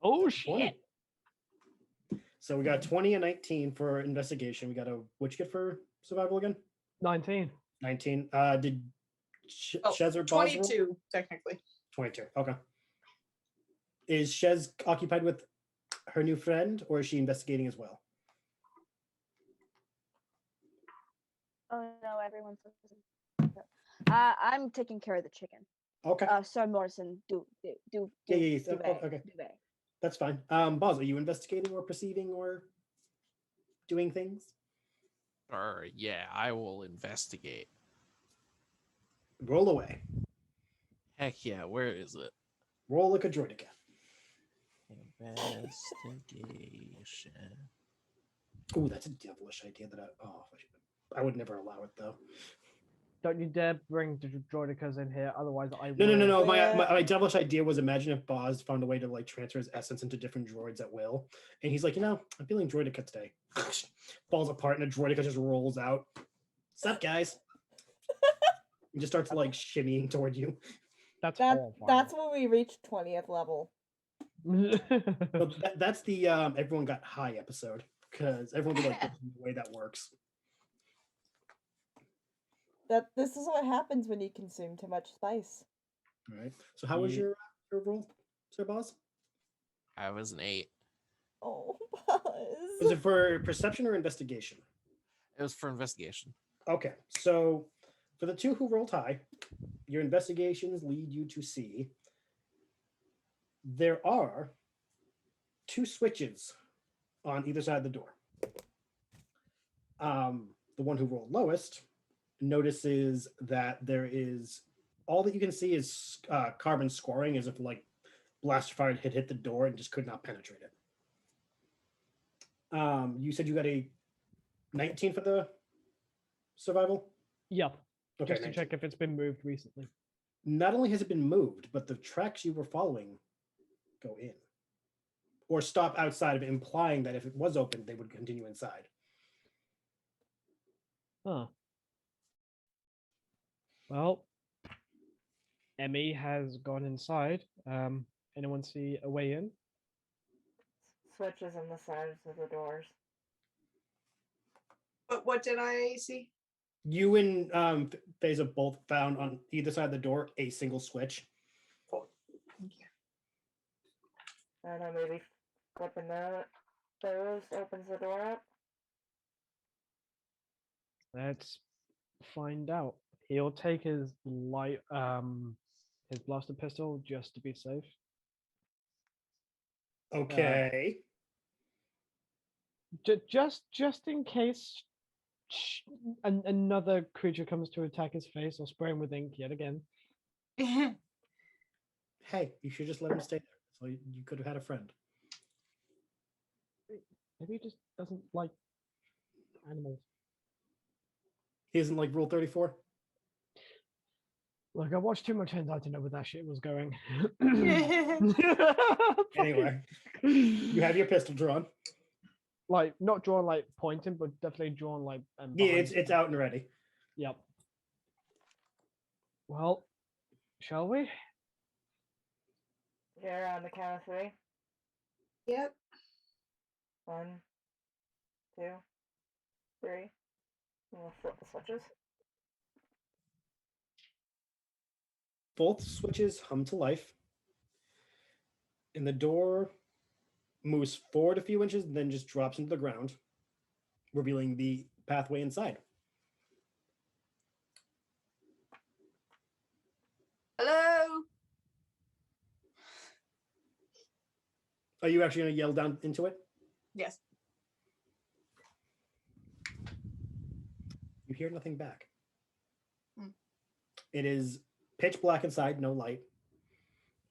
Oh 20. shit! So we got 20 and 19 for investigation. We got a what'd you get for survival again? 19. 19. Did Oh, Shez or Boz roll? 22, technically. 22. Okay. Is Shez occupied with her new friend, or is she investigating as well? Oh no, everyone's. I'm taking care of the chicken. Okay. Sir Morrison, do. Yeah. Okay. That's fine. Boz, are you investigating or perceiving or doing things? Or yeah, I will investigate. Roll away. Heck yeah, where is it? Roll like a droidica. Investigation. Oh, that's a devilish idea that I would never allow it though. Don't you dare bring the droidicas in here, otherwise I No. will. My devilish idea was imagine if Boz found a way to like transfer his essence into different droids at will, and he's like, I'm feeling droidica today. Falls apart, and a droidica just rolls out. What's up, guys? And just starts like shimmying toward you. That's That's when we reach 20th level. But that's the everyone got high episode because everyone like the way that works. This is what happens when you consume too much spice. All right. So how was your roll, Sir Boz? I was an 8. Oh, Was Buzz. it for perception or investigation? It was for investigation. Okay, so for the two who rolled high, your investigations lead you to see there are 2 switches on either side of the door. The one who rolled lowest notices that there is all that you can see is carbon scoring, as if like blaster fire had hit the door and just could not penetrate it. You said you got a 19 for the survival? Yep. Okay, Just to 19. check if it's been moved recently. Not only has it been moved, but the tracks you were following go in or stop outside of it, implying that if it was open, they would continue inside. Huh. Well, Emmy has gone inside. Anyone see a way in? Switches on the sides of the doors. But what did I see? You and Phasa both found on either side of the door a single switch. Cool. Thank you. And then maybe flipping those opens the door up. Let's find out. He'll take his his blaster pistol just to be safe. Okay. Just in case another creature comes to attack his face, or spray him with ink yet again. Hey, you should just let him stay there. So you could have had a friend. Maybe he just doesn't like animals. He isn't like Rule 34. Look, I watched too much hentai to know where that shit was going. Anyway, you have your pistol drawn. Like not drawn like pointing, but definitely drawn like. Yeah, behind it's out and ready. Yep. Well, shall we? Yeah, on the count of 3. Yep. 1, 2, 3. And we'll flip the switches. Both switches hum to life, and the door moves forward a few inches and then just drops into the ground, revealing the pathway inside. Hello. Are you actually going to yell down into it? Yes. You hear nothing back. Hmm. It is pitch black inside, no light.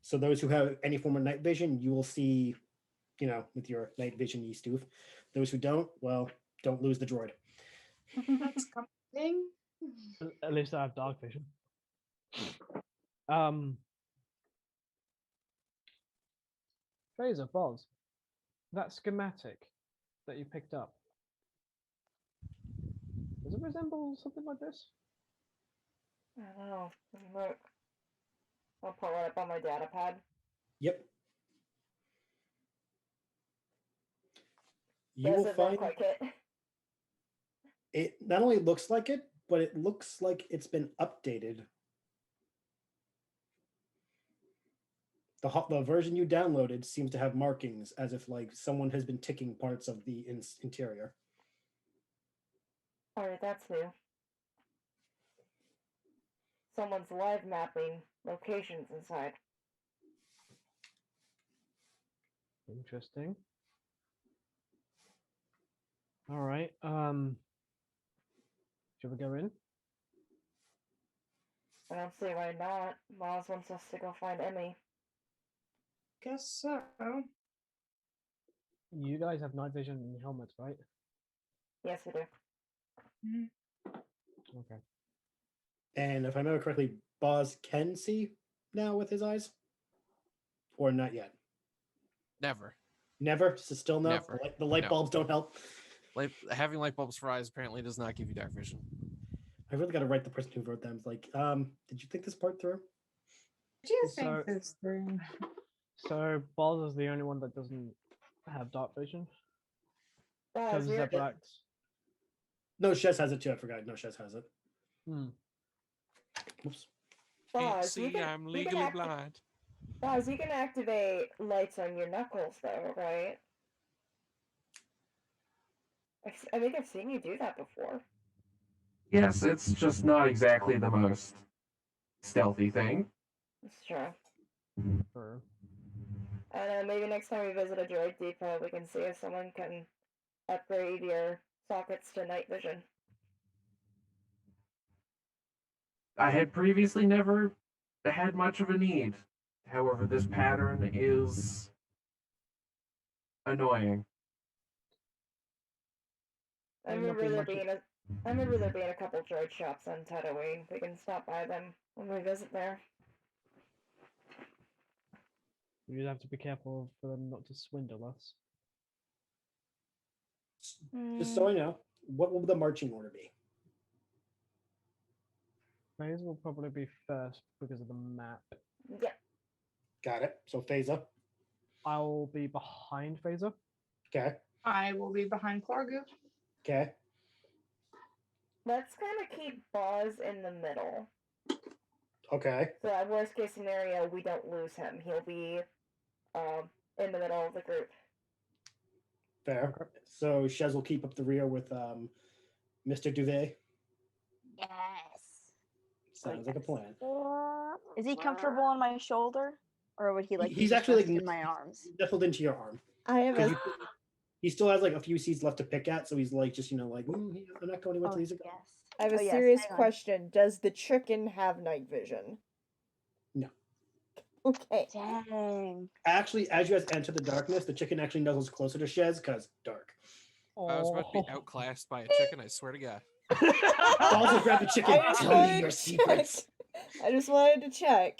So those who have any form of night vision, you will see, with your night vision, Yeastoof. Those who don't, well, don't lose the droid. That's comforting. At least I have dark vision. Fraser, Boz, that schematic that you picked up, does it resemble something like this? I don't know. Let me look. I'll pull it up on my data pad. Yep. You will Doesn't find look like it. it not only looks like it, but it looks like it's been updated. The version you downloaded seems to have markings as if like someone has been ticking parts of the interior. Alright, that's new. Someone's live mapping locations inside. Interesting. All right. Should we go in? I don't see why not. Maz wants us to go find Emmy. Guess so. You guys have night vision and helmets, right? Yes, we do. Okay. And if I remember correctly, Boz can see now with his eyes, or not yet. Never. Never. So still no. Never. The light No. bulbs don't help. Having light bulbs for eyes apparently does not give you dark vision. I really got to write the person who wrote them. It's like, did you think this part through? Did you So- think this through? So Boz is the only one that doesn't have dark vision Baz, because you're, Zebrak. No, Shez has it too. I forgot. No, Shez has it. Oops. Can't Baz, you see, can, I'm you legally can blind. Baz, you can activate lights on your knuckles though, right? I think I've seen you do that before. Yes, it's just not exactly the most stealthy thing. That's true. Or And maybe next time we visit a droid depot, we can see if someone can upgrade your sockets to night vision. I had previously never had much of a need. However, this pattern is annoying. I Might not remember be there much being a couple droid shops on Tatooine. We can stop by them when we visit there. you have to be careful for them not to swindle us. Just so I know, what will the marching order be? Fraser will probably be first because of the map. Yeah. Got it. So Phasa. I'll be behind Fraser. Okay. I will be behind Clargu. Okay. Let's kind of keep Boz in the middle. Okay. So at worst case scenario, we don't lose him. He'll be in the middle of the group. Fair. So Shez will keep up the rear with Mr. Duvet. Yes. Sounds like a plan. Is he comfortable on my shoulder, or would he like? He's be actually like just in my arms. nestled into your arm. I have 'Cause a he still has like a few seats left to pick at, so he's like just like I'm not going anywhere Oh, till he's a yes. I have a Oh, yes, serious hang on. question. Does the chicken have night vision? No. Okay. Dang. Actually, as you guys enter the darkness, the chicken actually nuzzles closer to Shez because dark. I was about to be outclassed by a chicken, I swear to God. Balls will grab the chicken. I just Tell me wanted your to secrets. I just wanted to check.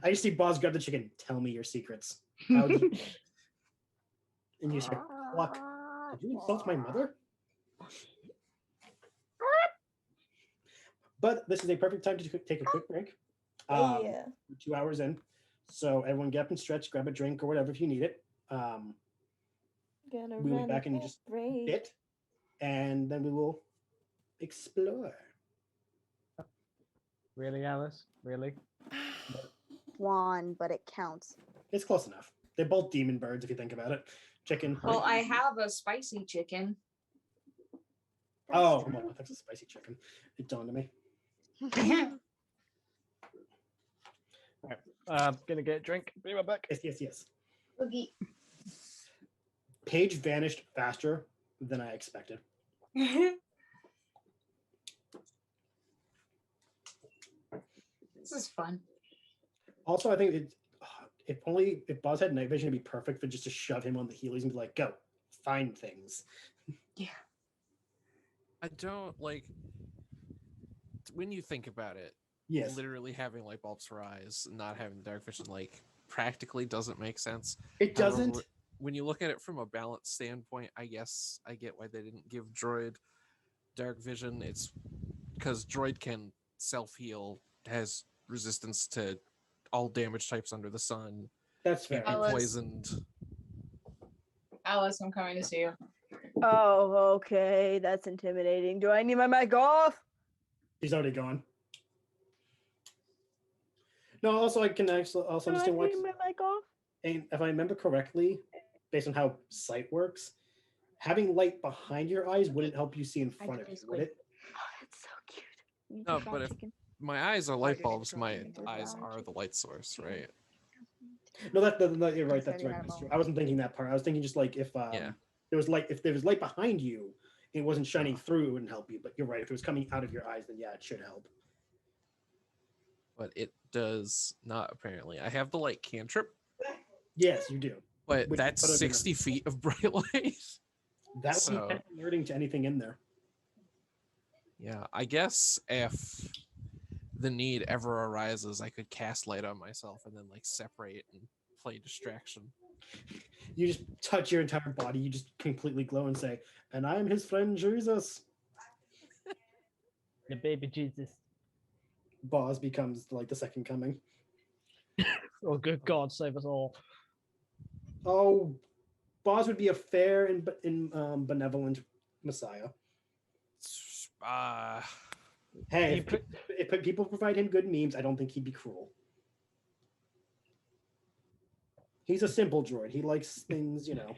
I just see Boz grab the chicken. Tell me your secrets. How did you... And you say, "Cluck, did you insult my mother?" But this is a perfect time to take a quick break. Oh yeah. We're 2 hours in, so everyone get up and stretch, grab a drink or whatever if you need it. Gonna We'll be run back a in just a break. bit, and then we will explore. Really, Alice? Really? One, but it counts. It's close enough. They're both demon birds if you think about it. Chicken. Well, I have a spicy chicken. Oh, well, that's a spicy chicken. It dawned on me. Gonna get a drink. Be right back. Yes. Boogie. Paige vanished faster than I expected. This is fun. Also, I think if Buzz had night vision, it'd be perfect for just to shove him on the Heelys and be like, "Go, find things." Yeah. I don't like when you think about it. Yes, Literally having light bulbs for eyes, and not having dark vision, like practically doesn't make sense. it doesn't. However, when you look at it from a balance standpoint, I guess I get why they didn't give Droid dark vision. It's because Droid can self-heal, has resistance to all damage types under the sun, That's can't fair. be Alice. poisoned. Alice, I'm coming to see you. Oh, okay. That's intimidating. Do I need my mic off? He's already gone. No, also I can actually also Do I understand why. need my mic off? And if I remember correctly, based on how sight works, having light behind your eyes wouldn't help you see in front of you, would it? Oh, that's so cute. You No, just but got if chicken. my eyes are light did it bulbs, draw my me to eyes die? are the light source, right? No, you're right. That's Setting right. that That's true. amount. I wasn't thinking that part. I was thinking just like if Yeah. if there was light behind you, and it wasn't shining through, it wouldn't help you. But you're right. If it was coming out of your eyes, then yeah, it should help. But it does not apparently. I have the light cantrip, Yes, you do. but Which that's put it in a- 60 feet of bright light. That would So- be alerting to anything in there. Yeah, I guess if the need ever arises, I could cast light on myself and then like separate and play distraction. You just touch your entire body. You just completely glow and say, "And I am his friend Jesus." The baby Jesus. Boz becomes like the second coming. Oh, good God, save us all. Oh, Boz would be a fair and benevolent Messiah. Hey, You put- if people provide him good memes, I don't think he'd be cruel. He's a simple droid. He likes things, you know.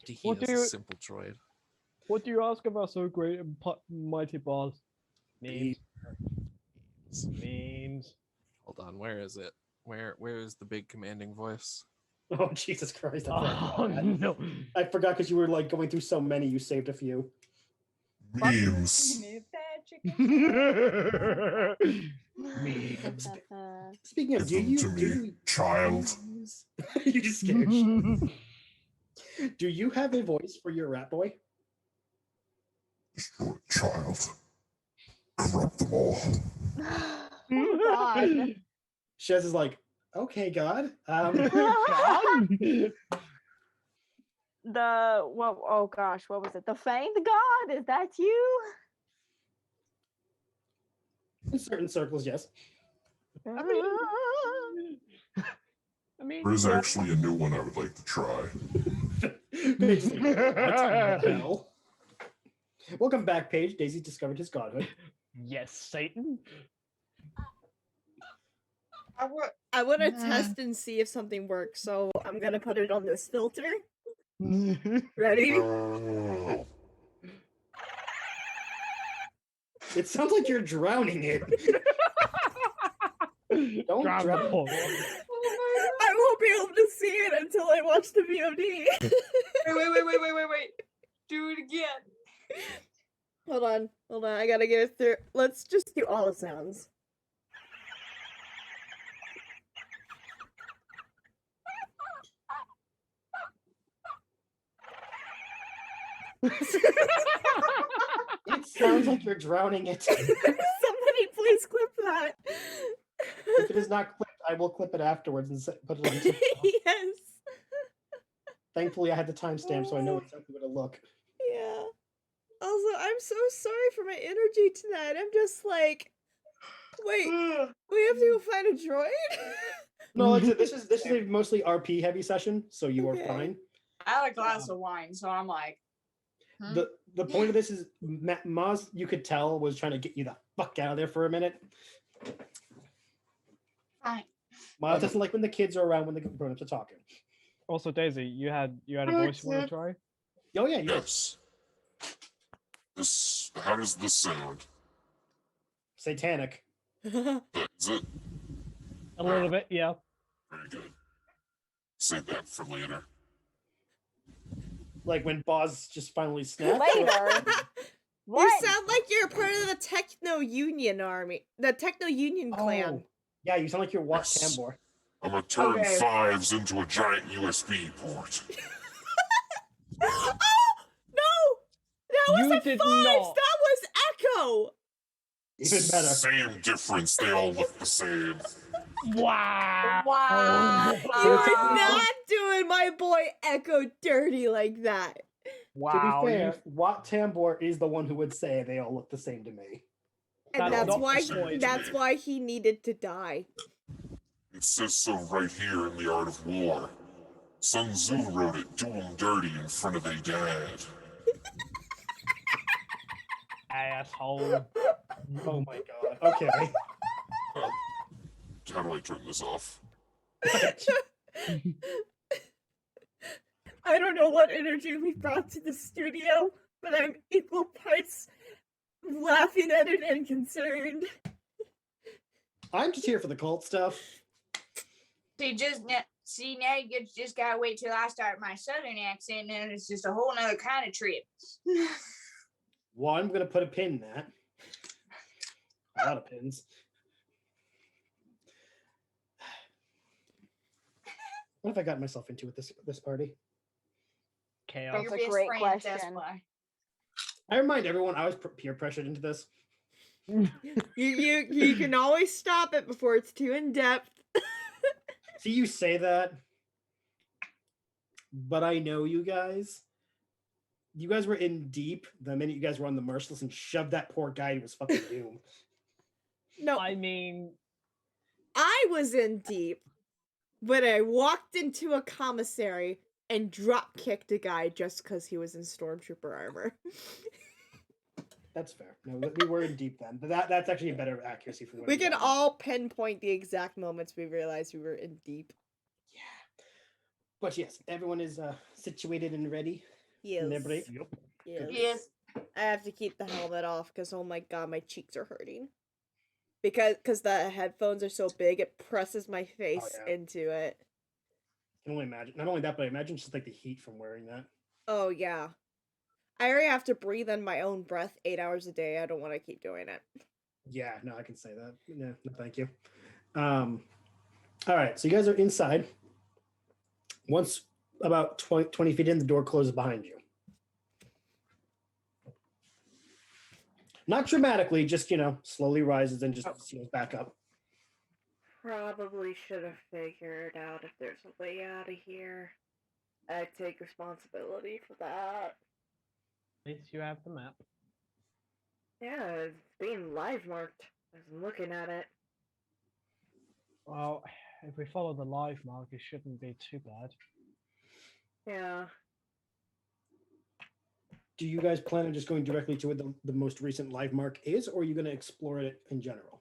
He What is do a you- simple droid. What do you ask about so great and mighty boss? Memes. Memes. Hold on, where is it? Where is the big commanding voice? Oh, Jesus Christ. I forgot, Oh, about that. no. I forgot because you were like going through so many, you saved a few. Memes. Memes. Speaking of, Give them to me, child. You just scared shit. Do you have a voice for your rat boy? Destroy the child. Corrupt them all. Oh, God. Shez is like, okay, God. Oh gosh, what was it? The Fanged God? Is that you? In certain circles, yes. I mean, There is yeah. actually a new one I would like to try. Paige's like, what the hell? Welcome back, Paige. Daisy discovered his godhood. Yes, Satan. I want to Nah. test and see if something works, so I'm gonna put it on this filter. Ready? It sounds like you're drowning it. Don't Drown the drown. poor. I won't be able to see it until I watch the VOD. Wait. Do it again. Hold on. I gotta get it through. Let's just do all the sounds. It sounds like you're drowning it. Somebody please clip that. If it is not clipped, I will clip it afterwards and put it on TikTok. Yes. Thankfully, I had the timestamp, so I know exactly where to look. Yeah. Also, I'm so sorry for my energy tonight. I'm just like, wait, we have to go find a droid? No, like I said, this is a mostly RP heavy session, so you are Okay. fine. I had a glass of wine, so I'm like, The point of this is Maz, you could tell, was trying to get you the fuck out of there for a minute. fine. Maz doesn't like when the kids are around when the grown-ups are talking. Also, Daisy, you had a voice you want to try? Oh yeah, you did. Yes. How does this sound? Satanic. Is it? A little bit, yeah. Very good. Save that for later. Like when Boz just finally snapped. Later. You What? sound like you're part of the Techno Union army, the Techno Union clan. Oh, yeah, you sound like you're Wat Yes. Tambor. I'm gonna turn Okay. 5s into a giant USB port. Oh no! That You was a did fives. not. That was Echo. Even better. Same difference. They all look the same. Wow. Wow. You are not doing my boy Echo dirty like that. Wow. To be you- fair, Wat Tambor is the one who would say they all look the same to me. And That's that's not why the point. that's why he needed to die. It says so right here in the Art of War. Sun Tzu wrote it, do 'em dirty in front of their dad. Asshole. Oh my god. Okay. How do I turn this off? I don't know what energy we brought to the studio, but I'm equal parts laughing at it and concerned. I'm just here for the cult stuff. See, now you just gotta wait till I start my southern accent, and it's just a whole nother kind of trip. Well, I'm gonna put a pin in that. A lot of pins. What have I gotten myself into with this party? Chaos. Your That's a best great friend, that's question. why. I remind everyone I was peer pressured into this. You can always stop it before it's too in depth. See, you say that, but I know you guys. You guys were in deep the minute you guys were on the Merciless and shoved that poor guy to his fucking doom. No, I mean, I was in deep when I walked into a commissary and drop kicked a guy just because he was in stormtrooper armor. That's fair. No, we were in deep then, but that's actually a better accuracy for what We you can got. all pinpoint the exact moments we realized we were in deep. Yeah. But yes, everyone is situated and ready. Yes. And they're brave. Yes. Yes. I have to keep the helmet off because oh my god, my cheeks are hurting. Because the headphones are so big, it presses my face yeah. into it. I can only imagine. Not only that, but I imagine just like the heat from wearing that. Oh yeah. I already have to breathe in my own breath 8 hours a day. I don't want to keep doing it. Yeah, no, I can say that. No, thank you. All right, so you guys are inside. Once about 20 feet in, the door closes behind you. Not dramatically, just, slowly rises and just seals back up. Probably should have figured out if there's a way out of here. I take responsibility for that. at least you have the map. Yeah, it's being live marked. I was looking at it. Well, if we follow the live mark, it shouldn't be too bad. Yeah. Do you guys plan on just going directly to where the most recent live mark is, or are you going to explore it in general?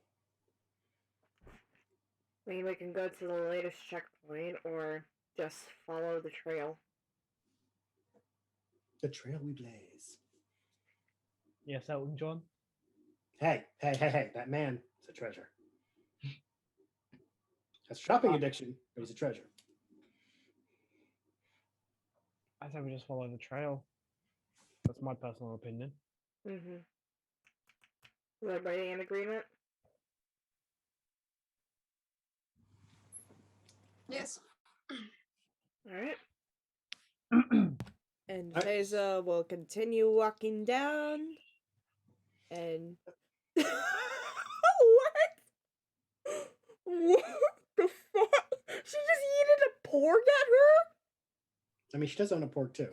I mean, we can go to the latest checkpoint or just follow the trail. The trail we blaze. Yes, Elton John. Hey, that man is a treasure. Has shopping addiction, but he's a treasure. I think we just follow the trail. That's my personal opinion. Mm-hmm. Is everybody in agreement? Yes. Alright. And Alright. Feza will continue walking down. And what? What the fuck? She just yeeted a pork at her? I mean, she does own a pork too.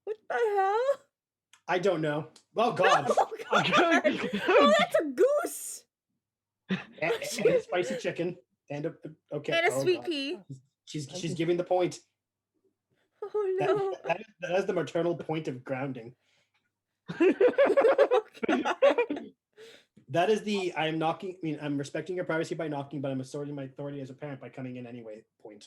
What the hell? I don't know. Oh, God. Oh, God. Oh, that's a goose. and a spicy chicken. And a, okay. And a oh, sweet God. pea. She's giving the point. Oh no. That is the maternal point of grounding. Oh, God. That is the I'm knocking. I mean, I'm respecting your privacy by knocking, but I'm asserting my authority as a parent by coming in anyway. Point.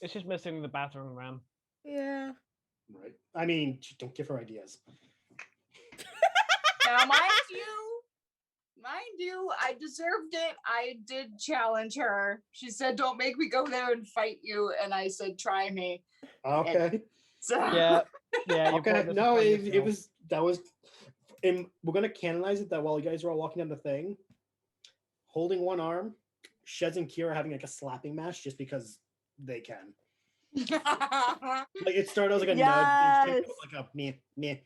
It's just missing the bathroom ram. Yeah. Right. I mean, don't give her ideas. Now, mind you, Mind you, I deserved it. I did challenge her. She said, "Don't make me go there and fight you," and I said, "Try me." Okay. So Yeah, yeah. You Okay. brought this No, upon it yourself. was that was. And we're gonna canonize it that while you guys are all walking down the thing, holding one arm, Shez and Kira having like a slapping match just because they can. Like it started as like a nudge, it Yes. was like a meh meh.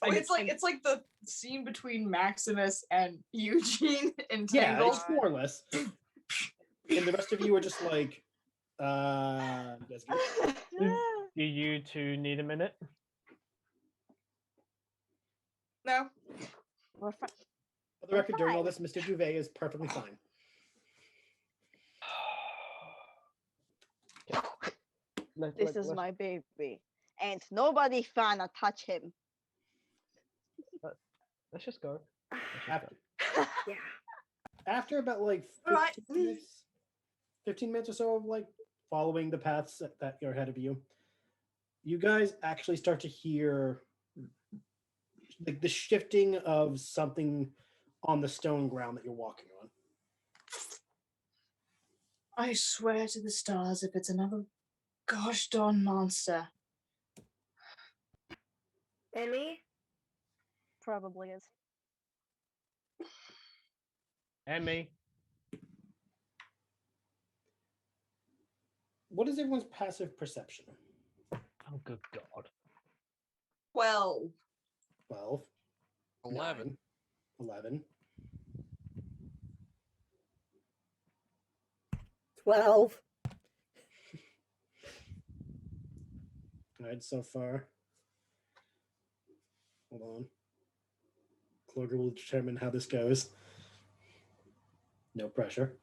Oh, it's like the scene between Maximus and Eugene Yeah, entangled. it's more or less. And the rest of you are just like, you guys get- Do you two need a minute? No. We're fi- For the record, during all fine. this, Mr. Duvet is perfectly fine. This is my baby, and nobody finna touch him. Let's just go. After, Yeah. after about like Alright. 15 minutes or so of like following the paths that are ahead of you, you guys actually start to hear like the shifting of something on the stone ground that you're walking on. I swear to the stars, if it's another gosh darn monster. Emmy? Probably is. Emmy. What is everyone's passive perception? Oh, good God. 12. 12, 11. 9, 11, 12. All right, so far. Hold on. Cloger will determine how this goes. No pressure.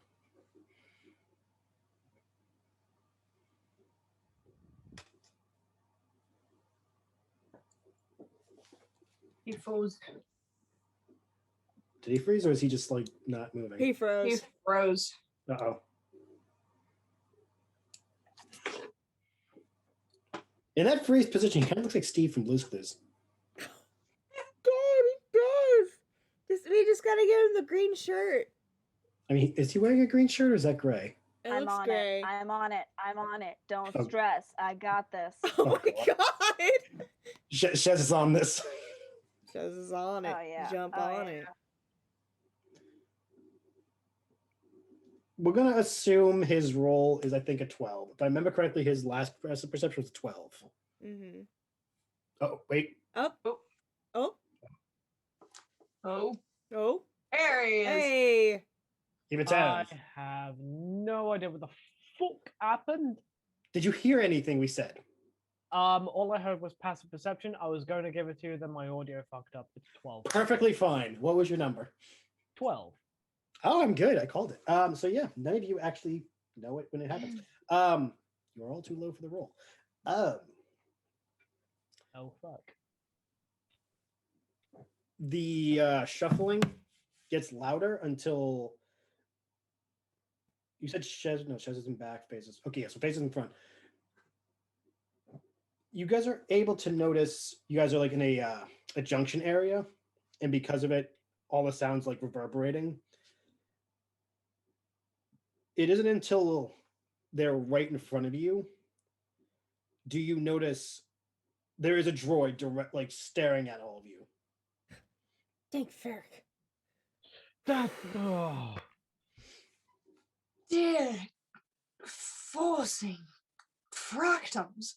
He froze. Did he freeze or is he just like not moving? He froze. He froze. Uh-oh. In that freeze position, he kind of looks like Steve from Blue's Clues. God, he does. We just gotta give him the green shirt. I mean, is he wearing a green shirt or is that gray? It I'm looks on gray. it. I'm on it. I'm on it. Don't Oh. stress. I got this. Oh my God. God. Shez is on this. Shez is on it. Oh, yeah. Jump Oh, on yeah. it. We're going to assume his roll is, I think, a 12. If I remember correctly, his last passive perception was 12. Mm-hmm. Oh, wait. Up. Oh. Oh. Oh. Oh. There he is. Hey. Give it I 10. have no idea what the fuck happened. Did you hear anything we said? All I heard was passive perception. I was going to give it to you, then my audio fucked up. It's 12. Perfectly fine. What was your number? 12. Oh, I'm good. I called it. So yeah, none of you actually know it when it happens. You're all too low for the roll. Oh fuck. The shuffling gets louder until you said Shez. No, Shez is in back, faces. Okay, yeah, so faces in front. You guys are able to notice. You guys are like in a junction area, and because of it, all the sounds like reverberating. It isn't until they're right in front of you do you notice there is a droid direct, like staring at all of you. Thank Ferric. That. Oh. Dear forcing fractums.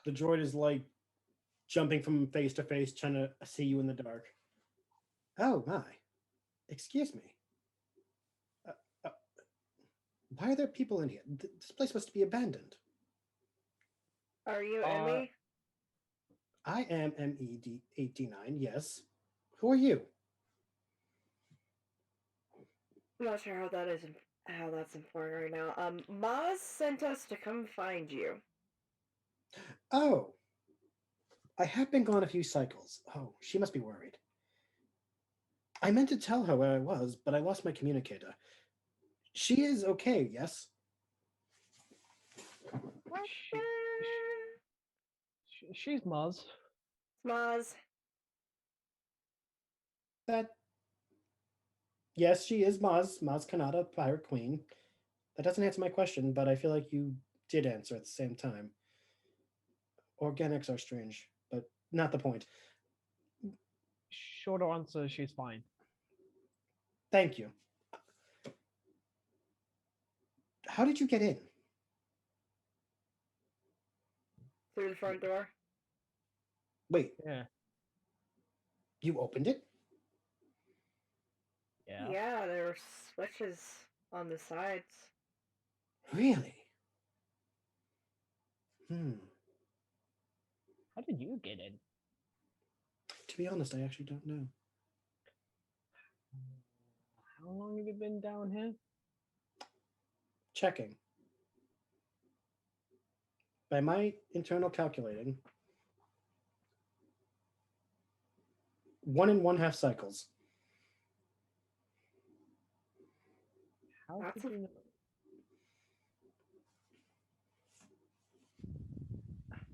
The droid is like jumping from face to face, trying to see you in the dark. Oh my! Excuse me. Why are there people in here? This place must be abandoned. Are you Emmy? I am MED89. Yes. Who are you? I'm not sure how that's important right now. Maz sent us to come find you. Oh. I have been gone a few cycles. Oh, she must be worried. I meant to tell her where I was, but I lost my communicator. She is okay, yes? She's Maz. Maz. that yes, she is Maz Kanata, Pirate Queen. That doesn't answer my question, but I feel like you did answer at the same time. Organics are strange, but not the point. Short answer, she's fine. Thank you. How did you get in? Through the front door. Wait, Yeah. you opened it? Yeah. Yeah, there were switches on the sides. Really? Hmm. How did you get in? To be honest, I actually don't know. How long have you been down here? Checking. By my internal calculating, 1.5 cycles. How That's did a- you know?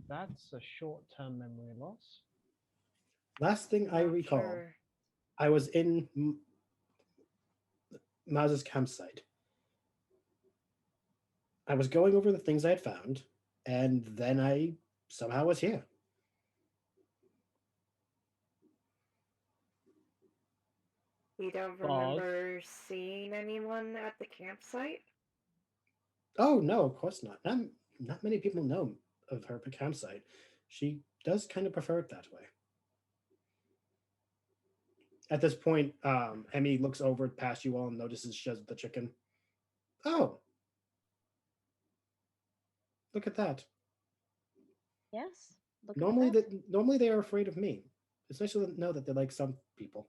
That's a short-term memory loss. Last thing I Not recall, sure. I was in Maz's campsite. I was going over the things I had found, and then I somehow was here. You don't Bars. remember seeing anyone at the campsite? Oh no, of course not. Not many people know of her campsite. She does kind of prefer it that way. At this point, Emmy looks over past you all and notices Shaz the chicken. Oh, look at that. Yes. Look at Normally, that. normally they are afraid of me. It's nice to know that they're like some people.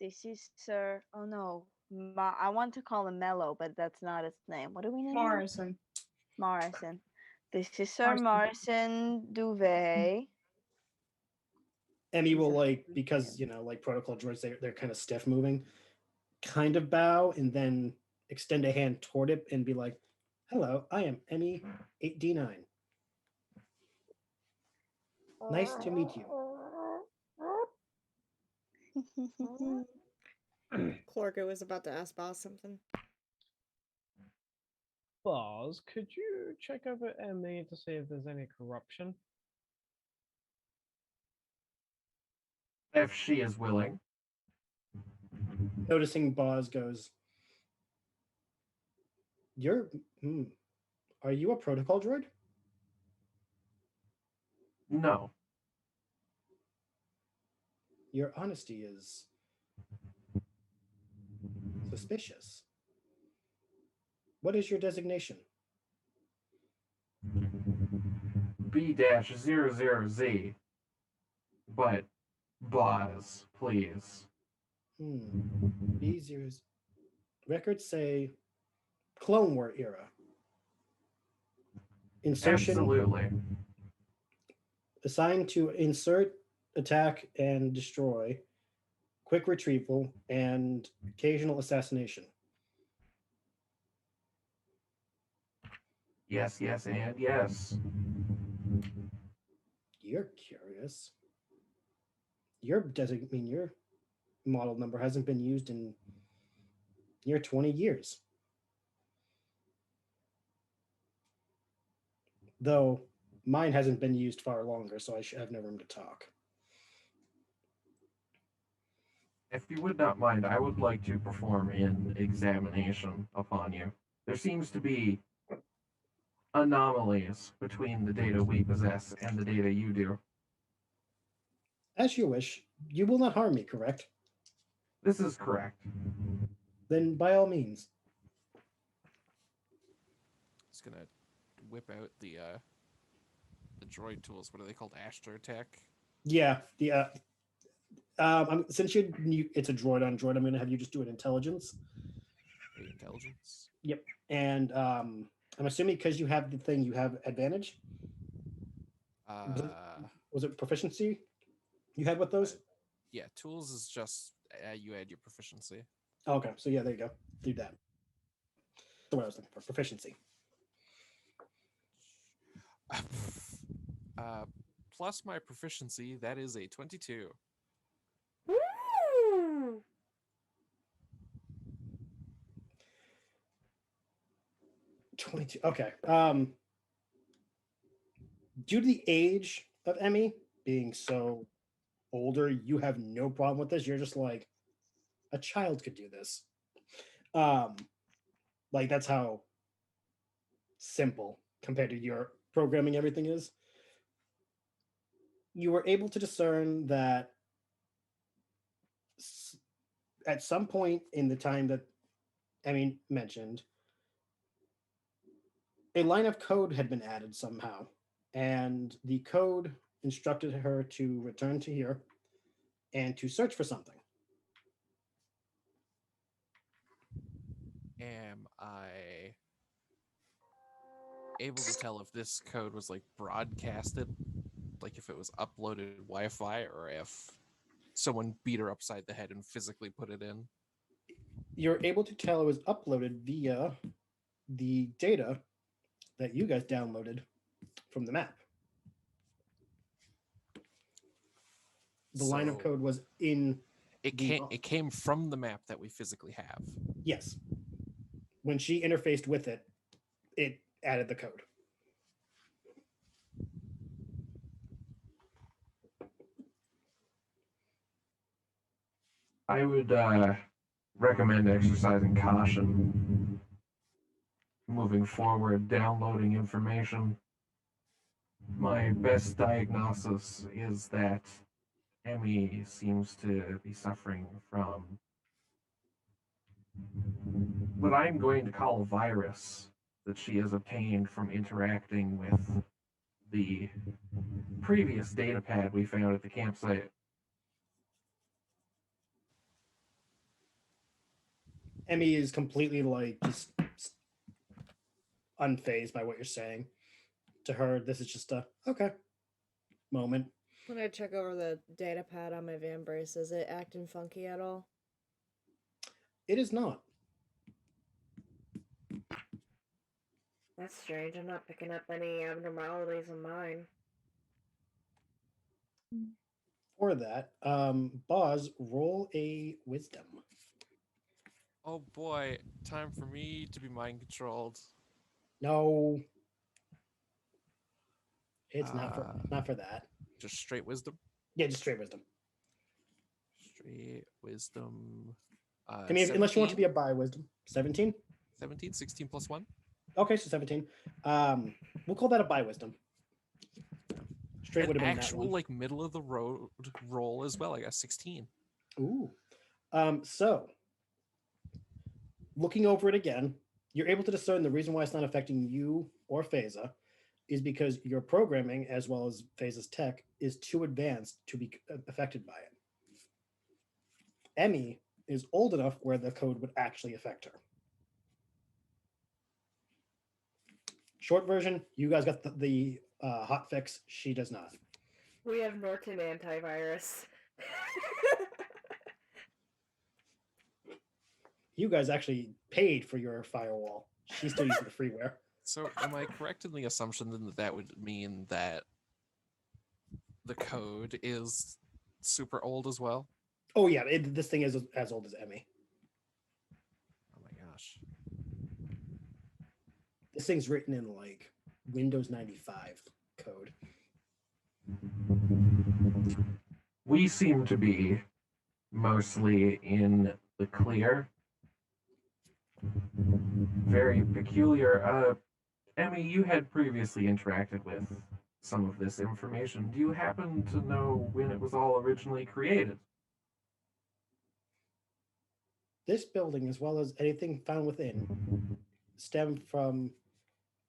This is Sir. Oh no. I want to call him Mello, but that's not his name. What do we name him? Morrison. Morrison. This is Sir Morrison Duvet. Emmy He's will a like friend. because like protocol droids, they're kind of stiff moving, kind of bow and then extend a hand toward it and be like, "Hello, I am Emmy 8D9. Nice to meet you." Clorgo was about to ask Boss something. Bars, could you check over Emmy to see if there's any corruption? If she is willing. Noticing Boz goes, "You're, are you a protocol droid?" No. Your honesty is suspicious. What is your designation? B-00Z. But Boz, please. B0's records say Clone War era. Insertion Absolutely. assigned to insert, attack, and destroy, quick retrieval, and occasional assassination. Yes, yes, and yes. You're curious. Your model number hasn't been used in near 20 years. Though mine hasn't been used far longer, so I should have no room to talk. If you would not mind, I would like to perform an examination upon you. There seems to be anomalies between the data we possess and the data you do. As you wish. You will not harm me, correct? This is correct. Then by all means. He's gonna whip out the droid tools. What are they called? Astro Attack. Yeah, since it's a droid on droid, I'm going to have you just do an intelligence. Intelligence. Yep, and I'm assuming because you have the thing, you have advantage. Was it proficiency you had with those? Yeah, tools is just you add your proficiency. Oh, okay, so yeah, there you go. Do that. That's what I was looking for. Proficiency. Plus my proficiency, that is a 22. Okay. Due to the age of Emmy being so older, you have no problem with this. You're just like, a child could do this. Um, like that's how simple compared to your programming everything is. You were able to discern that at some point in the time that Emmy mentioned, a line of code had been added somehow, and the code instructed her to return to here and to search for something. Am I able to tell if this code was like broadcasted, like if it was uploaded Wi-Fi, or if someone beat her upside the head and physically put it in? You're able to tell it was uploaded via the data that you guys downloaded from the map. The line of So code was in it came from the map that we physically have. yes. When she interfaced with it, it added the code. I would recommend exercising caution moving forward, downloading information. My best diagnosis is that Emmy seems to be suffering from what I'm going to call a virus that she has obtained from interacting with the previous data pad we found at the campsite. Emmy is completely like just unfazed by what you're saying. To her, this is just a okay moment. When I check over the data pad on my van brace, is it acting funky at all? It is not. That's strange. I'm not picking up any abnormalities in mine. For that, Boz, roll a wisdom. Oh boy, time for me to be mind controlled. No, it's not for that. Just straight wisdom. Yeah, just straight wisdom. Straight wisdom. I mean, unless you want to be a bi wisdom. 17? 17, 16 plus 1. Okay, so 17. We'll call that a bi wisdom. Straight would An have been that actual one. like middle of the road roll as well. I got 16. Ooh. So looking over it again, you're able to discern the reason why it's not affecting you or Phasa is because your programming, as well as Phasa's tech, is too advanced to be affected by it. Emmy is old enough where the code would actually affect her. Short version, you guys got the hot fix. She does not. We have Norton antivirus. You guys actually paid for your firewall. She's still using the freeware. So am I correct in the assumption then that that would mean that the code is super old as well? Oh yeah, this thing is as old as Emmy. Oh my gosh. This thing's written in like Windows 95 code. We seem to be mostly in the clear. Very peculiar. Emmy, you had previously interacted with some of this information. Do you happen to know when it was all originally created? This building, as well as anything found within, stemmed from,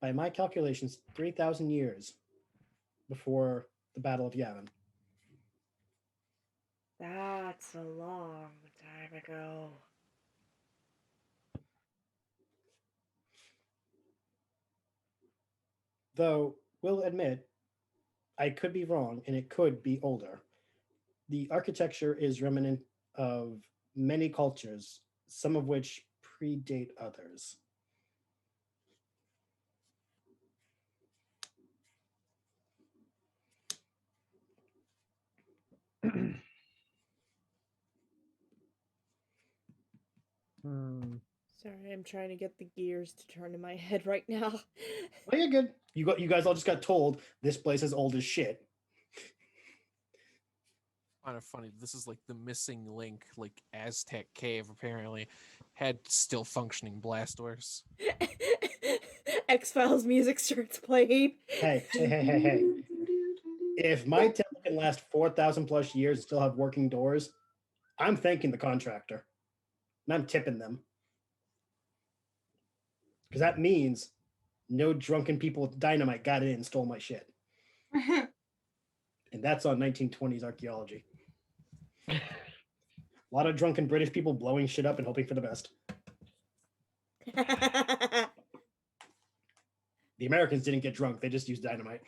by my calculations, 3,000 years before the Battle of Yavin. That's a long time ago. Though, will admit, I could be wrong and it could be older. The architecture is remnant of many cultures, some of which predate others. Sorry, I'm trying to get the gears to turn in my head right now. Oh, you're good. You guys all just got told this place is old as shit. Kind of funny. This is like the missing link, like Aztec cave apparently had still functioning blast doors. X-Files music starts playing. Hey. If my temple can last 4,000 plus years and still have working doors, I'm thanking the contractor. And I'm tipping them. Because that means no drunken people with dynamite got in and stole my shit. And that's on 1920s archaeology. A lot of drunken British people blowing shit up and hoping for the best. The Americans didn't get drunk, they just used dynamite.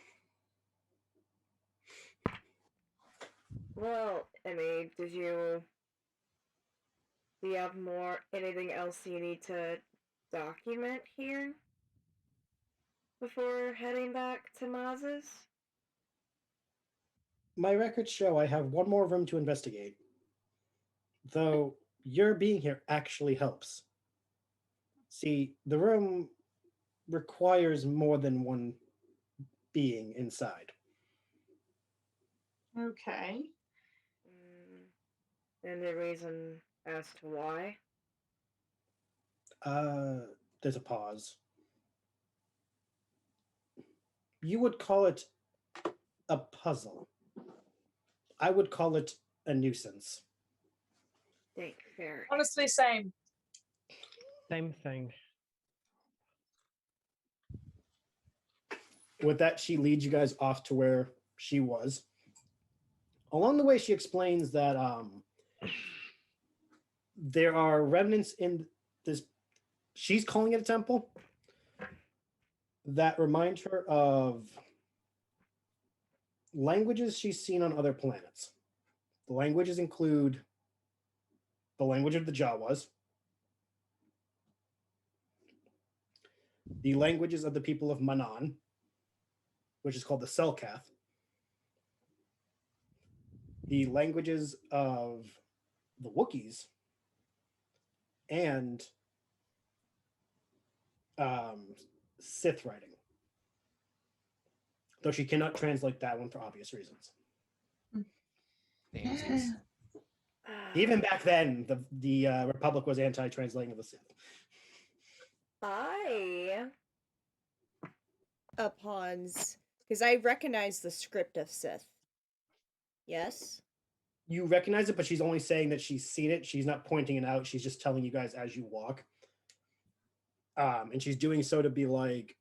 Well, Emmy, do you have anything else you need to document here before heading back to Maz's? My records show I have one more room to investigate. Though your being here actually helps. See, the room requires more than one being inside. Okay. Any reason as to why? There's a pause. You would call it a puzzle. I would call it a nuisance. Think fair. Honestly, same. Same thing. With that, she leads you guys off to where she was. Along the way, she explains that there are remnants in this, she's calling it a temple, that remind her of languages she's seen on other planets. The languages include the language of the Jawas, the languages of the people of Manan, which is called the Selkath, the languages of the Wookiees, and Sith writing. Though she cannot translate that one for obvious reasons. Damsies. Even back then, the Republic was anti-translating of the Sith. Pawns, because I recognize the script of Sith. Yes? You recognize it, but she's only saying that she's seen it. She's not pointing it out. She's just telling you guys as you walk. And she's doing so to be like,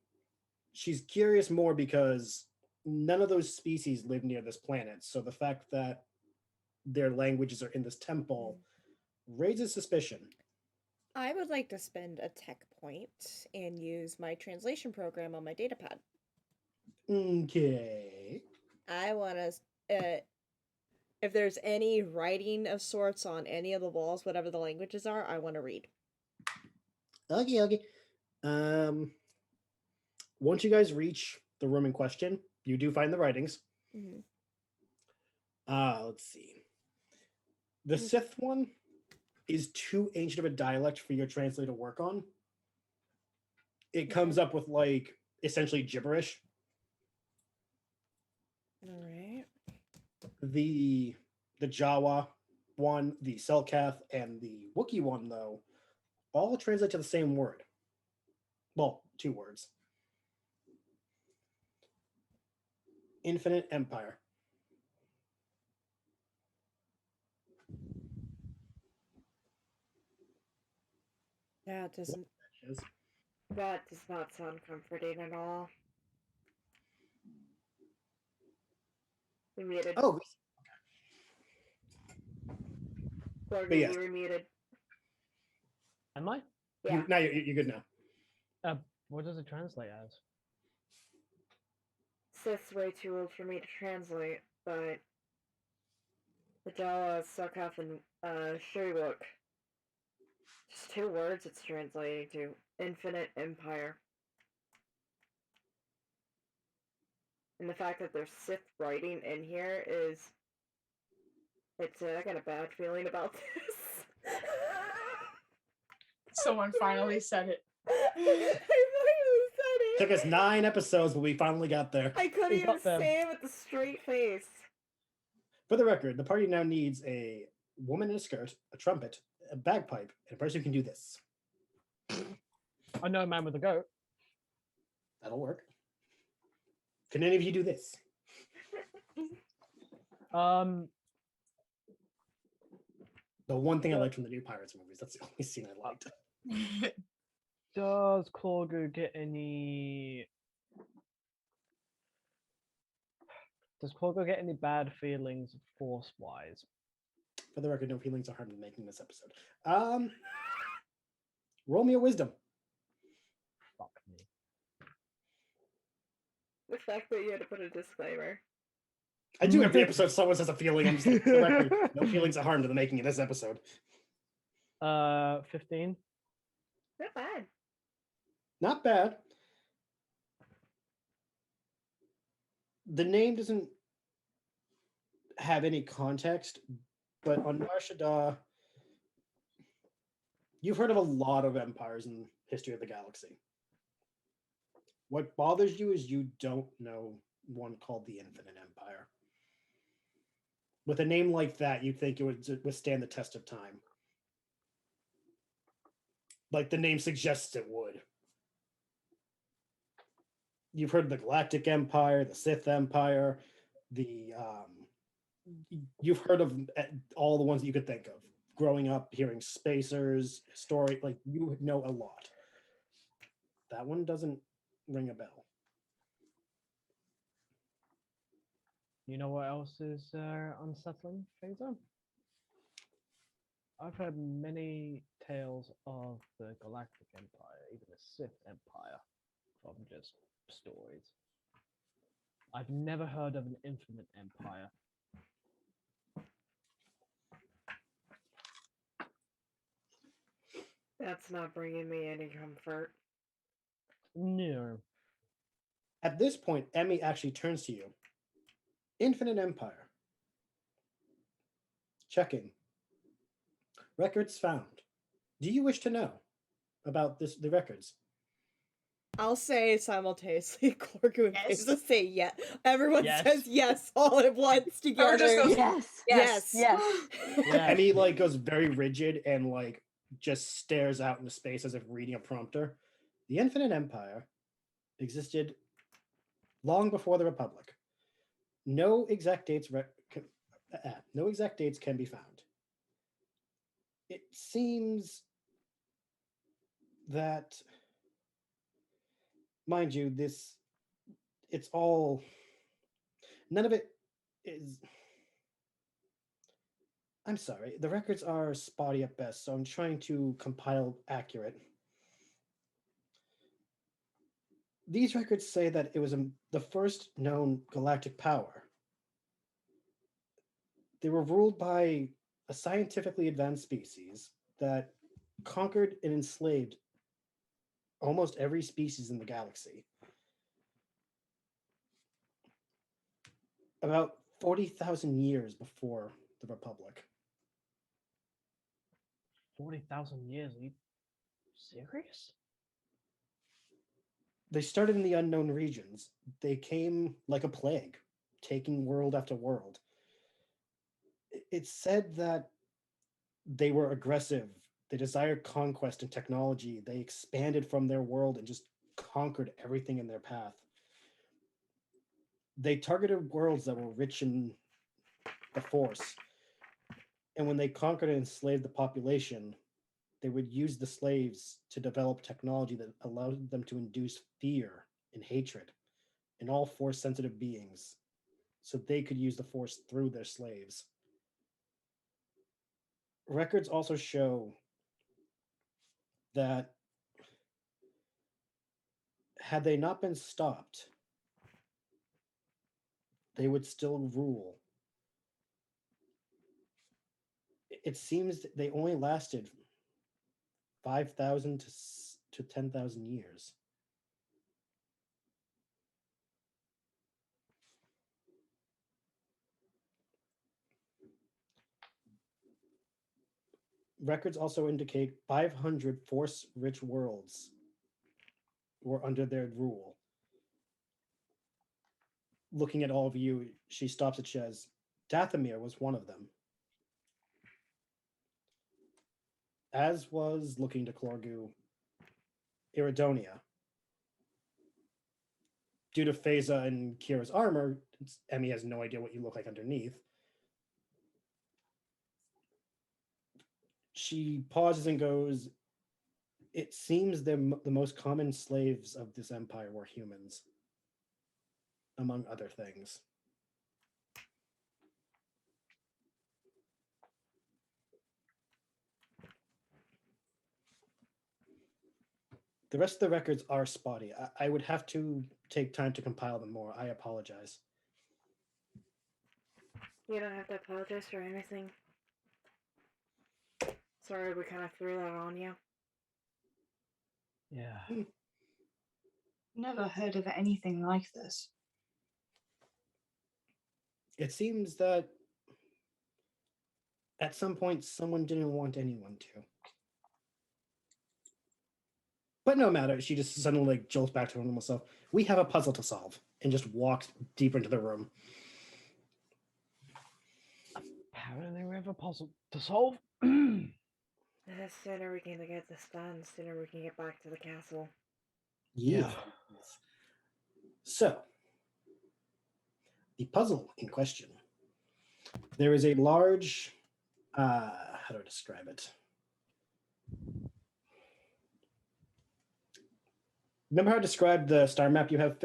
she's curious more because none of those species live near this planet. So the fact that their languages are in this temple raises suspicion. I would like to spend a tech point and use my translation program on my datapad. Okay. I want to, if there's any writing of sorts on any of the walls, whatever the languages are, I want to read. Okay. Once you guys reach the room in question, you do find the writings. Mm-hmm. Let's see. The Sith one is too ancient of a dialect for your translator to work on. It comes up with like essentially gibberish. All right. The Jawa one, the Selkath, and the Wookiee one, though, all translate to the same word. Well, two words. Infinite Empire. That doesn't. That does not sound comforting at all. We muted. Oh, Gorgie, yes. you were muted. Am I? Yeah. Now you're good now. What does it translate as? Sith's way too old for me to translate, but the Jawa, Suckoff, and Shuriwook. Just two words it's translating to. Infinite Empire. And the fact that there's Sith writing in here is... I got a bad feeling about this. Someone finally said it. I finally said it. Took us 9 episodes, but we finally got there. I couldn't We even got them. say it with a straight face. For the record, the party now needs a woman in a skirt, a trumpet, a bagpipe, and a person who can do this. I know a man with a goat. That'll work. Can any of you do this? The one thing I liked from the new Pirates movies. That's the only scene I liked. Does Corgu get any? Does Corgu get any bad feelings force-wise? For the record, no feelings are harmed in making this episode. Roll me a wisdom. Fuck me. The fact that you had to put a disclaimer. I do every episode. Someone says a feeling. I'm just like, for the record, no feelings are harmed in the making of this episode. 15. Not bad. Not bad. The name doesn't have any context, but on Nar Shaddaa, you've heard of a lot of empires in the history of the galaxy. What bothers you is you don't know one called the Infinite Empire. With a name like that, you'd think it would withstand the test of time. Like the name suggests it would. You've heard of the Galactic Empire, the Sith Empire, you've heard of all the ones that you could think of. Growing up, hearing spacers, story, like you know a lot. That one doesn't ring a bell. You know what else is unsettling, Phaser? I've heard many tales of the Galactic Empire, even the Sith Empire, from just stories. I've never heard of an Infinite Empire. That's not bringing me any comfort. No. At this point, Emmy actually turns to you. Infinite Empire. Checking. Records found. Do you wish to know about the records? I'll say simultaneously, Corgu and Yes. Phaser say yes. Everyone Yes. says yes all at once together. just goes, Yes. Yes. Yes. Yeah. Emmy like goes very rigid and like just stares out into space as if reading a prompter. The Infinite Empire existed long before the Republic. No exact dates can be found. It seems that, mind you, it's all, none of it is, I'm sorry, the records are spotty at best, so I'm trying to compile accurate. These records say that it was the first known galactic power. They were ruled by a scientifically advanced species that conquered and enslaved almost every species in the galaxy. About 40,000 years before the Republic. 40,000 years? Are you serious? They started in the unknown regions. They came like a plague, taking world after world. It's said that they were aggressive. They desired conquest and technology. They expanded from their world and just conquered everything in their path. They targeted worlds that were rich in the Force. And when they conquered and enslaved the population, they would use the slaves to develop technology that allowed them to induce fear and hatred in all Force-sensitive beings so they could use the Force through their slaves. Records also show that had they not been stopped, they would still rule. It seems that they only lasted 5,000 to 10,000 years. records also indicate 500 force-rich worlds were under their rule. Looking at all of you, she stops at Shez. Dathomir was one of them. As was, looking to Clorgu, Iridonia. Due to Phasa and Kira's armor, Emmy has no idea what you look like underneath. She pauses and goes, "It seems the most common slaves of this empire were humans, among other things." The rest of the records are spotty. I would have to take time to compile them more. I apologize. You don't have to apologize for anything. Sorry, we kind of threw that on you. Yeah. Never heard of anything like this. It seems that at some point someone didn't want anyone to. But no matter, she just suddenly like jolts back to her normal self. "We have a puzzle to solve," and just walks deeper into the room. Apparently we have a puzzle to solve. The sooner we can get this done, the sooner we can get back to the castle. Yes. So, the puzzle in question. There is a large, how do I describe it? Remember how I described the star map you have,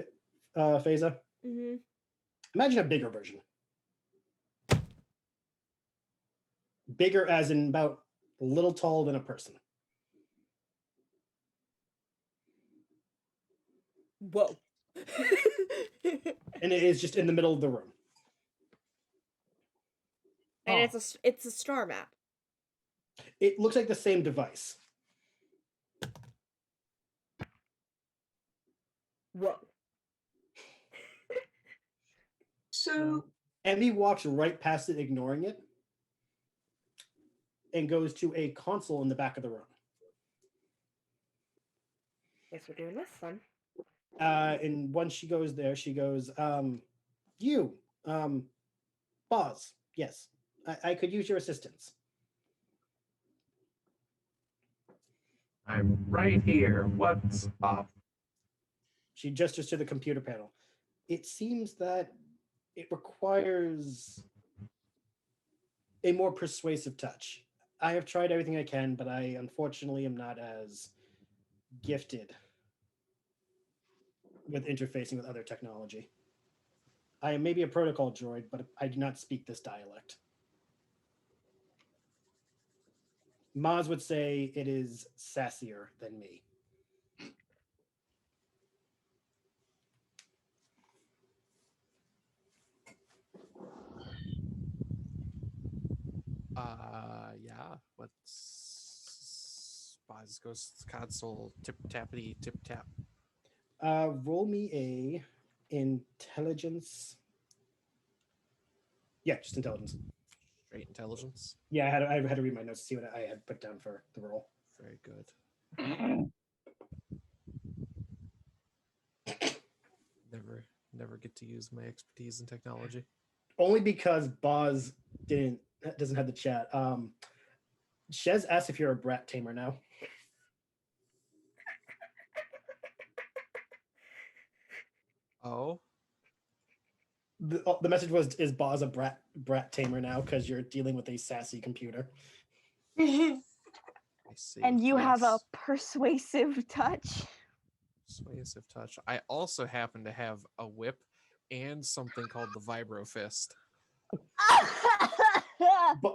Phasa? Mm-hmm. Imagine a bigger version. Bigger as in about a little taller than a person. Whoa. And it is just in the middle of the room. And Oh. it's a star map. It looks like the same device. Whoa. So Emmy walks right past it, ignoring it, and goes to a console in the back of the room. Guess we're doing this then. And once she goes there, she goes, "You, Boz, yes, I could use your assistance." I'm right here. What's up? She gestures to the computer panel. It seems that it requires a more persuasive touch. I have tried everything I can, but I unfortunately am not as gifted with interfacing with other technology. I am maybe a protocol droid, but I do not speak this dialect. Maz would say it is sassier than me. Yeah. What's Boz goes to the console, tip tappity tip tap. Roll me a intelligence. Yeah, just intelligence. Straight intelligence. Yeah, I had to read my notes to see what I had put down for the roll. Very good. Never get to use my expertise in technology. Only because Boz doesn't have the chat. Shez asked if you're a brat tamer now. Oh, The message was, "Is Boz a brat tamer now?" Because you're dealing with a sassy computer. I see. And you have a Yes. persuasive touch. Persuasive touch. I also happen to have a whip and something called the Vibro Fist.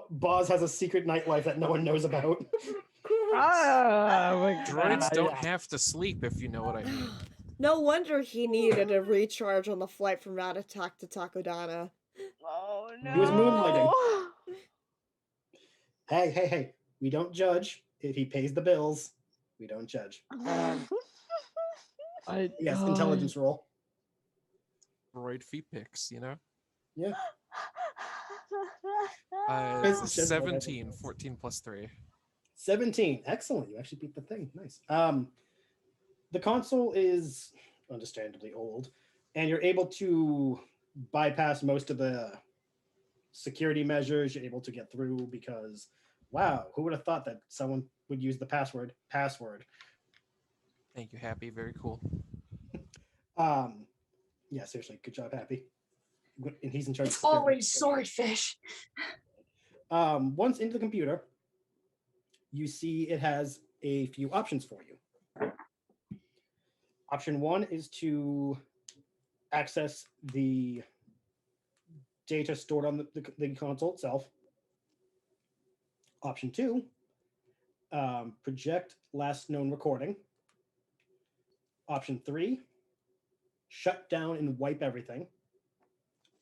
Boz has a secret nightlife that no one knows about. Droids don't have to sleep, if you know what I mean. No wonder he needed a recharge on the flight from Ratatak to Takodana. Oh no. He was moonlighting. Hey. We don't judge. If he pays the bills, we don't judge. Yes, intelligence roll. Droid feet pics, you know? Yeah. It's Shez- 17, 14 plus 3. 17. Excellent. You actually beat the thing. Nice. The console is understandably old, and you're able to bypass most of the security measures. You're able to get through because, wow, who would have thought that someone would use the password? Thank you, Happy. Very cool. Yeah, seriously, good job, Happy. And he's in charge. It's of security. always swordfish. Once into the computer, you see it has a few options for you. Option 1 is to access the data stored on the console itself. Option 2, project last known recording. Option 3, shut down and wipe everything.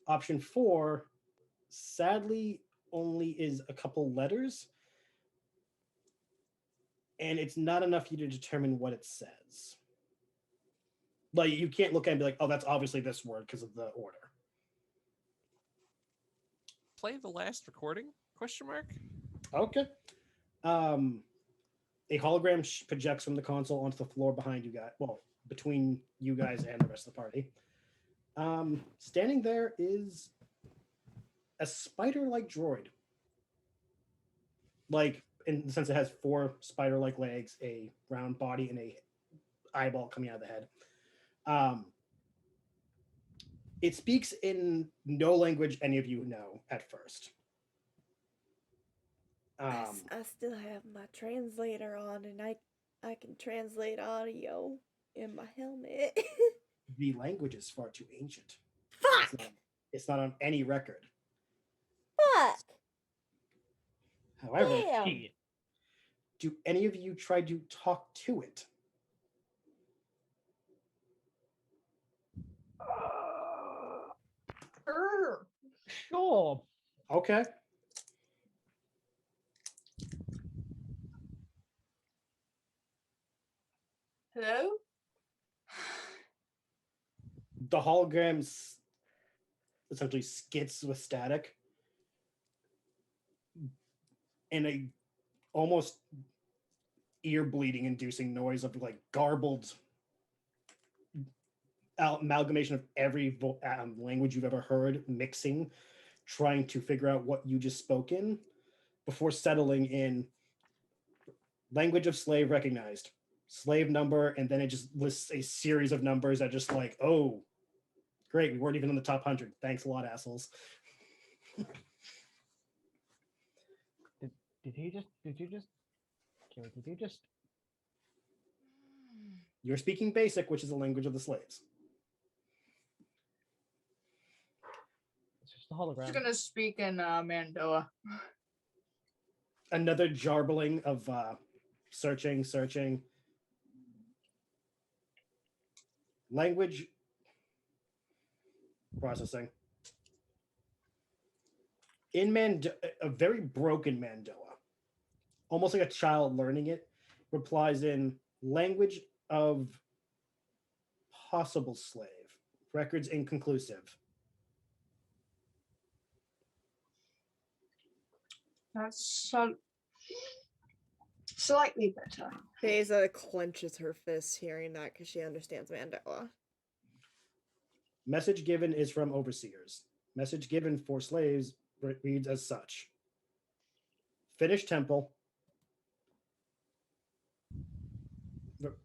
Option 4, sadly, only is a couple letters, and it's not enough for you to determine what it says. Like, you can't look at it and be like, oh, that's obviously this word because of the order. Play the last recording? Question mark. Okay. A hologram projects from the console onto the floor behind you guys. Well, between you guys and the rest of the party. Standing there is a spider-like droid. Like, in the sense it has 4 spider-like legs, a round body, and a eyeball coming out of the head. It speaks in no language any of you know at first. I still have my translator on, and I can translate audio in my helmet. The language is far too ancient. Fuck! It's not on any record. Fuck! However, Damn! Shit. do any of you try to talk to it? Sure. Okay. Hello? The hologram essentially skits with static, and a almost ear bleeding inducing noise of like garbled amalgamation of every language you've ever heard mixing, trying to figure out what you just spoke in before settling in language of slave recognized, slave number, and then it just lists a series of numbers that just like, oh, great, we weren't even in the top 100. Thanks a lot, assholes. Did you just You're speaking basic, which is the language of the slaves. it's just a hologram. Just gonna speak in Mandoa. Another jarbling of searching. Language processing. In a very broken Mandoa, almost like a child learning it, replies in language of possible slave. Records inconclusive. That's slightly better. Beza clenches her fists hearing that because she understands Mandela. Message given is from overseers. Message given for slaves reads as such. Finish temple.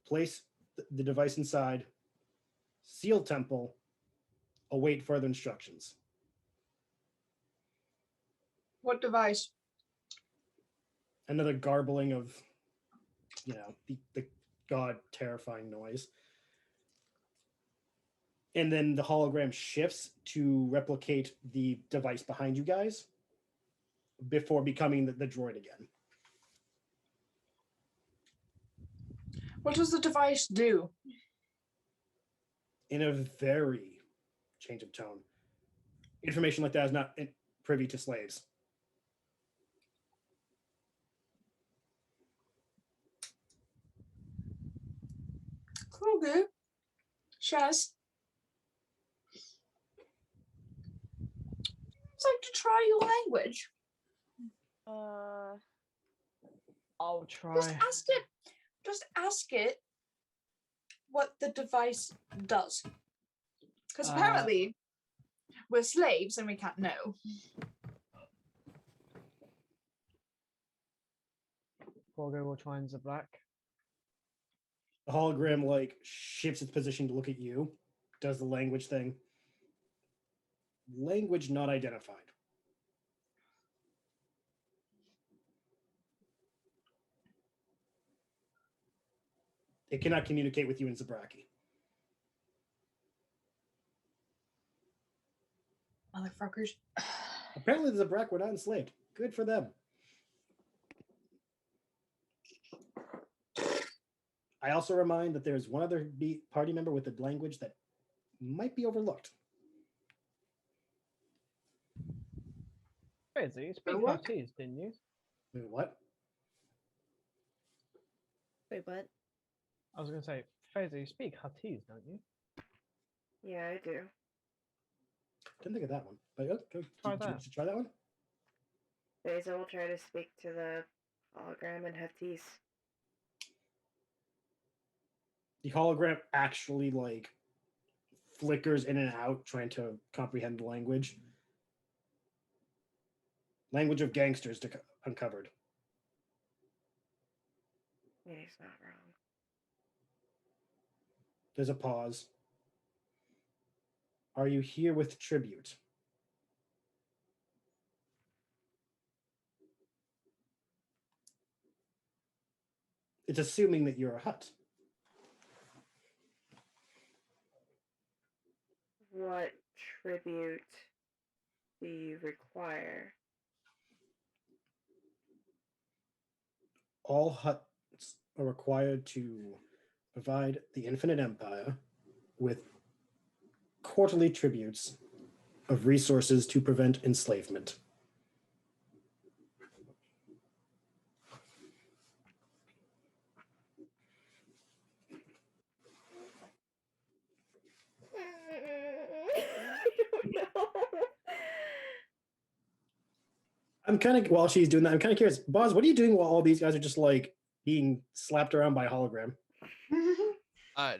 Place the device inside. Seal temple. Await further instructions. What device? Another garbling of, the god terrifying noise. And then the hologram shifts to replicate the device behind you guys before becoming the droid again. What does the device do? In a very change of tone. Information like that is not privy to slaves. Okay. Shaz. I'd like to try your language. I'll Just try. ask it. Just ask it what the device does. Because apparently we're slaves and we can't know. Gorgo will try and Zabrak. The hologram like shifts its position to look at you, does the language thing. Language not identified. It cannot communicate with you in Zabraki. Motherfuckers. Apparently the Zabrak were not enslaved. Good for them. I also remind that there's one other party member with a language that might be overlooked. Crazy, you speak what? Maltese, didn't you? Wait, what? Wait, what? I was going to say, Fraser, you speak Huttese, don't you? Yeah, I do. Didn't think of that one. But go. Try Did you that. try that one? Basil will try to speak to the hologram and Heptis. The hologram actually like flickers in and out trying to comprehend the language. Language of gangsters uncovered. Yeah, he's not wrong. There's a pause. Are you here with tribute? It's assuming that you're a Hutt. What tribute do you require? All Hutts are required to provide the Infinite Empire with quarterly tributes of resources to prevent enslavement. I don't know. I'm kind of, while she's doing that, I'm kind of curious. Boz, what are you doing while all these guys are just like being slapped around by a hologram?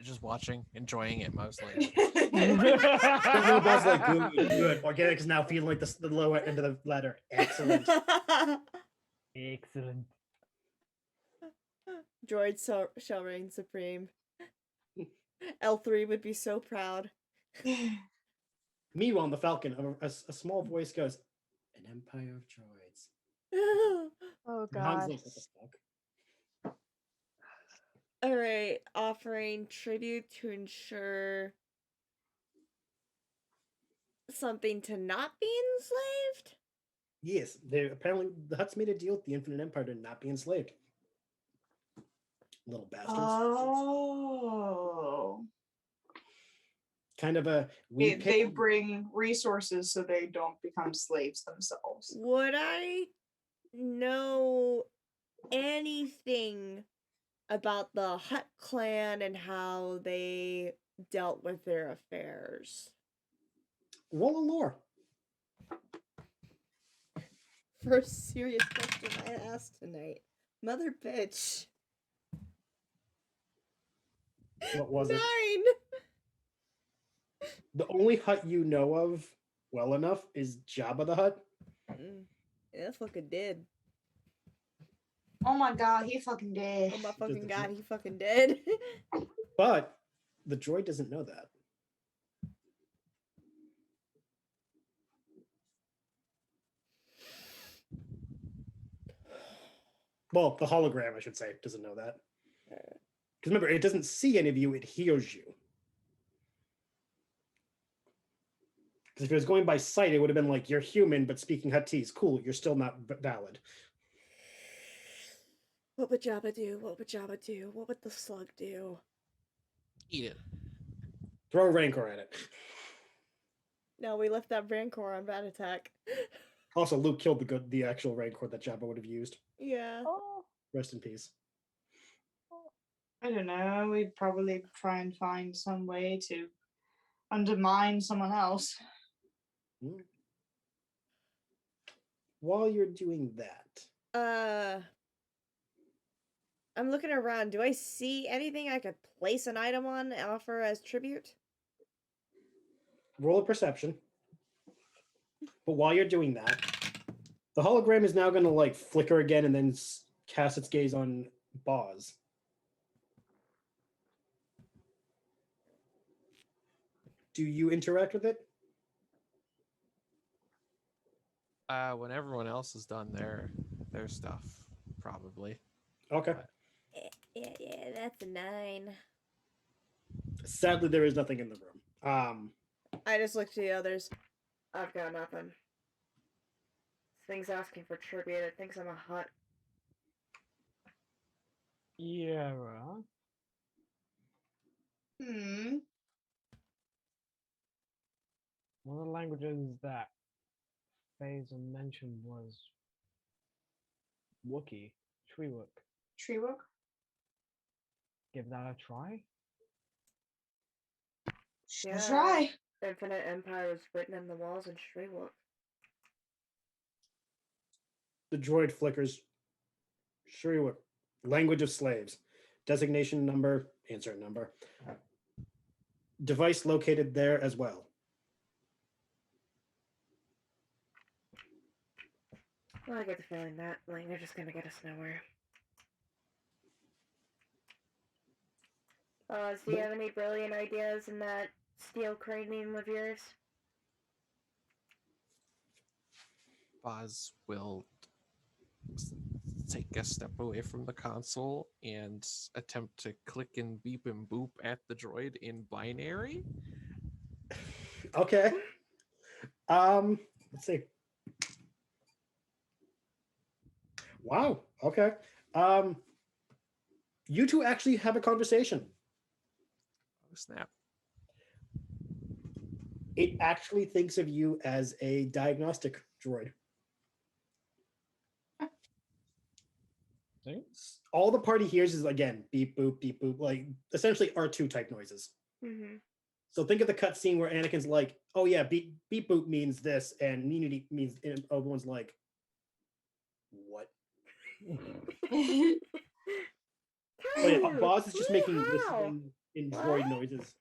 Just watching, enjoying it mostly. No, Boz like, good. Organic is now feeling like the lower end of the ladder. Excellent. Excellent. Droid shall reign supreme. L3 would be so proud. Meanwhile, on the Falcon, a small voice goes, "An empire of droids." Oh And Han's god. like, what the fuck? All right, offering tribute to ensure something to not be enslaved. Yes, they apparently the Hutts made a deal with the Infinite Empire to not be enslaved. Little bastards. Oh. Kind of a They bring resources so they don't become slaves themselves. Would I know anything about the Hutt clan and how they dealt with their affairs? roll a lore. First serious question I asked tonight. Mother bitch. What was 9. it? The only Hutt you know of well enough is Jabba the Hutt. Yeah, fucking dead. Oh my god, he fucking did. Oh my fucking god, he fucking dead. But the droid doesn't know that. Well, the hologram, I should say, doesn't know that. Because remember, it doesn't see any of you, it hears you. Because if it was going by sight, it would have been like, you're human, but speaking Huttese. Cool, you're still not valid. What would Jabba do? What would Jabba do? What would the slug do? Eat it. Throw a rancor at it. No, we left that Rancor on Bad Attack. Also, Luke killed the actual rancor that Jabba would have used. Yeah. Oh. Rest in peace. I don't know. We'd probably try and find some way to undermine someone else. While you're doing that, I'm looking around. Do I see anything I could place an item on and offer as tribute? Roll a perception. But while you're doing that, the hologram is now going to like flicker again and then cast its gaze on Boz. Do you interact with it? When everyone else has done their stuff, probably. Okay. Yeah, that's a 9. Sadly, there is nothing in the room. I just looked to the others. I've got nothing. This thing's asking for tribute. It thinks I'm a hut. Yeah. One of the languages that Faison mentioned was Wookiee, Shriwook. Treewook? Give that a try. I'll try. Infinite Empire is written in the walls in Shriwook. The droid flickers. Sure. Language of slaves. Designation number, insert number. Device located there as well. Well, I get the feeling that language is gonna get us nowhere. Do you have any brilliant ideas in that steel cranium of yours? Boz will take a step away from the console and attempt to click and beep and boop at the droid in binary. Okay. Let's see. Wow. Okay. You two actually have a conversation. Oh, snap. It actually thinks of you as a diagnostic droid. See? All the party hears is again beep boop, like essentially R2 type noises. Mm-hmm. So think of the cutscene where Anakin's like, "Oh yeah, beep boop means this," and Unity means, and everyone's like, "What?" But yeah, Boz is just making listening in droid noises.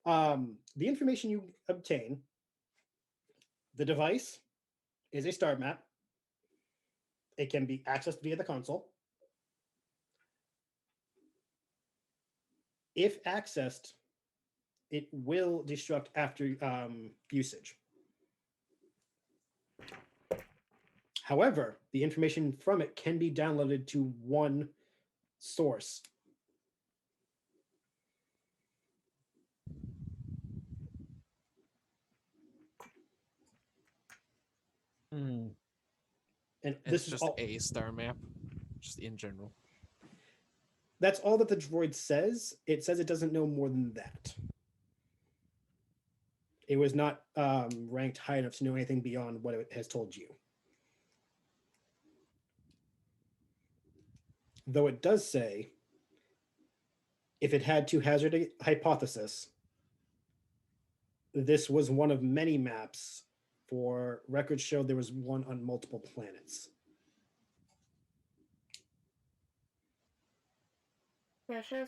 The information you obtain, the device is a star map. It can be accessed via the console. If accessed, it will destruct after usage. However, the information from it can be downloaded to one source. Hmm. And It's this is just all, a star map, just in general. that's all that the droid says. It says it doesn't know more than that. It was not ranked high enough to know anything beyond what it has told you. Though it does say, if it had to hazard a hypothesis, this was one of many maps, for records show there was one on multiple planets. Yeah, shows.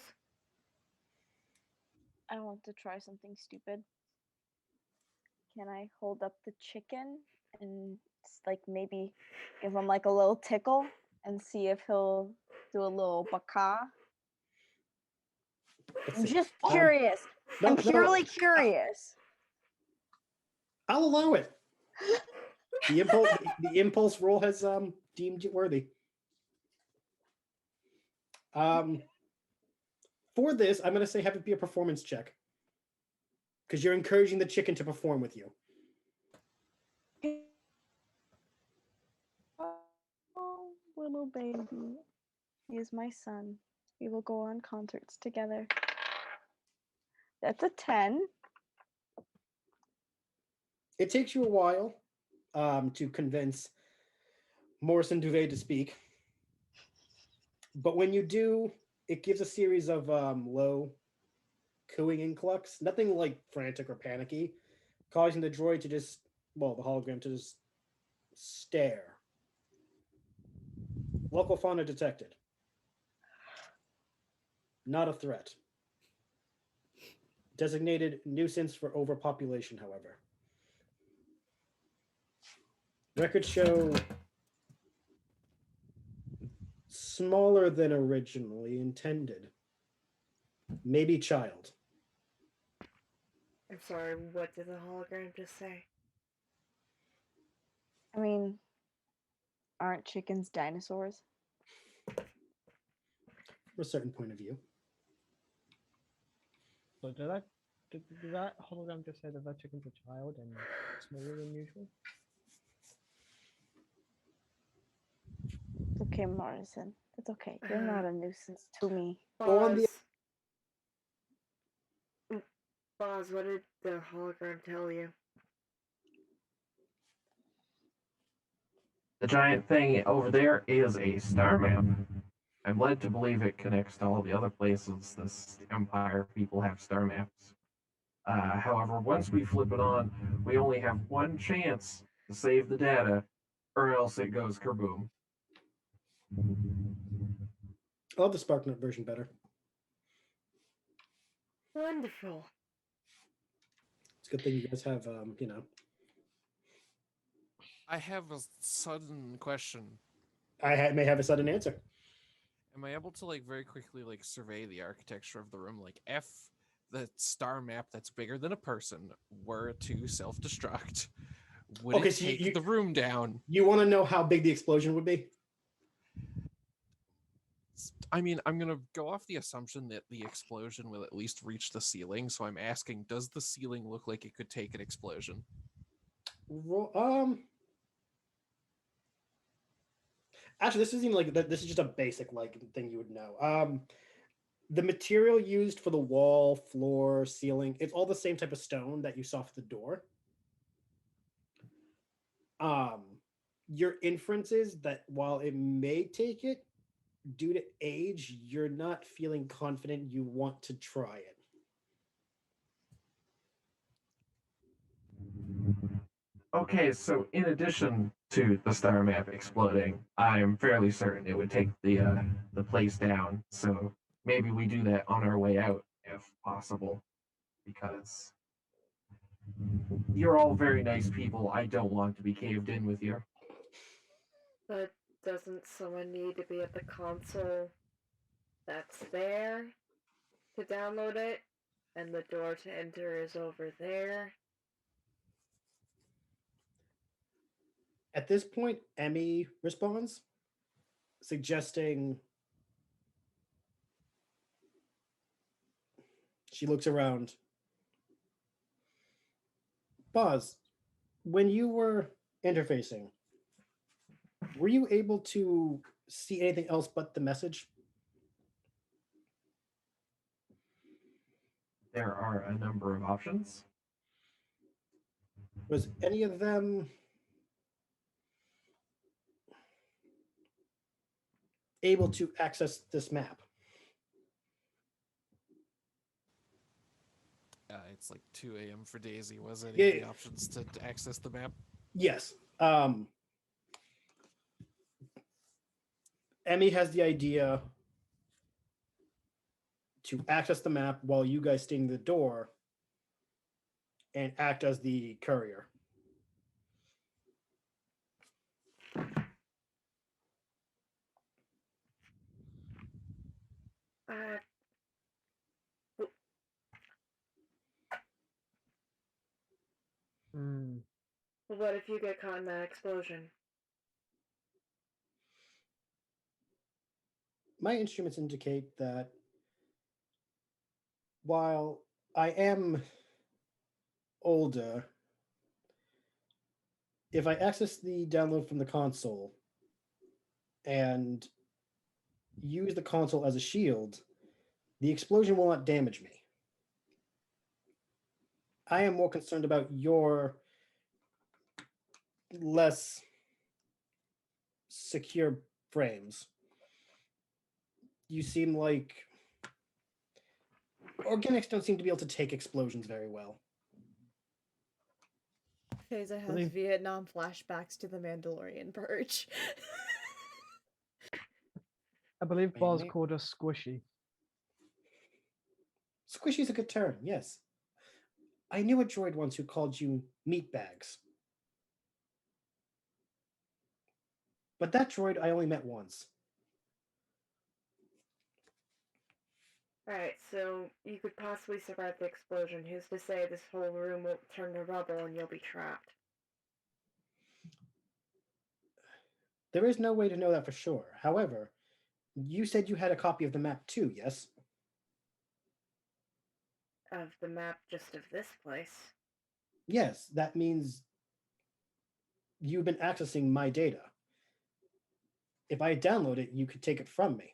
I want to try something stupid. Can I hold up the chicken and like maybe give him like a little tickle and see if he'll do a little baka? Let's I'm see. just curious. No, I'm no, purely curious. I'll allow it. The impulse roll has deemed it worthy. For this, I'm going to say have it be a performance check, because you're encouraging the chicken to perform with you. Oh, little baby. He is my son. We will go on concerts together. That's a 10. It takes you a while to convince Morrison Duvet to speak, but when you do, it gives a series of low cooing and clucks, nothing like frantic or panicky, causing the droid to just, well, the hologram to just stare. Local fauna detected. Not a threat. Designated nuisance for overpopulation, however. Records show smaller than originally intended. Maybe child. I'm sorry, what did the hologram just say? I mean, aren't chickens dinosaurs? From a certain point of view. So did that hologram just say that that chicken's a child and smaller than usual? It's okay, Morrison. It's okay. You're not a nuisance to me. Go on the- Boz, what did the hologram tell you? The giant thing over there is a star map. I'm led to believe it connects to all the other places this Empire people have star maps. However, once we flip it on, we only have one chance to save the data, or else it goes kerboom. I love the SparkNote version better. Wonderful. It's a good thing you guys have, I have a sudden question. may have a sudden answer. Am I able to like very quickly like survey the architecture of the room? Like if the star map that's bigger than a person were to self-destruct, would Okay, it so take the room down? You want to know how big the explosion would be? I mean, I'm gonna go off the assumption that the explosion will at least reach the ceiling. So I'm asking, does the ceiling look like it could take an explosion? Actually, this isn't even like this is just a basic like thing you would know. The material used for the wall, floor, ceiling, it's all the same type of stone that you saw for the door. Your inference is that while it may take it, due to age, you're not feeling confident you want to try it. Okay, so in addition to the star map exploding, I'm fairly certain it would take the place down. So maybe we do that on our way out, if possible, because you're all very nice people. I don't want to be caved in with you. But doesn't someone need to be at the console that's there to download it? And the door to enter is over there? At this point, Emmy responds, suggesting she looks around. Boz, when you were interfacing, were you able to see anything else but the message? There are a number of options. Was any of them able to access this map? It's like 2 a.m. for Daisy. Was any of Yeah. the options to access the map? Yes. Emmy has the idea to access the map while you guys stay in the door and act as the courier. What if you get caught in that explosion? My instruments indicate that while I am older, if I access the download from the console and use the console as a shield, the explosion will not damage me. I am more concerned about your less secure frames. You seem like organics don't seem to be able to take explosions very well. Faiza has Believe- Vietnam flashbacks to the Mandalorian Purge. I believe Boz Maybe. called us squishy. Squishy's a good term, yes. I knew a droid once who called you meat bags. But that droid I only met once. Alright, so you could possibly survive the explosion. Who's to say this whole room won't turn to rubble and you'll be trapped? There is no way to know that for sure. However, you said you had a copy of the map too, yes? Of the map just of this place. Yes, that means you've been accessing my data. If I download it, you could take it from me.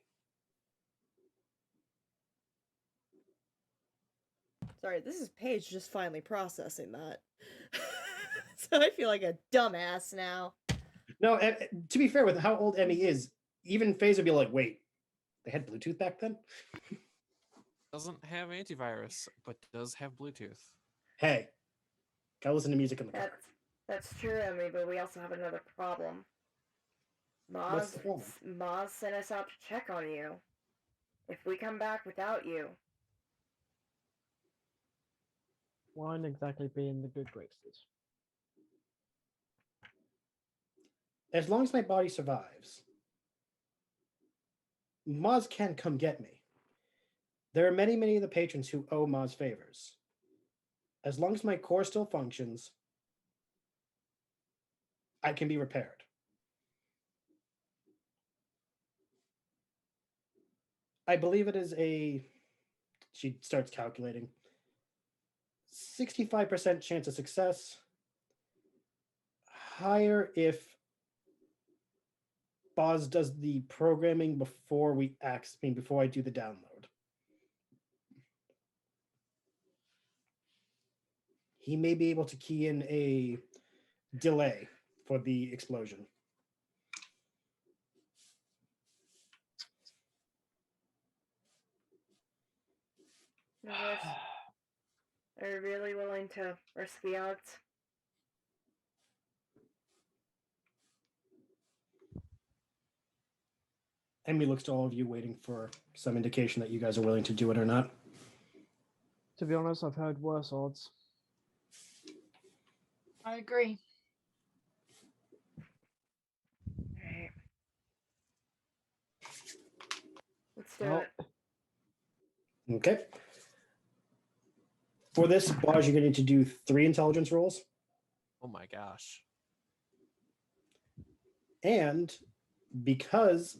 Sorry, this is Paige just finally processing that. So I feel like a dumbass now. No, to be fair with how old Emmy is, even FaZe would be like, wait, they had Bluetooth back then? Doesn't have antivirus, but does have Bluetooth. Hey, gotta listen to music in the car. That's true, Emmy, but we also have another problem. What's the problem? Maz sent us out to check on you. If we come back without you, Won't exactly be in the good graces. As long as my body survives, Maz can come get me. There are many, many of the patrons who owe Maz favors. As long as my core still functions, I can be repaired. I believe it is she starts calculating, 65% chance of success. Higher if Boz does the programming before before I do the download. He may be able to key in a delay for the explosion. are you really willing to risk the odds? Emmy looks to all of you waiting for some indication that you guys are willing to do it or not. To be honest, I've heard worse odds. I agree. Alright. Let's do Well, it. Okay. For this, Boz, you're going to need to do 3 intelligence rolls. Oh my gosh. And because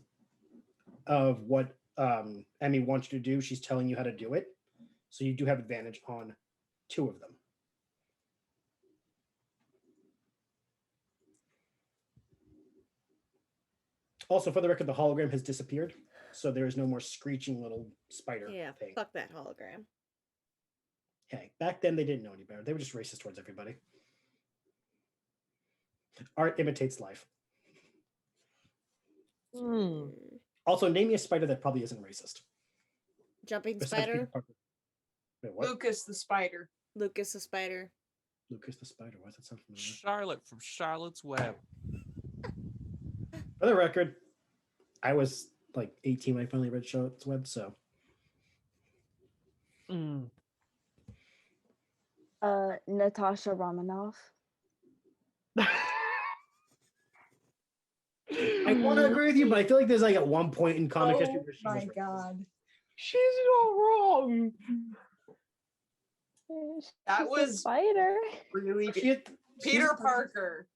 of what Emmy wants you to do, she's telling you how to do it. So you do have advantage on 2 of them. Also, for the record, the hologram has disappeared. So there is no more screeching little spider thing. Fuck that hologram. Hey, back then they didn't know any better. They were just racist towards everybody. Art imitates life. Also, name me a spider that probably isn't racist. Jumping Besides spider. Peter Parker. Wait, what? Lucas the spider. Lucas the spider. Lucas the spider. Why does that sound familiar? Charlotte from Charlotte's Web. For the record, I was like 18 when I finally read Charlotte's Web, so. Natasha Romanoff. I want to agree with you, but I feel like there's like at one point in comic history where she was my racist. god. She's not wrong. That She's a was spider. really She- Peter she's- Parker.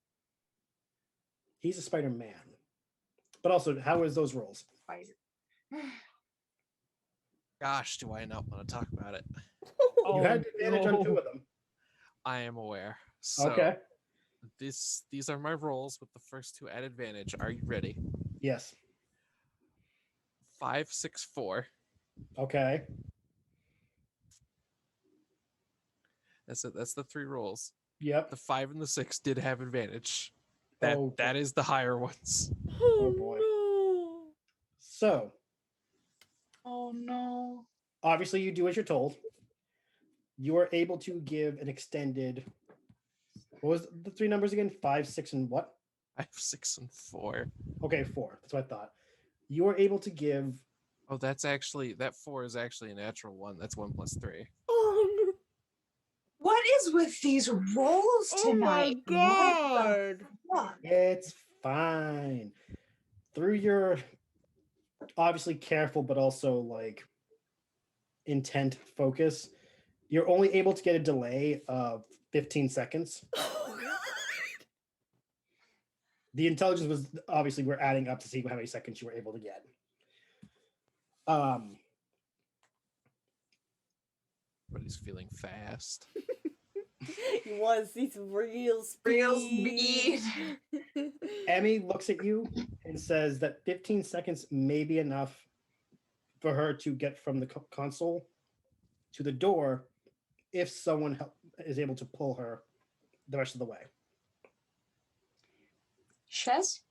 He's a Spider-Man. But also, how is those rolls? Spider. Gosh, do I not want to talk about it? You had advantage on 2 of them. I am aware. So Okay. these are my rolls with the first 2 at advantage. Are you ready? Yes. 5, 6, 4. Okay. That's it. That's the 3 rolls. Yep. The 5 and the 6 did have advantage. That Oh, that is the higher ones. Oh, boy. No. So, Oh no. obviously, you do as you're told. You are able to give an extended. What was the 3 numbers again? 5, 6, and what? 5, 6, and 4. Okay, 4. That's what I thought. You are able to give Oh, that's actually that 4 is actually a natural 1. That's 1 plus 3. Oh, no. What is with these rolls Oh my tonight? What god. the fuck? It's fine. Through your obviously careful but also like intent focus, you're only able to get a delay of 15 seconds. Oh god. The intelligence was obviously we're adding up to see how many seconds you were able to get. Um, But he's feeling fast. He wants these real speed. Real speed. Emmy looks at you and says that 15 seconds may be enough for her to get from the console to the door if someone is able to pull her the rest of the way. Shez?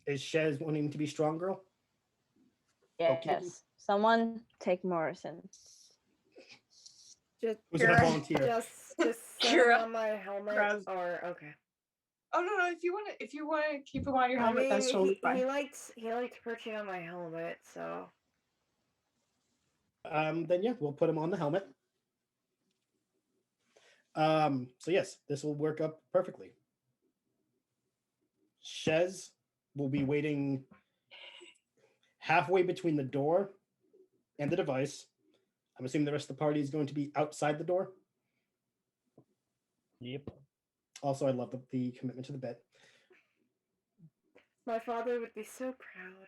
Is Shez wanting to be strong girl? Yes. Okay. Someone take Morrison. Just, Who's gonna Kira. volunteer? Just set Kira. on my helmet Kira's- or okay. Oh no, if you wanna keep him on your I helmet, mean, that's totally he fine. liked perching on my helmet, so Then yeah, we'll put him on the helmet. So yes, this will work up perfectly. Shez will be waiting halfway between the door and the device. I'm assuming the rest of the party is going to be outside the door. Yep. Also, I love the commitment to the bit. my father would be so proud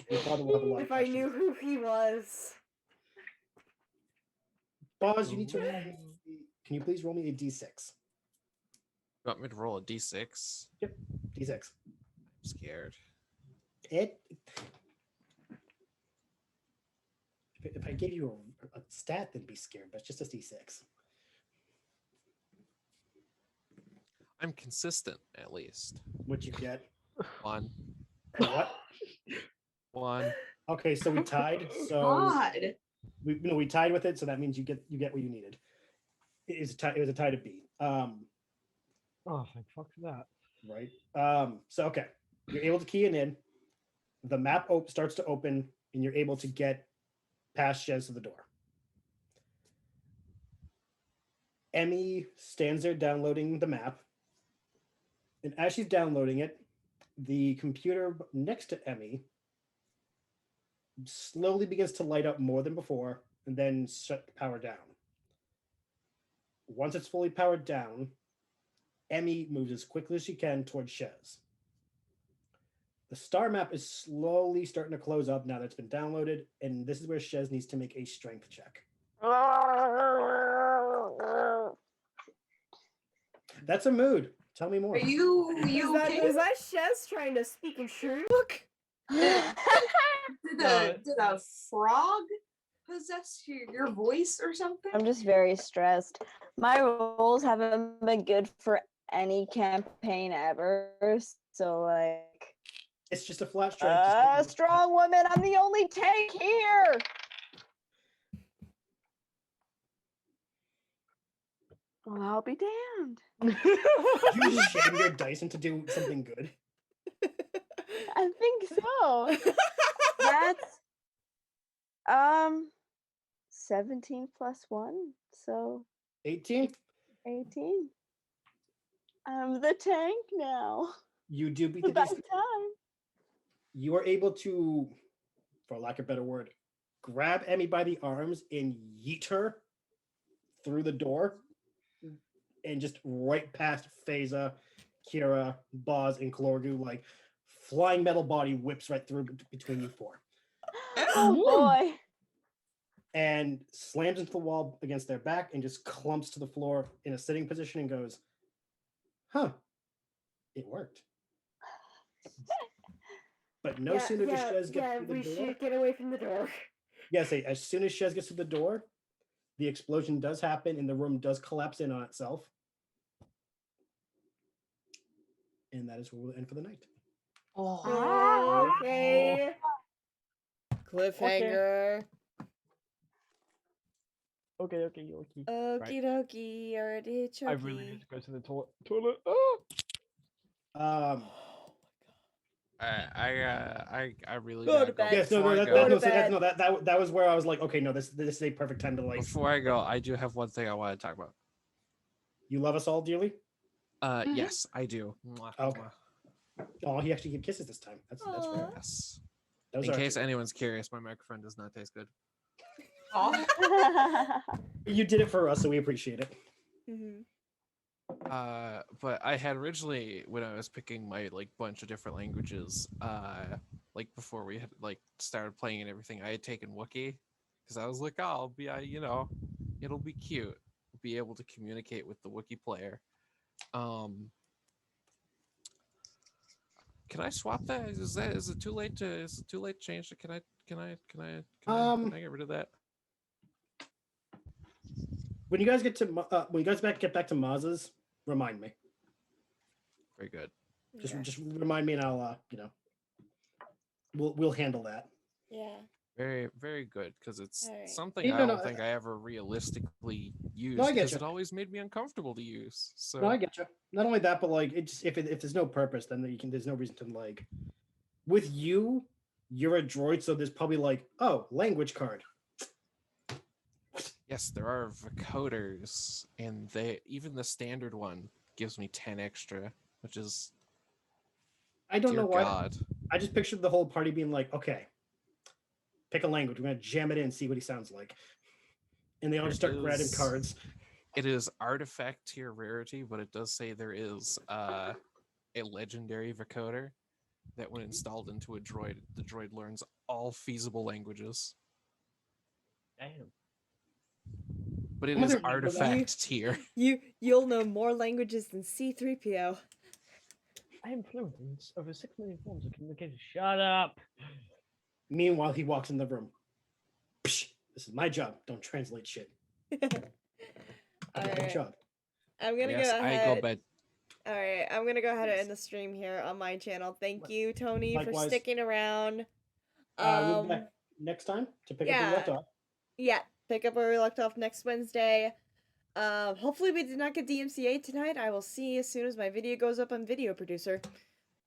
Your father will have a lot of if I questions. knew who he was. Boz, you need to roll me. Can you please roll me a d6? You want me to roll a d6? D6. I'm scared. If I gave you a stat, then be scared, but it's just a d6. I'm consistent, at least. What you get? 1. What? 1. Okay, so we tied. So God. we tied with it, so that means you get what you needed. It was a tie to beat. Oh, thank fuck for that. Right. So okay, you're able to key it in. The map starts to open, and you're able to get past Shez to the door. Emmy stands there downloading the map, and as she's downloading it, the computer next to Emmy slowly begins to light up more than before, and then shut the power down. Once it's fully powered down, Emmy moves as quickly as she can towards Shez. The star map is slowly starting to close up now that it's been downloaded, and this is where Shez needs to make a strength check. That's a mood. Tell me more. Are you okay? Is that Shez trying to speak in true? Look. Did a frog possess your voice or something? I'm just very stressed. My rolls haven't been good for any campaign ever. So like It's just a flat strength. strong woman, I'm the only tank here. Well, I'll be damned. You shame your dice into do something good. I think so. That's 17 plus 1, so 18. 18. I'm the tank now. You do beat It's the about DC. time. You are able to, for lack of a better word, grab Emmy by the arms and yeet her through the door and just right past Phasa, Kira, Boz, and Klorgu. Like flying metal body whips right through between you four Oh boy. and slams into the wall against their back and just clumps to the floor in a sitting position and goes, huh, it worked. But no sooner does Shez get through the we door. should get away from the door. Yes, as soon as Shez gets to the door, the explosion does happen and the room does collapse in on itself. And that is where we'll end for the night. Oh, okay. Cliffhanger. Okay. Okie dokie, already I really need to go to the toilet. Oh! Um, I really Go gotta to go. bed. Yes, no, Before no, I that, go, Go that, to no, so bed. that was where I was like, okay, no, this is a perfect time to like. before I go, I do have one thing I want to talk about. You love us all dearly. Yes, I do. Mwah, Okay. mwah. Oh, he actually gave kisses this time. That's Aw. rare. Yes. Those In are case cute. anyone's curious, my microphone does not taste good. Aw. You did it for us, so we appreciate it. Mhm. But I had originally, when I was picking my like bunch of different languages, like before we had like started playing and everything, I had taken Wookiee because I was like, oh, I'll be, it'll be cute, be able to communicate with the Wookiee player. Can I swap that? Is it too late to change it? Can I get rid of that? When you guys get to when you guys get back to Maz's, remind me. Very good. Okay. Just remind me, and I'll we'll handle that. Yeah. Very, very good, because it's Alright. something Yeah, I no, don't no, think I ever realistically used No, I get because you. it always made me uncomfortable to use. So No, I get you. Not only that, but like it's if there's no purpose, then you can. There's no reason to like. With you, you're a droid, so there's probably like, oh, language card. yes, there are vocoders, and even the standard one gives me 10 extra, which is I don't dear know why. God. I just pictured the whole party being like, okay, pick a language. We're gonna jam it in, see what he sounds like, and they all just start grabbing cards. It is artifact tier rarity, but it does say there is a legendary vocoder that when installed into a droid, the droid learns all feasible languages. Damn. But it I'm is gonna remember that. artifact tier. You'll know more languages than C-3PO. I am fluent in over 6 million forms of communication. Shut up. Meanwhile, he walks in the room. Psh, this is my job. Don't translate shit. All Good right. job. I'm gonna Yes, go I ahead. go bed. All right, I'm gonna go ahead and end the stream here on my channel. Thank you, Tony, for Likewise. sticking around. We'll be back next time to pick up where we left off. Yeah, pick up where we left off next Wednesday. Hopefully we did not get DMCA tonight. I will see as soon as my video goes up on Video Producer.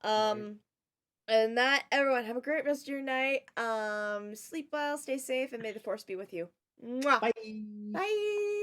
And that, everyone, have a great rest of your night. Sleep well, stay safe, and may the force be with you. Mwah. Bye. Bye.